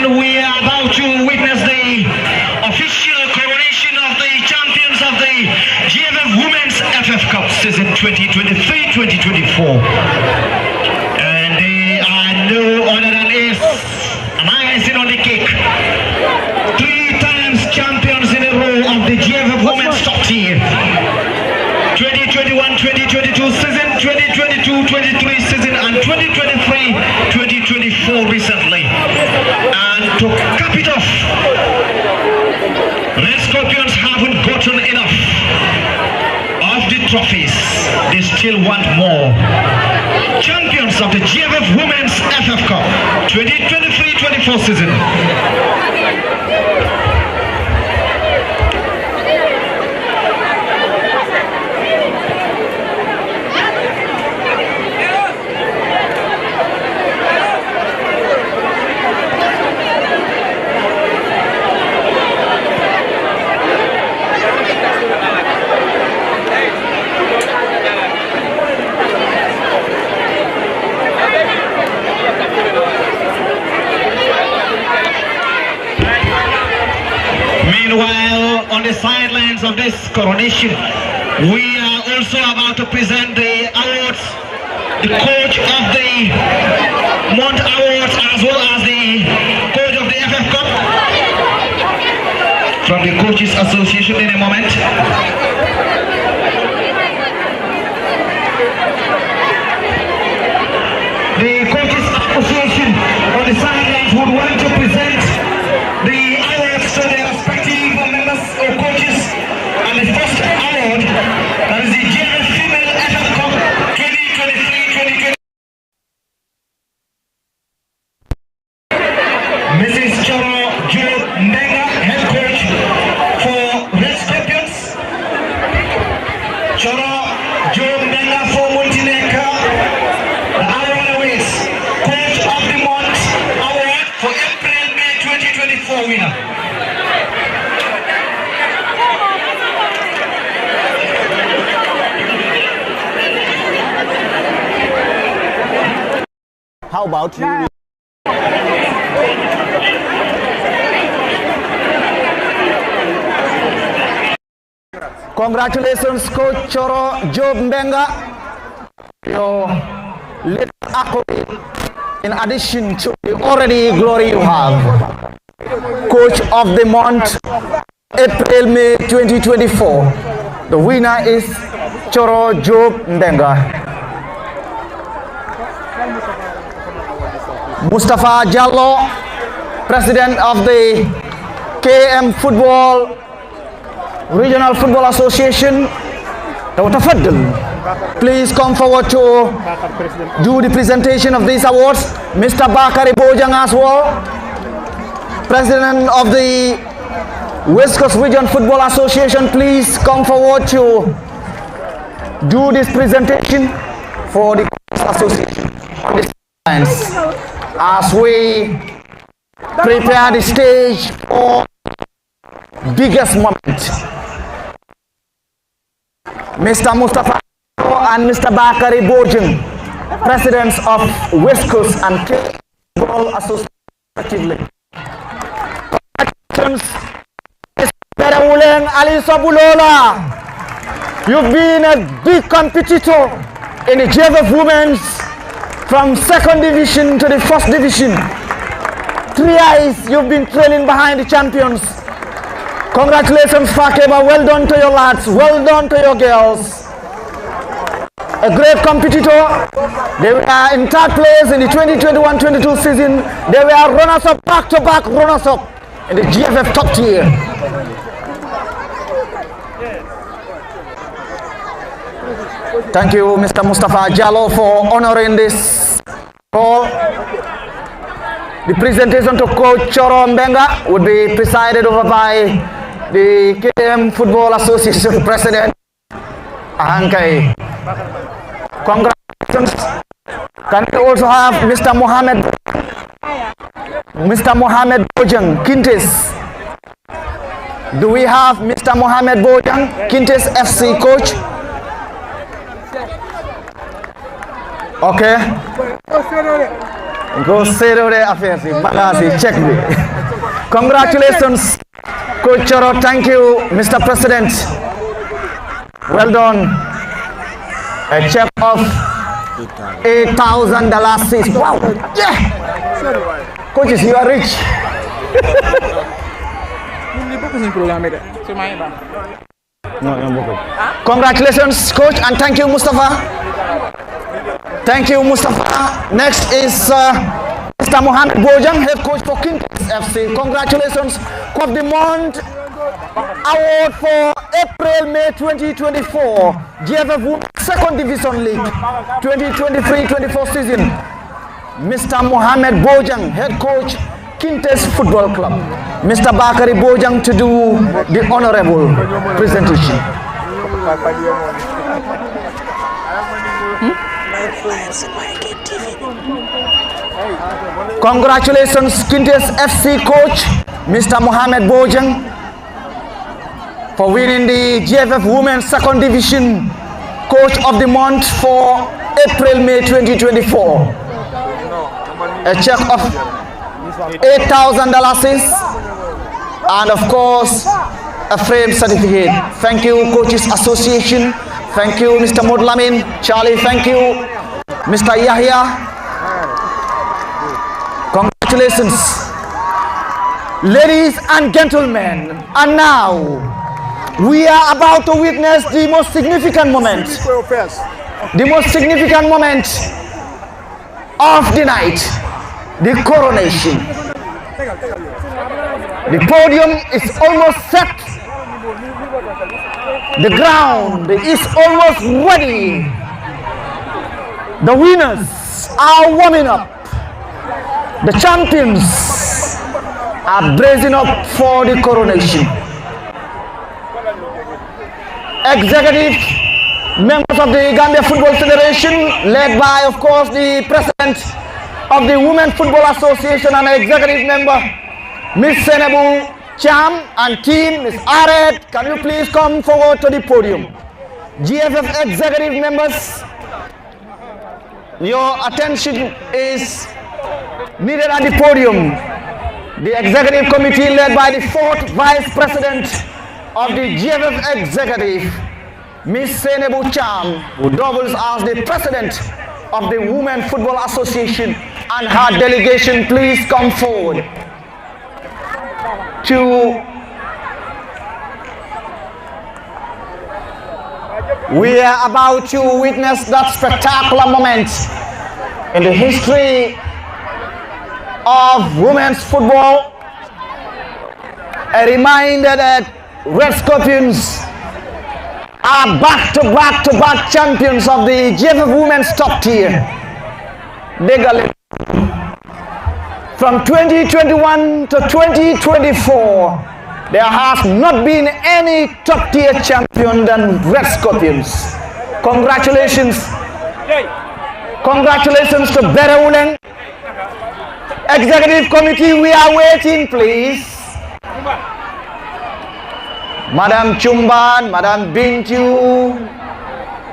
We are about to witness the official coronation of the champions of of the GFF Women's FF Cup season 2023-2024. And they are no other than icing on the cake. 3 times champions in a row of the GFF Women's top tier. 2021-2022 season, 2022-23 season, and 2023-2024 recently. And to cap it off, Red Scorpions haven't gotten enough of the trophies. They still want more. Champions of the GFF Women's FF Cup 2023-24 season. Meanwhile, on the sidelines of this coronation, we are also about to present the awards, the coach of the month awards, as well as the coach of the FF Cup from the Coaches Association in a moment. The Coaches Association on the sidelines would want to present the awards to their respective members or coaches, and the first award, that is the GFF Female FF Cup 2023-2024. Mrs. Choro Joe Mbenga, head coach for Red Scorpions. Choro Joe Mbenga for Montenegro. The award awaits Coach of the Month award for April-May 2024 winner. How about you? Congratulations, Coach Choro Job Mbenga. Your little accolade in addition to the already glory you have. Coach of the month, April-May 2024. The winner is Choro Job Mbenga. Mustafa Jallo, President of the KM Football Regional Football Association. Please come forward to do the presentation of these awards. Mr. Bakari Bojang as well, President of the West Coast Region Football Association. Please come forward to do this presentation for the association on the sidelines as we prepare the stage for biggest moment. Mr. Mustafa and Mr. Bakari Bojang, presidents of West Coast and Football Association respectively. Congratulations, Mr. Berewuleng Ali Sabulola. You've been a big competitor in the GFF Women's from 2nd division to the 1st division. 3 years you've been trailing behind the champions. Congratulations, Fakeba. Well done to your lads. Well done to your girls. A great competitor. They were in 3rd place in the 2021-22 season. They were runners-up, back-to-back runners-up in the GFF top tier. Thank you, Mr. Mustafa Jallo, for honoring this call. The presentation to Coach Choro Mbenga would be presided over by the KM Football Association President Ahankai. Congratulations. Can we also have Mr. Mohammed Bojang Kintes? Do we have Mr. Mohammed Bojang Kintes FC coach? Okay. Go say the affairs. Check me. Congratulations, Coach Choro. Thank you, Mr. President. Well done. A check of $8,000. Wow. Yeah. Coaches, you are rich. Congratulations, coach, and thank you, Mustafa. Thank you, Mustafa. Next is Mr. Mohammed Bojang, head coach for Kintes FC. Congratulations, Cup of the Month Award for April-May 2024. GFF Women's Second Division League 2023-24 season. Mr. Mohammed Bojang, head coach, Kintes Football Club. Mr. Bakari Bojang to do the honorable presentation. Congratulations, Kintes FC coach, Mr. Mohammed Bojang, for winning the GFF Women's Second Division Coach of the Month for April-May 2024. A check of $8,000 and of course a frame certificate. Thank you, Coaches Association. Thank you, Mr. Modlamin. Charlie, thank you. Mr. Yahya. Congratulations. Ladies and gentlemen, and now we are about to witness the most significant moment. The most significant moment of the night, the coronation. The podium is almost set. The ground is almost ready. The winners are warming up. The champions are bracing up for the coronation. Executive members of the Gambia Football Federation, led by, of course, the president of the Women Football Association and executive member, Miss Senebu Cham, and team, Miss Aret, can you please come forward to the podium? GFF executive members, your attention is needed at the podium. The executive committee, led by the fourth vice president of the GFF executive, Miss Senebu Cham, who doubles as the president of the Women Football Association, and her delegation, please come forward we are about to witness that spectacular moment in the history of women's football. A reminder that Red Scorpions are back-to-back champions of the GFF Women's Top Tier. From 2021 to 2024, there has not been any top-tier champion than Red Scorpions. Congratulations. Congratulations to Berewuleng. Executive Committee, we are waiting, please. Madam Chumban, Madam Bintu,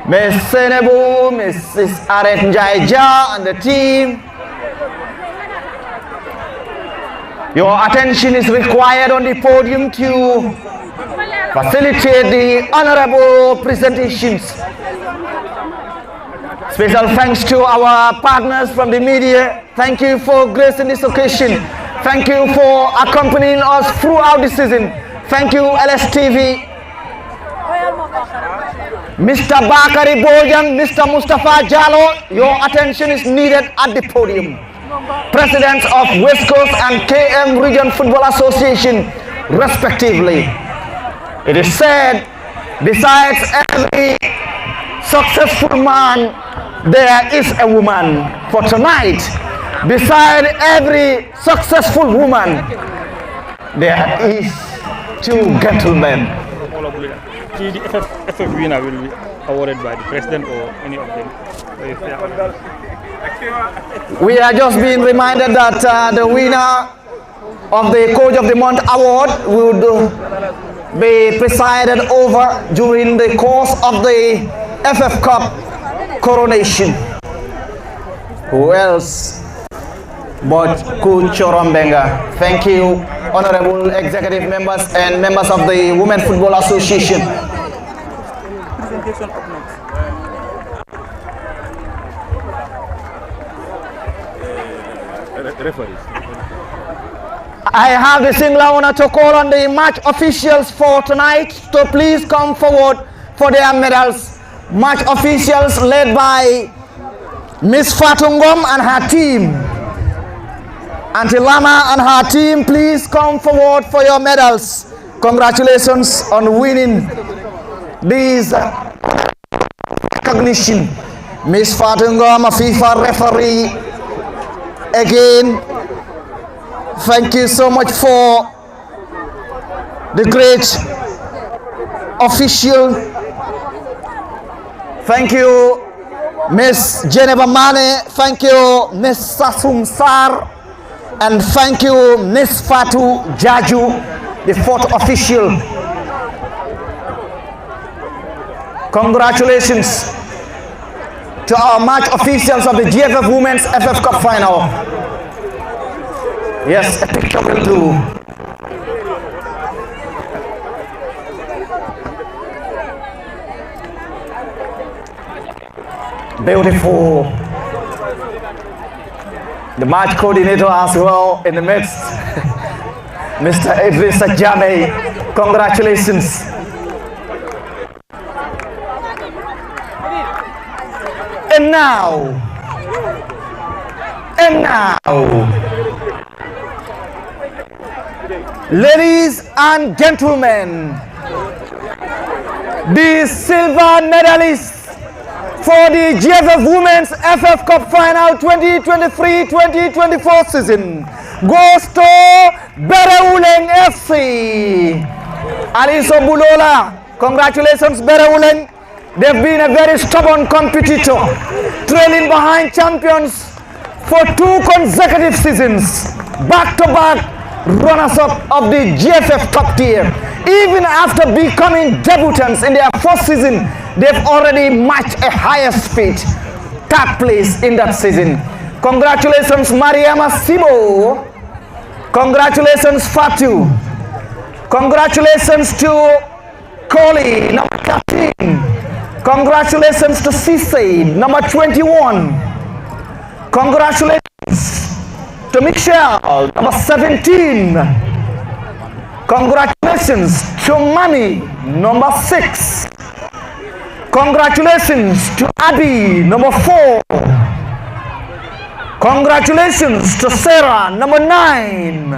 Ms. Senebu, Mrs. Aret Njaija, and the team. Your attention is required on the podium to facilitate the honorable presentations. Special thanks to our partners from the media. Thank you for gracing this occasion. Thank you for accompanying us throughout the season. Thank you, LSTV. Mr. Bakari Bojang, Mr. Mustafa Jallo, your attention is needed at the podium. Presidents of West Coast and KM Region Football Association, respectively. It is said, besides every successful man, there is a woman. For tonight, beside every successful woman, there is two gentlemen. The FF winner will be awarded by the president or any of them. We are just being reminded that the winner of the Coach of the Month award would be presided over during the course of the FF Cup coronation. Who else but Coach Chorombenga? Thank you, honorable executive members and members of the Women Football Association. objection up next. I have the singular honor to call on the match officials for tonight to please come forward for their medals. Match officials led by Miss Fatungom and her team. Auntie Lama and her team, please come forward for your medals. Congratulations on winning these recognition. Miss Fatungom, a FIFA referee, again, thank you so much for the great official. Thank you, Miss Geneva Mane. Thank you, Miss Sasum Sar. And thank you, Miss Fatu Jaju, the fourth official. Congratulations to our match officials of the GFF Women's FF Cup Final. Yes, a picture will do. Beautiful. The match coordinator as well in the midst, Mr. Idris Ajame. Congratulations. And now, ladies and gentlemen, the silver medalists for the GFF Women's FF Cup Final 2023-2024 season goes to Berewuleng FC. Aliso Bulola, congratulations Berewuleng. They've been a very stubborn competitor, trailing behind champions for 2 consecutive seasons, back-to-back runners-up of the GFF top tier. Even after becoming debutants in their first season, they've already matched a higher speed, 3rd place in that season. Congratulations Mariama Sibo. Congratulations Fatu. Congratulations to Koli, number 13. Congratulations to Sise, number 21. Congratulations to Michelle, number 17. Congratulations to Mani, number 6. Congratulations to Abby, number 4. Congratulations to Sarah, number 9.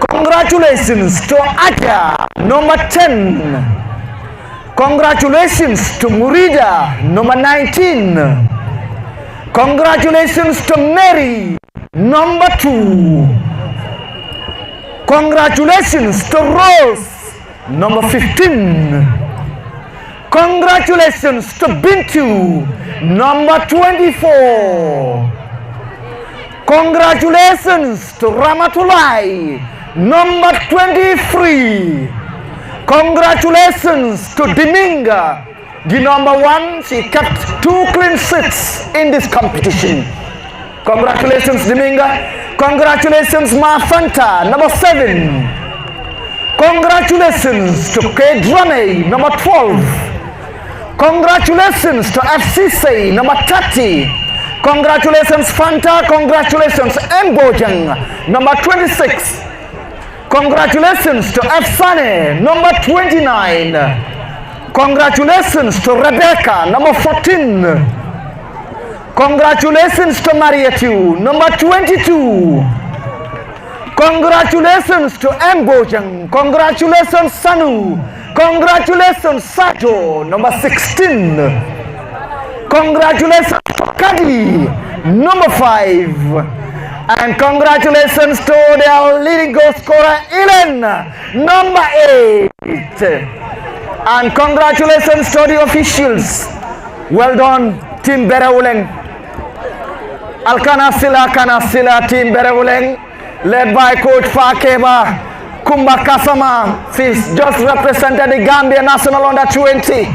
Congratulations to Aja, number 10. Congratulations to Murida, number 19. Congratulations to Mary, number 2. Congratulations to Rose, number 15. Congratulations to Bintu, number 24. Congratulations to Ramatulai, number 23. Congratulations to Diminga, the number 1. She kept 2 clean sheets in this competition. Congratulations Diminga. Congratulations Mafanta, number 7. Congratulations to K Drame, number 12. Congratulations to FCC, number 30. Congratulations Fanta. Congratulations Mbojang, number 26. Congratulations to Afsane, number 29. Congratulations to Rebecca, number 14. Congratulations to Marietu, number 22. Congratulations to Mbojang. Congratulations Sanu. Congratulations Sato, number 16. Congratulations to Kadi, number 5. And congratulations to their leading goal scorer, Ilan, number 8. And congratulations to the officials. Well done, Team Berewuleng. Alkana Sila, Team Berewuleng, led by Coach Fakeba Kumba Kasama. She's just represented the Gambia National Under 20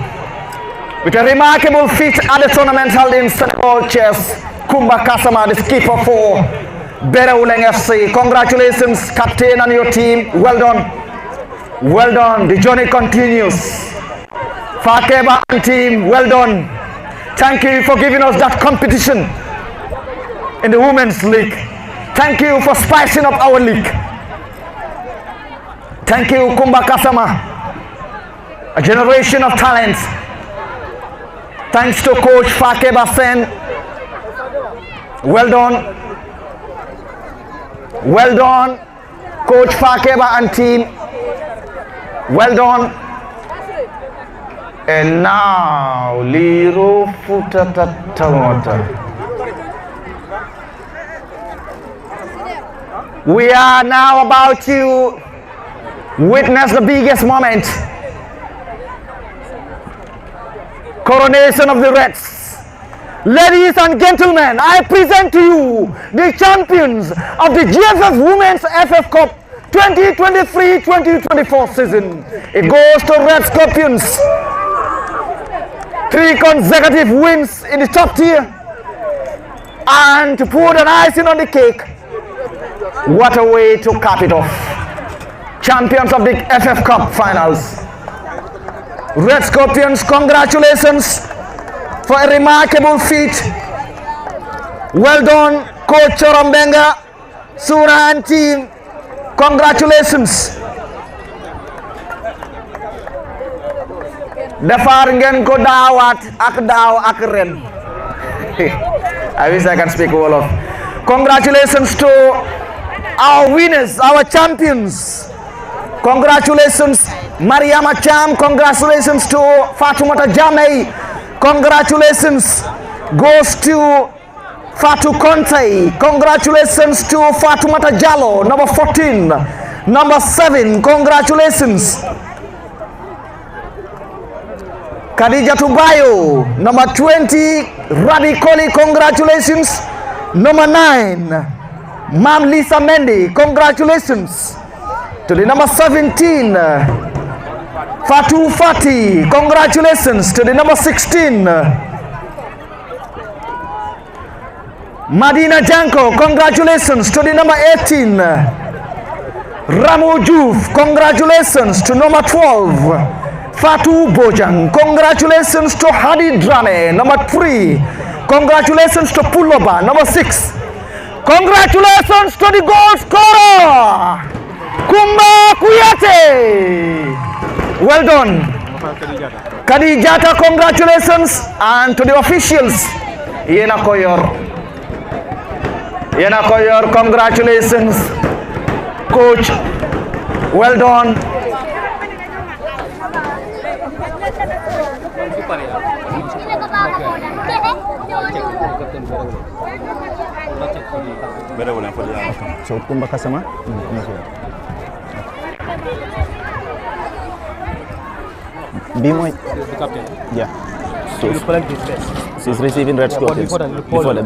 with a remarkable feat at the tournament held in Senegal chess. Kumba Kasama, the skipper for Berewuleng FC. Congratulations, captain, and your team. Well done. Well done. The journey continues. Fakeba and team, well done. Thank you for giving us that competition in the Women's League. Thank you for spicing up our league. Thank you, Kumba Kasama, a generation of talents. Thanks to Coach Fakeba Sen. Well done. Well done, Coach Fakeba and team. Well done. And now, Liro Futatamata. We are now about to witness the biggest moment. Coronation of the Reds. Ladies and gentlemen, I present to you the champions of the GFF Women's FF Cup 2023-2024 season. It goes to Red Scorpions. 3 consecutive wins in the top tier. And to put an icing on the cake, what a way to cap it off. Champions of the FF Cup finals. Red Scorpions, congratulations for a remarkable feat. Well done, Coach Chorombenga, Sura and team. Congratulations. Defar ngeen ko daawat ak daaw ak ren. I wish I can speak Wolof. Congratulations to our winners, our champions. Congratulations, Mariama Cham. Congratulations to Fatumata Jamei. Congratulations goes to Fatu Conte. Congratulations to Fatumata Jallo, number 14. Number 7, congratulations. Khadija Tubayo, number 20. Radicoli, congratulations. Number 9, Mam Lisa Mendy, congratulations. To the number 17, Fatu Fati, congratulations. To the number 16, Madina Janko, congratulations. To the number 18, Ramu Juf, congratulations. To number 12, Fatu Bojang, congratulations. To Hadi Drame, number 3, congratulations. To Puloba, number 6, congratulations to the goal scorer, Kumba Kuyate. Well done, Kadijata, congratulations. And to the officials, Yena Koyor, congratulations. Coach, well done. Berewuleng for the so Kumba Kasama. Be my The captain. yeah. So you collect this first. She's receiving red scorpions before the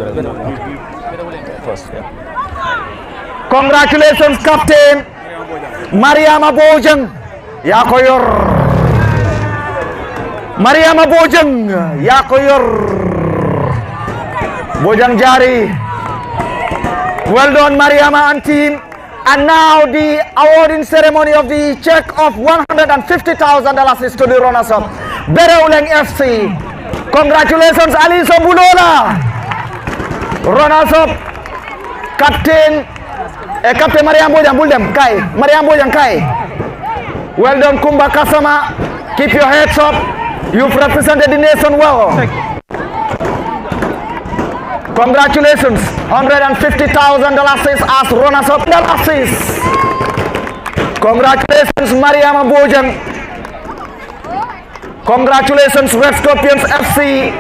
first. Yeah. Congratulations, Captain Mariama Bojang. Yakoyor. Mariama Bojang. Yakoyor. Bojang Jari. Well done, Mariama and team. And now the awarding ceremony of the check of $150,000 is to the runners-up, Berewuleng FC. Congratulations, Ali Sobulola. Runners-up, Captain Mariam Bojang Buldem Kai. Mariam Bojang Kai. Well done, Kumba Kasama. Keep your heads up. You've represented the nation well. Congratulations, $150,000 as runners-up. Congratulations, Mariama Bojang. Congratulations, Red Scorpions FC.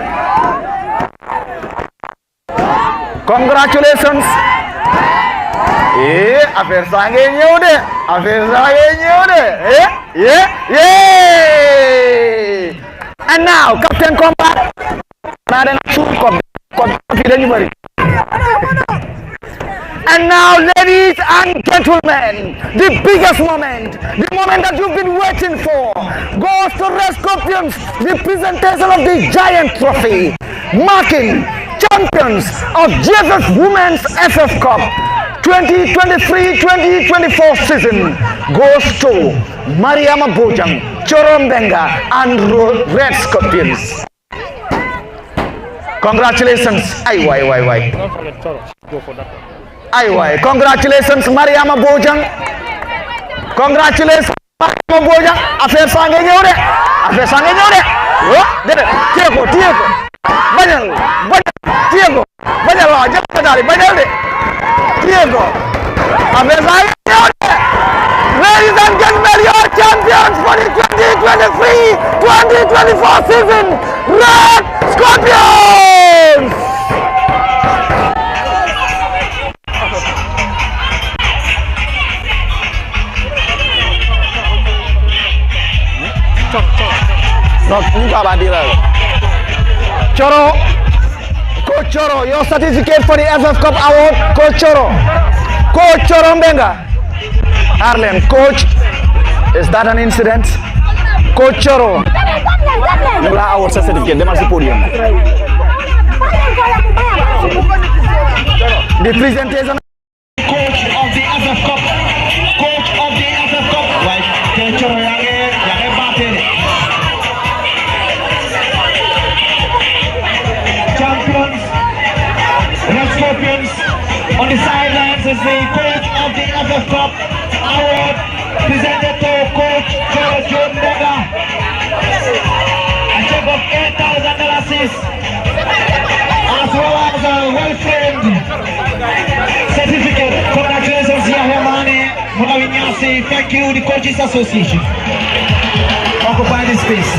Congratulations. Affaire sange ñew de. And now, Captain Combat. And now, ladies and gentlemen, the biggest moment, the moment that you've been waiting for, goes to Red Scorpions, the presentation of the giant trophy, marking champions of GFF Women's FF Cup 2023-2024 season, goes to Mariama Bojang Chorombenga and Red Scorpions. Congratulations. Why. Don't forget Choro. Go for that one. Congratulations, Mariama Bojang. Congratulations, Mariama Bojang. Affaire sange ñewde. Tieko. Bañal. Tieko. Bañal wa jëpp dali bañal de. Tieko. Affaire sange ñewde. Ladies and gentlemen, your champions for the 2023-2024 season, Red Scorpions! Coach Choro, your certificate for the FF Cup Award, Coach Choro. Coach Choro Mbenga. Harlem, Coach, is that an incident? Coach Choro. Nula award certificate, demal si podium. The presentation. Coach of the FF Cup. Right, Coach Choro yange batted. Champions, Red Scorpions. On the sidelines is the coach of the FF Cup Award presented to Coach Choro Mbenga. A check of $8,000 as well as a well-framed certificate. Congratulations, Yahomane Munawinyasi. Thank you, the Coaches Association. Occupy this space.